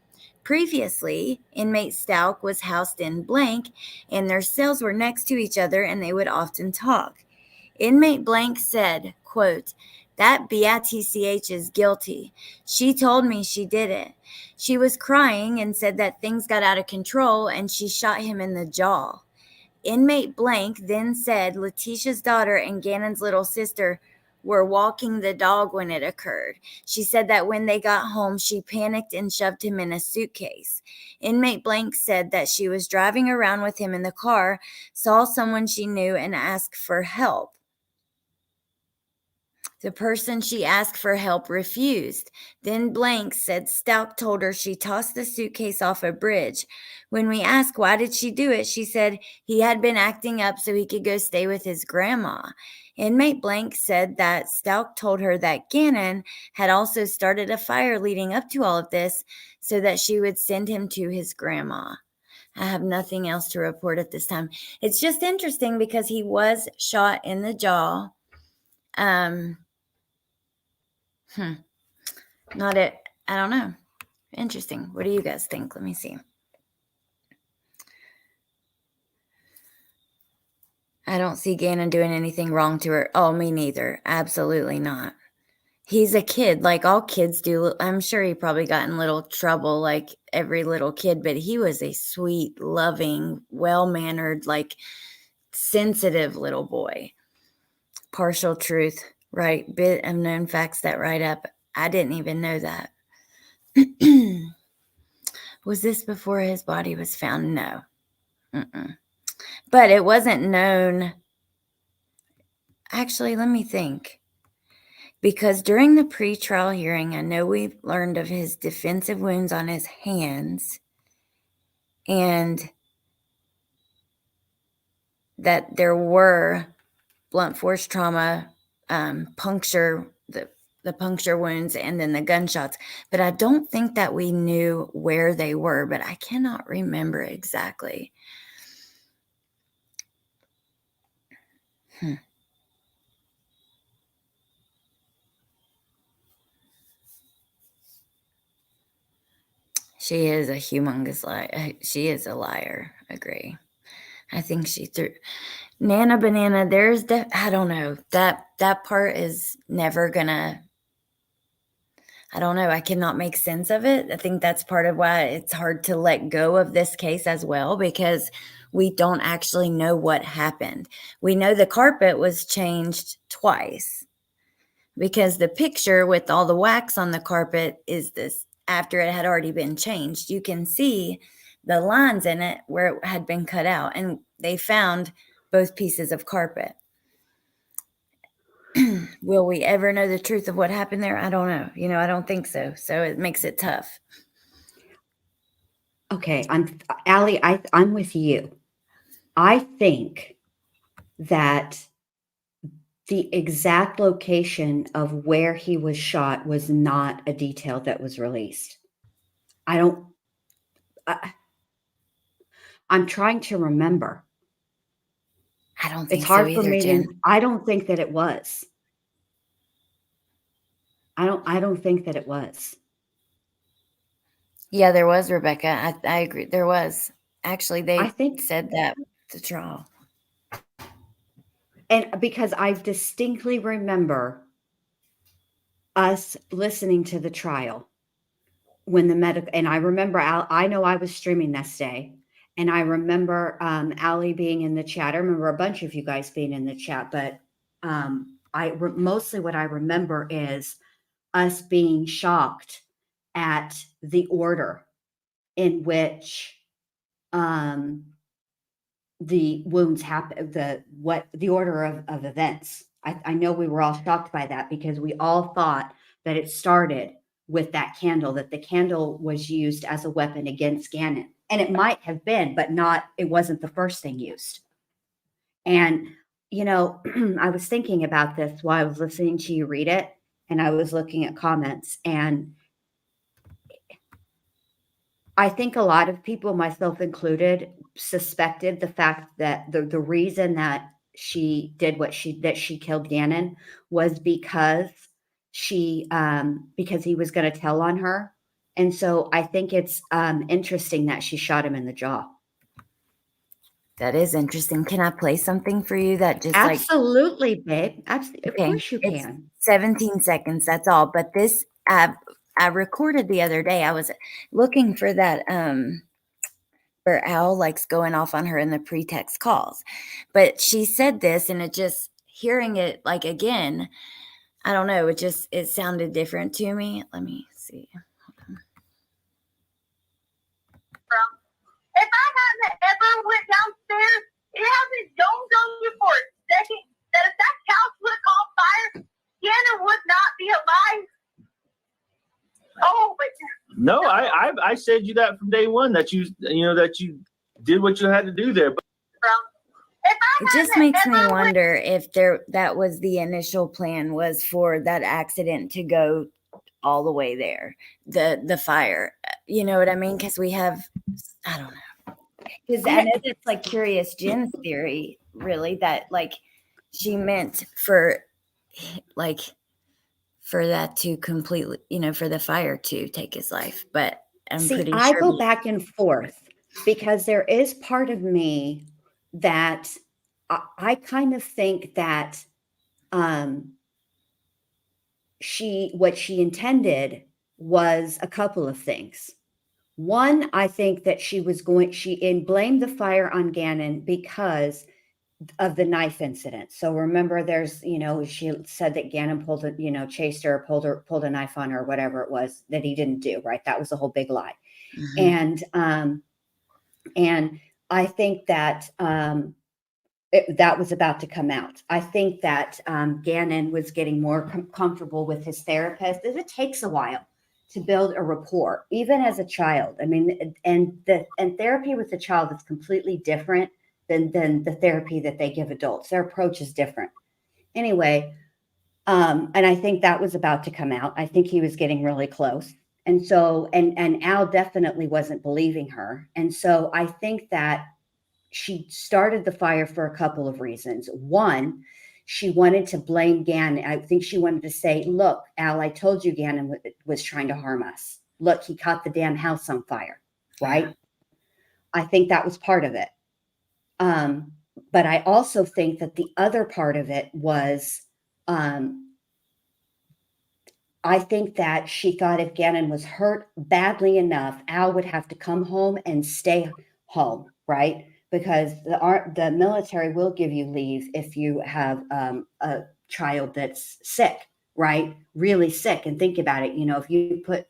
Previously, inmate Stauch was housed in blank, and their cells were next to each other, and they would often talk. Inmate blank said, quote, "That bitch is guilty. She told me she did it. She was crying and said that things got out of control and she shot him in the jaw." Inmate blank then said Leticia's daughter and Gannon's little sister were walking the dog when it occurred. She said that when they got home, she panicked and shoved him in a suitcase. Inmate blank said that she was driving around with him in the car, saw someone she knew, and asked for help. The person she asked for help refused. Then blank said Stauch told her she tossed the suitcase off a bridge. When we asked why did she do it, she said he had been acting up so he could go stay with his grandma. Inmate blank said that Stauch told her that Gannon had also started a fire leading up to all of this so that she would send him to his grandma. I have nothing else to report at this time. It's just interesting because he was shot in the jaw. Not it. I don't know. Interesting. What do you guys think? Let me see. I don't see Gannon doing anything wrong to her. Oh, me neither. Absolutely not. He's a kid, like all kids do. I'm sure he probably got in little trouble like every little kid, but he was a sweet, loving, well-mannered, like sensitive little boy. Partial truth, right? Bit of known facts that right up. I didn't even know that. Was this before his body was found? No. But it wasn't known. Actually, let me think. Because during the pretrial hearing, I know we learned of his defensive wounds on his hands and that there were blunt force trauma, puncture, the puncture wounds, and then the gunshots. But I don't think that we knew where they were, but I cannot remember exactly. She is a humongous liar. She is a liar. Agree. I think she threw Nana Banana. I don't know. That part is never gonna. I don't know. I cannot make sense of it. I think that's part of why it's hard to let go of this case as well, because we don't actually know what happened. We know the carpet was changed twice, because the picture with all the wax on the carpet is this after it had already been changed. You can see the lines in it where it had been cut out, and they found both pieces of carpet. Will we ever know the truth of what happened there? I don't know. I don't think so. So it makes it tough. Okay, Allie, I'm with you. I think that the exact location of where he was shot was not a detail that was released. I'm trying to remember. I don't think It's hard so for either, me Jen. to. I don't think that it was. I don't think that it was. Yeah, there was, Rebecca. I agree. There was. Actually, I they think, said that to trial. and because I distinctly remember us listening to the trial when the medical, and I remember, I know I was streaming this day, and I remember Allie being in the chat. I remember a bunch of you guys being in the chat, but mostly what I remember is us being shocked at the order in which the wounds happen, the order of events. I know we were all shocked by that, because we all thought that it started with that candle, that the candle was used as a weapon against Gannon. And it might have been, but it wasn't the first thing used. And, I was thinking about this while I was listening to you read it, and I was looking at comments, and I think a lot of people, myself included, suspected the fact that the reason that she did that she killed Gannon was because because he was going to tell on her. And so I think it's interesting that she shot him in the jaw. That is interesting. Can I play something for you that just Absolutely, babe. Absolutely. Okay. Of course you It's can. 17 seconds. That's all. But this, I recorded the other day. I was looking for that, where Al likes going off on her in the pretext calls. But she said this, and it just, hearing it again, I don't know. It sounded different to me. Let me see. If I haven't ever went downstairs, it hasn't dawned on you for a second that if that house would have caught fire, Deanna would not be alive. Oh, but no, I said you that from day one, that you did what you had to do there. But It just makes me wonder if that was the initial plan, was for that accident to go all the way there, the fire. You know what I mean? Because I don't know. Because I know that's Curious Jen's theory, really, that she meant for that to completely, for the fire to take his life. But I'm pretty sure. I go back and forth, because there is part of me that I kind of think that what she intended was a couple of things. One, I think that she blamed the fire on Gannon because of the knife incident. So remember, there's, she said that Gannon chased her, pulled a knife on her, whatever it was that he didn't do, right? That was the whole big lie. Mm-hmm. And I think that that was about to come out. I think that Gannon was getting more comfortable with his therapist. It takes a while to build a rapport, even as a child. I mean, and therapy with a child is completely different than the therapy that they give adults. Their approach is different. Anyway, and I think that was about to come out. I think he was getting really close. And so, and Al definitely wasn't believing her. And so I think that she started the fire for a couple of reasons. One, she wanted to blame Gannon. I think she wanted to say, look, Al, I told you Gannon was trying to harm us. Look, he caught the damn house on fire, right? Yeah. I think that was part of it. But I also think that the other part of it was, I think that she thought if Gannon was hurt badly enough, Al would have to come home and stay home, right? Because the military will give you leave if you have a child that's sick, right? Really sick. And think about it, if you put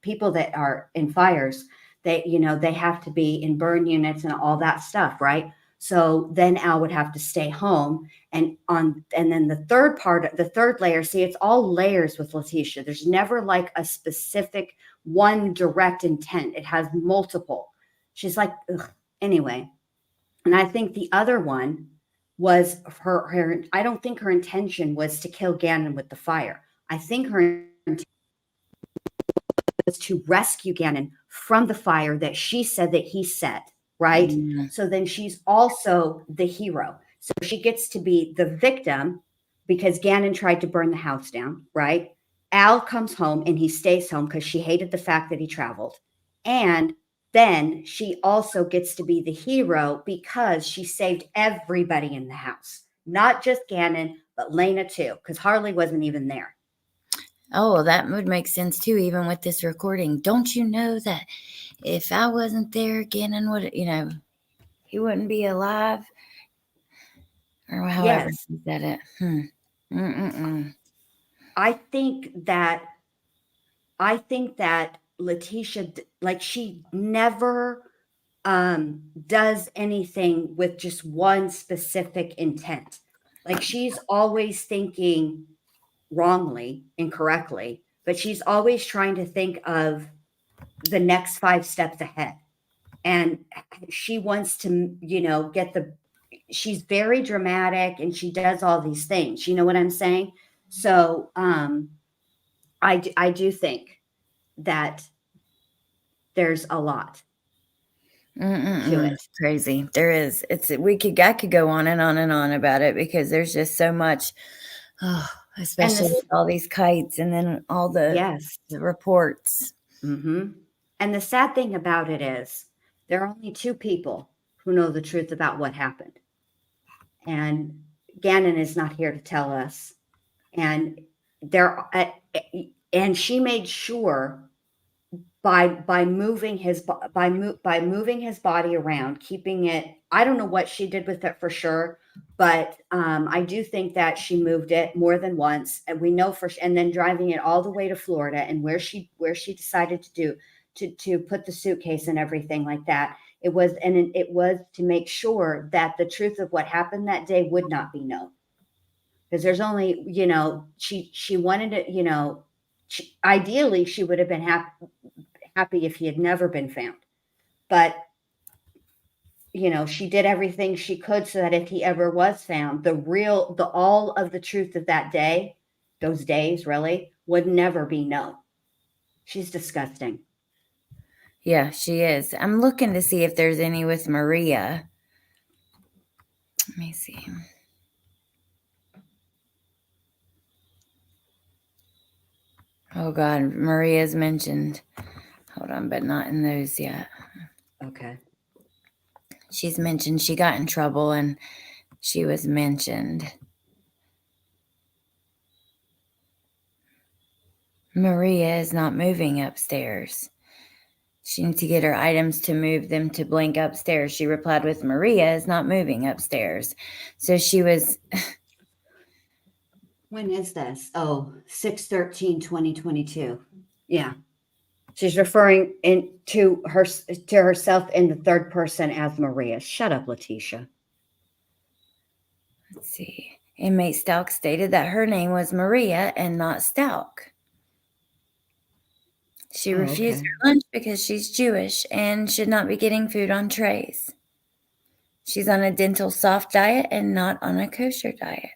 people that are in fires, they have to be in burn units and all that stuff, right? So then Al would have to stay home. And then the third layer, see, it's all layers with Letecia. There's never like a specific one direct intent. It has multiple. She's like, ugh. Anyway. And I think the other one was her, I don't think her intention was to kill Gannon with the fire. I think her intention was to rescue Gannon from the fire that she said that he set, right? Mm-hmm. So then she's also the hero. So she gets to be the victim because Gannon tried to burn the house down, right? Al comes home and he stays home because she hated the fact that he traveled. And then she also gets to be the hero because she saved everybody in the house, not just Gannon, but Lena too, because Harley wasn't even there. Oh, that would make sense too, even with this recording. Don't you know that if I wasn't there, Gannon would, he wouldn't be alive? Or however Yes. he said it. I think that Letecia, like, she never does anything with just one specific intent. Like, she's always thinking wrongly, incorrectly, but she's always trying to think of the next 5 steps ahead. And she wants to, she's very dramatic and she does all these things. You know what I'm saying? So I do think that there's a lot to it. It's crazy. There is. I could go on and on and on about it because there's just so much, especially with all these kites and then all the reports. Mm-hmm. And the sad thing about it is there are only 2 people who know the truth about what happened. And Gannon is not here to tell us. And and she made sure by moving his body around, keeping it. I don't know what she did with it for sure, but I do think that she moved it more than once, and we know and then driving it all the way to Florida, and where she decided to put the suitcase and everything like that. It was to make sure that the truth of what happened that day would not be known, because there's only she wanted it. Ideally, she would have been happy if he had never been found, but she did everything she could so that if he ever was found, all of the truth of that day, those days really, would never be known. She's disgusting. Yeah, she is. I'm looking to see if there's any with Maria. Let me see. Oh God, Maria's mentioned. Hold on, but not in those yet. Okay. She's mentioned she got in trouble and she was mentioned. Maria is not moving upstairs. She needs to get her items to move them to blank upstairs. She replied with, Maria is not moving upstairs. So she was... When is this? Oh, 6/13/2022. Yeah. She's referring to herself in the third person as Maria. Shut up, Letecia. Let's see. Inmate Stauch stated that her name was Maria and not Stauch. She refused her lunch because she's Jewish and should not be getting food on trays. She's on a dental soft diet and not on a kosher diet.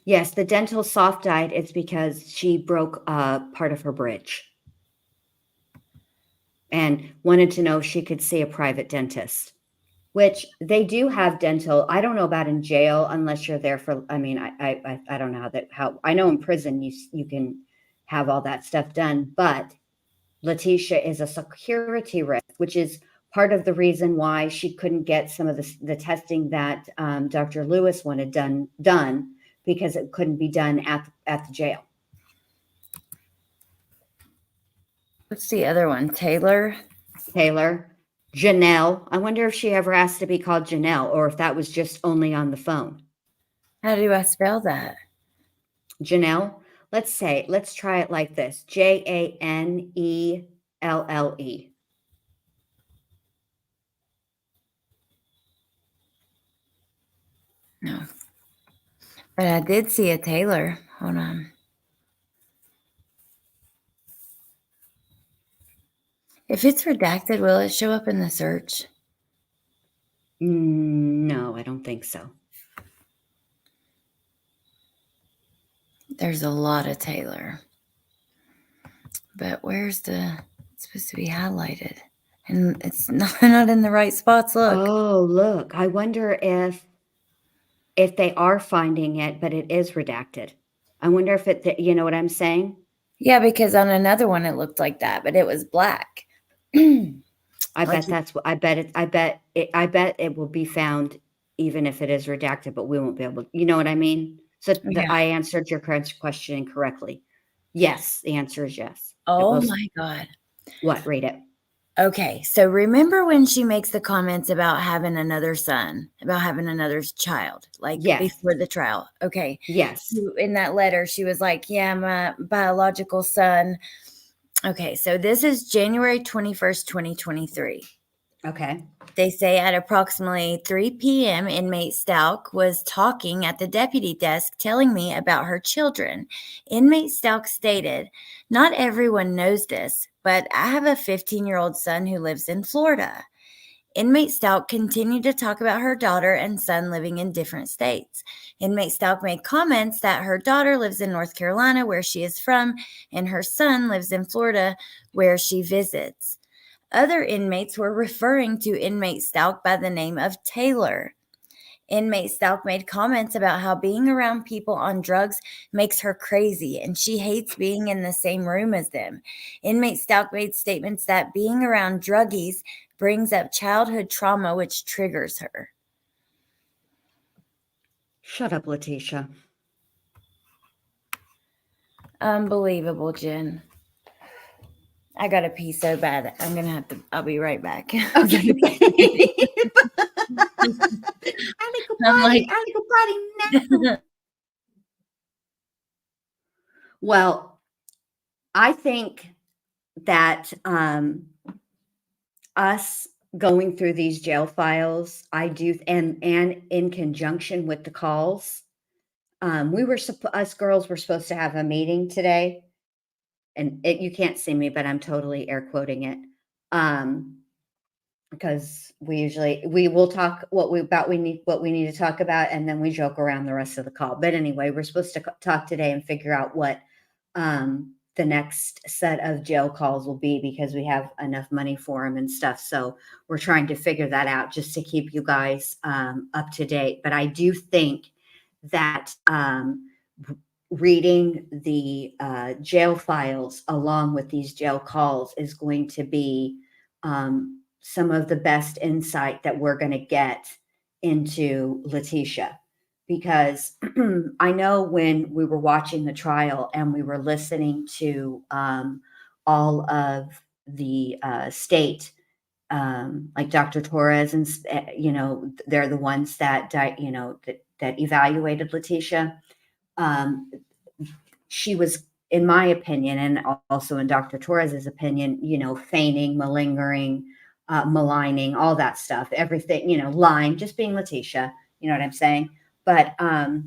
Yes, the dental soft diet is because she broke part of her bridge and wanted to know if she could see a private dentist, which they do have dental. I don't know about in jail unless you're there for, I mean, I don't know how I know in prison you can have all that stuff done, but Letecia is a security risk, which is part of the reason why she couldn't get some of the testing that Dr. Lewis wanted done because it couldn't be done at the jail. What's the other one? Taylor? Janelle. I wonder if she ever asked to be called Janelle or if that was just only on the phone. How do I spell that? Janelle. Let's try it like this. Janelle. No. But I did see a Taylor. Hold on. If it's redacted, will it show up in the search? No, I don't think so. There's a lot of Taylor. But where's it's supposed to be highlighted? And it's not in the right spots. Look. Oh, look. I wonder if they are finding it, but it is redacted. I wonder if you know what I'm saying? Yeah, because on another one it looked like that, but it was black. I bet it will be found even if it is redacted, but we won't be able to, you know what I mean? So I answered your question incorrectly. Yes, the answer is yes. Oh my God. What? Read it. Okay. So remember when she makes the comments about having another son, about having another child, like before the trial? Okay. Yes. In that letter, she was like, yeah, my biological son. Okay. So this is January 21st, 2023. Okay. They say at approximately 3 p.m., inmate Stauch was talking at the deputy desk telling me about her children. Inmate Stauch stated, "Not everyone knows this, but I have a 15-year-old son who lives in Florida." Inmate Stauch continued to talk about her daughter and son living in different states. Inmate Stauch made comments that her daughter lives in North Carolina, where she is from, and her son lives in Florida, where she visits. Other inmates were referring to inmate Stauch by the name of Taylor. Inmate Stauch made comments about how being around people on drugs makes her crazy and she hates being in the same room as them. Inmate Stauch made statements that being around druggies brings up childhood trauma, which triggers her. Shut up, Letecia. Unbelievable, Jen. I got to pee so bad. I'll be right back. Okay. I need to go potty now. Well, I think that us going through these jail files, I do, and in conjunction with the calls, us girls were supposed to have a meeting today, and you can't see me, but I'm totally air quoting it, because we will talk what we need to talk about, and then we joke around the rest of the call. But anyway, we're supposed to talk today and figure out what the next set of jail calls will be, because we have enough money for them and stuff. So we're trying to figure that out just to keep you guys up to date. But I do think that reading the jail files along with these jail calls is going to be some of the best insight that we're going to get into Letecia. Because I know when we were watching the trial and we were listening to all of the state, like Dr. Torres, and they're the ones that that evaluated Letecia. She was, in my opinion, and also in Dr. Torres's opinion, feigning, malingering, maligning, all that stuff, everything, lying, just being Letecia. You know what I'm saying? But, oh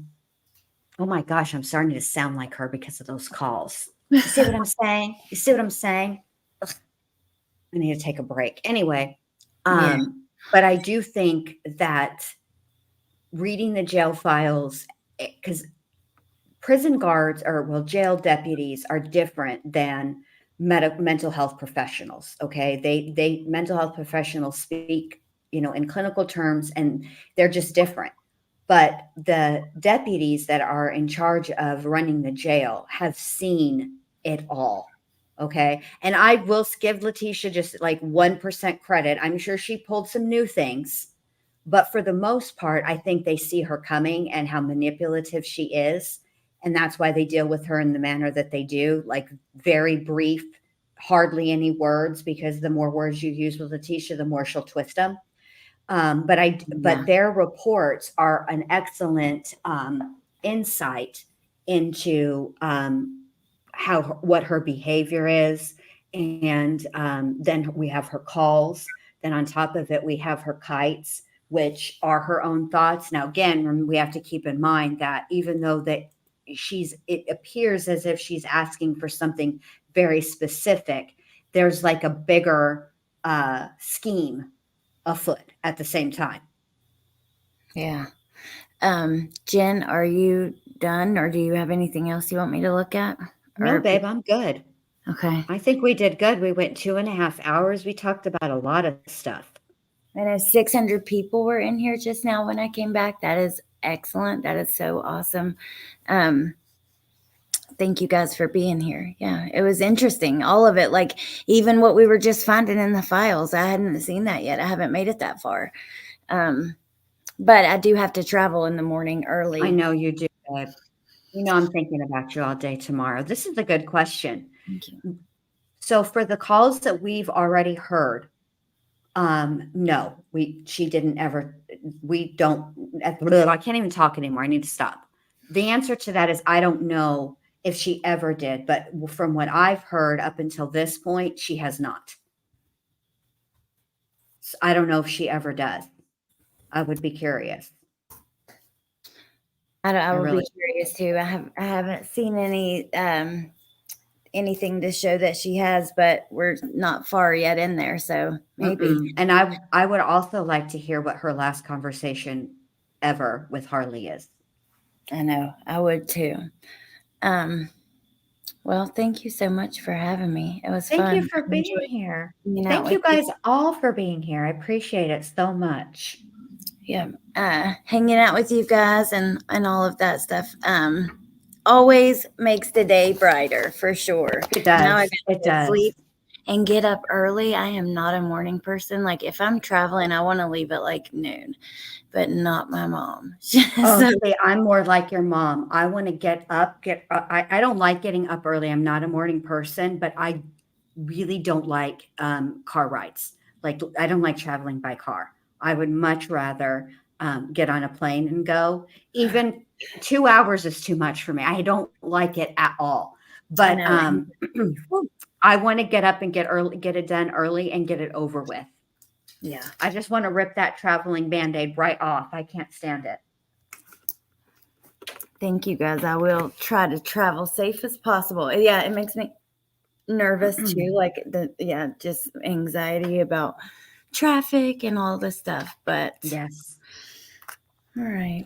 my gosh, I'm starting to sound like her because of those calls. You see what I'm saying? Ugh, I need to take a break. Anyway, but I do think that reading the jail files, because prison guards jail deputies are different than mental health professionals. Okay. They mental health professionals speak, in clinical terms, and they're just different. But the deputies that are in charge of running the jail have seen it all. Okay. And I will give Letecia just like 1% credit. I'm sure she pulled some new things, but for the most part, I think they see her coming and how manipulative she is. And that's why they deal with her in the manner that they do, like very brief, hardly any words, because the more words you use with Letecia, the more she'll twist them. But Yeah. their reports are an excellent insight into what her behavior is. And then we have her calls. Then on top of it, we have her kites, which are her own thoughts. Now, again, we have to keep in mind that even though that it appears as if she's asking for something very specific, there's like a bigger scheme afoot at the same time. Yeah. Jen, are you done, or do you have anything else you want me to look at? No, babe, I'm good. Okay. I think we did good. We went 2.5 hours. We talked about a lot of stuff. I know 600 people were in here just now when I came back. That is excellent. That is so awesome. Thank you guys for being here. Yeah, it was interesting. All of it, like even what we were just finding in the files. I hadn't seen that yet. I haven't made it that far. But I do have to travel in the morning early. I know you do, babe. You know I'm thinking about you all day tomorrow. This is a good question. Thank you. So for the calls that we've already heard, no, she didn't ever, we don't, I can't even talk anymore. I need to stop. The answer to that is I don't know if she ever did, but from what I've heard up until this point, she has not. So I don't know if she ever does. I would be curious. I would really- be curious too. I haven't seen anything to show that she has, but we're not far yet in there, so maybe. Mm-mm. And I would also like to hear what her last conversation ever with Harley is. I know, I would too. Well, thank you so much for having me. It was fun. Thank you for being Enjoyed here. hanging out Thank with you guys all for being here. I appreciate it so much. Yeah, hanging out with you guys and all of that stuff always makes the day brighter, for sure. It does. Now I It gotta does. sleep and get up early. I am not a morning person. Like if I'm traveling, I want to leave at like noon, but not my mom. Oh, So- see, I'm more like your mom. I want to get up. I don't like getting up early. I'm not a morning person, but I really don't like car rides. Like I don't like traveling by car. I would much rather get on a plane and go. Even 2 hours is too much for me. I don't like it at all. But I want to get up and get it done early and get it over with. yeah. I just want to rip that traveling Band-Aid right off. I can't stand it. Thank you guys. I will try to travel safe as possible. Yeah, it makes me nervous too. Like just anxiety about traffic and all this stuff. But Yes. all right.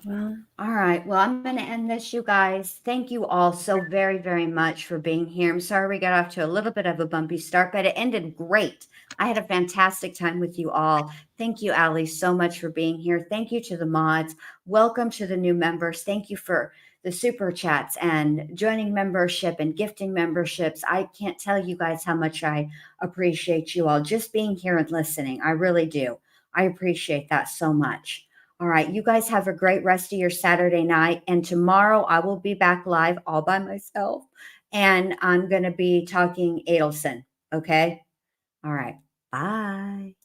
Well, I'm going to end this, you guys. Thank you all so very, very much for being here. I'm sorry we got off to a little bit of a bumpy start, but it ended great. I had a fantastic time with you all. Thank you, Allie, so much for being here. Thank you to the mods. Welcome to the new members. Thank you for the super chats and joining membership and gifting memberships. I can't tell you guys how much I appreciate you all just being here and listening. I really do. I appreciate that so much. All right. You guys have a great rest of your Saturday night. And tomorrow I will be back live all by myself. And I'm going to be talking Adelson. Okay. All right. Bye.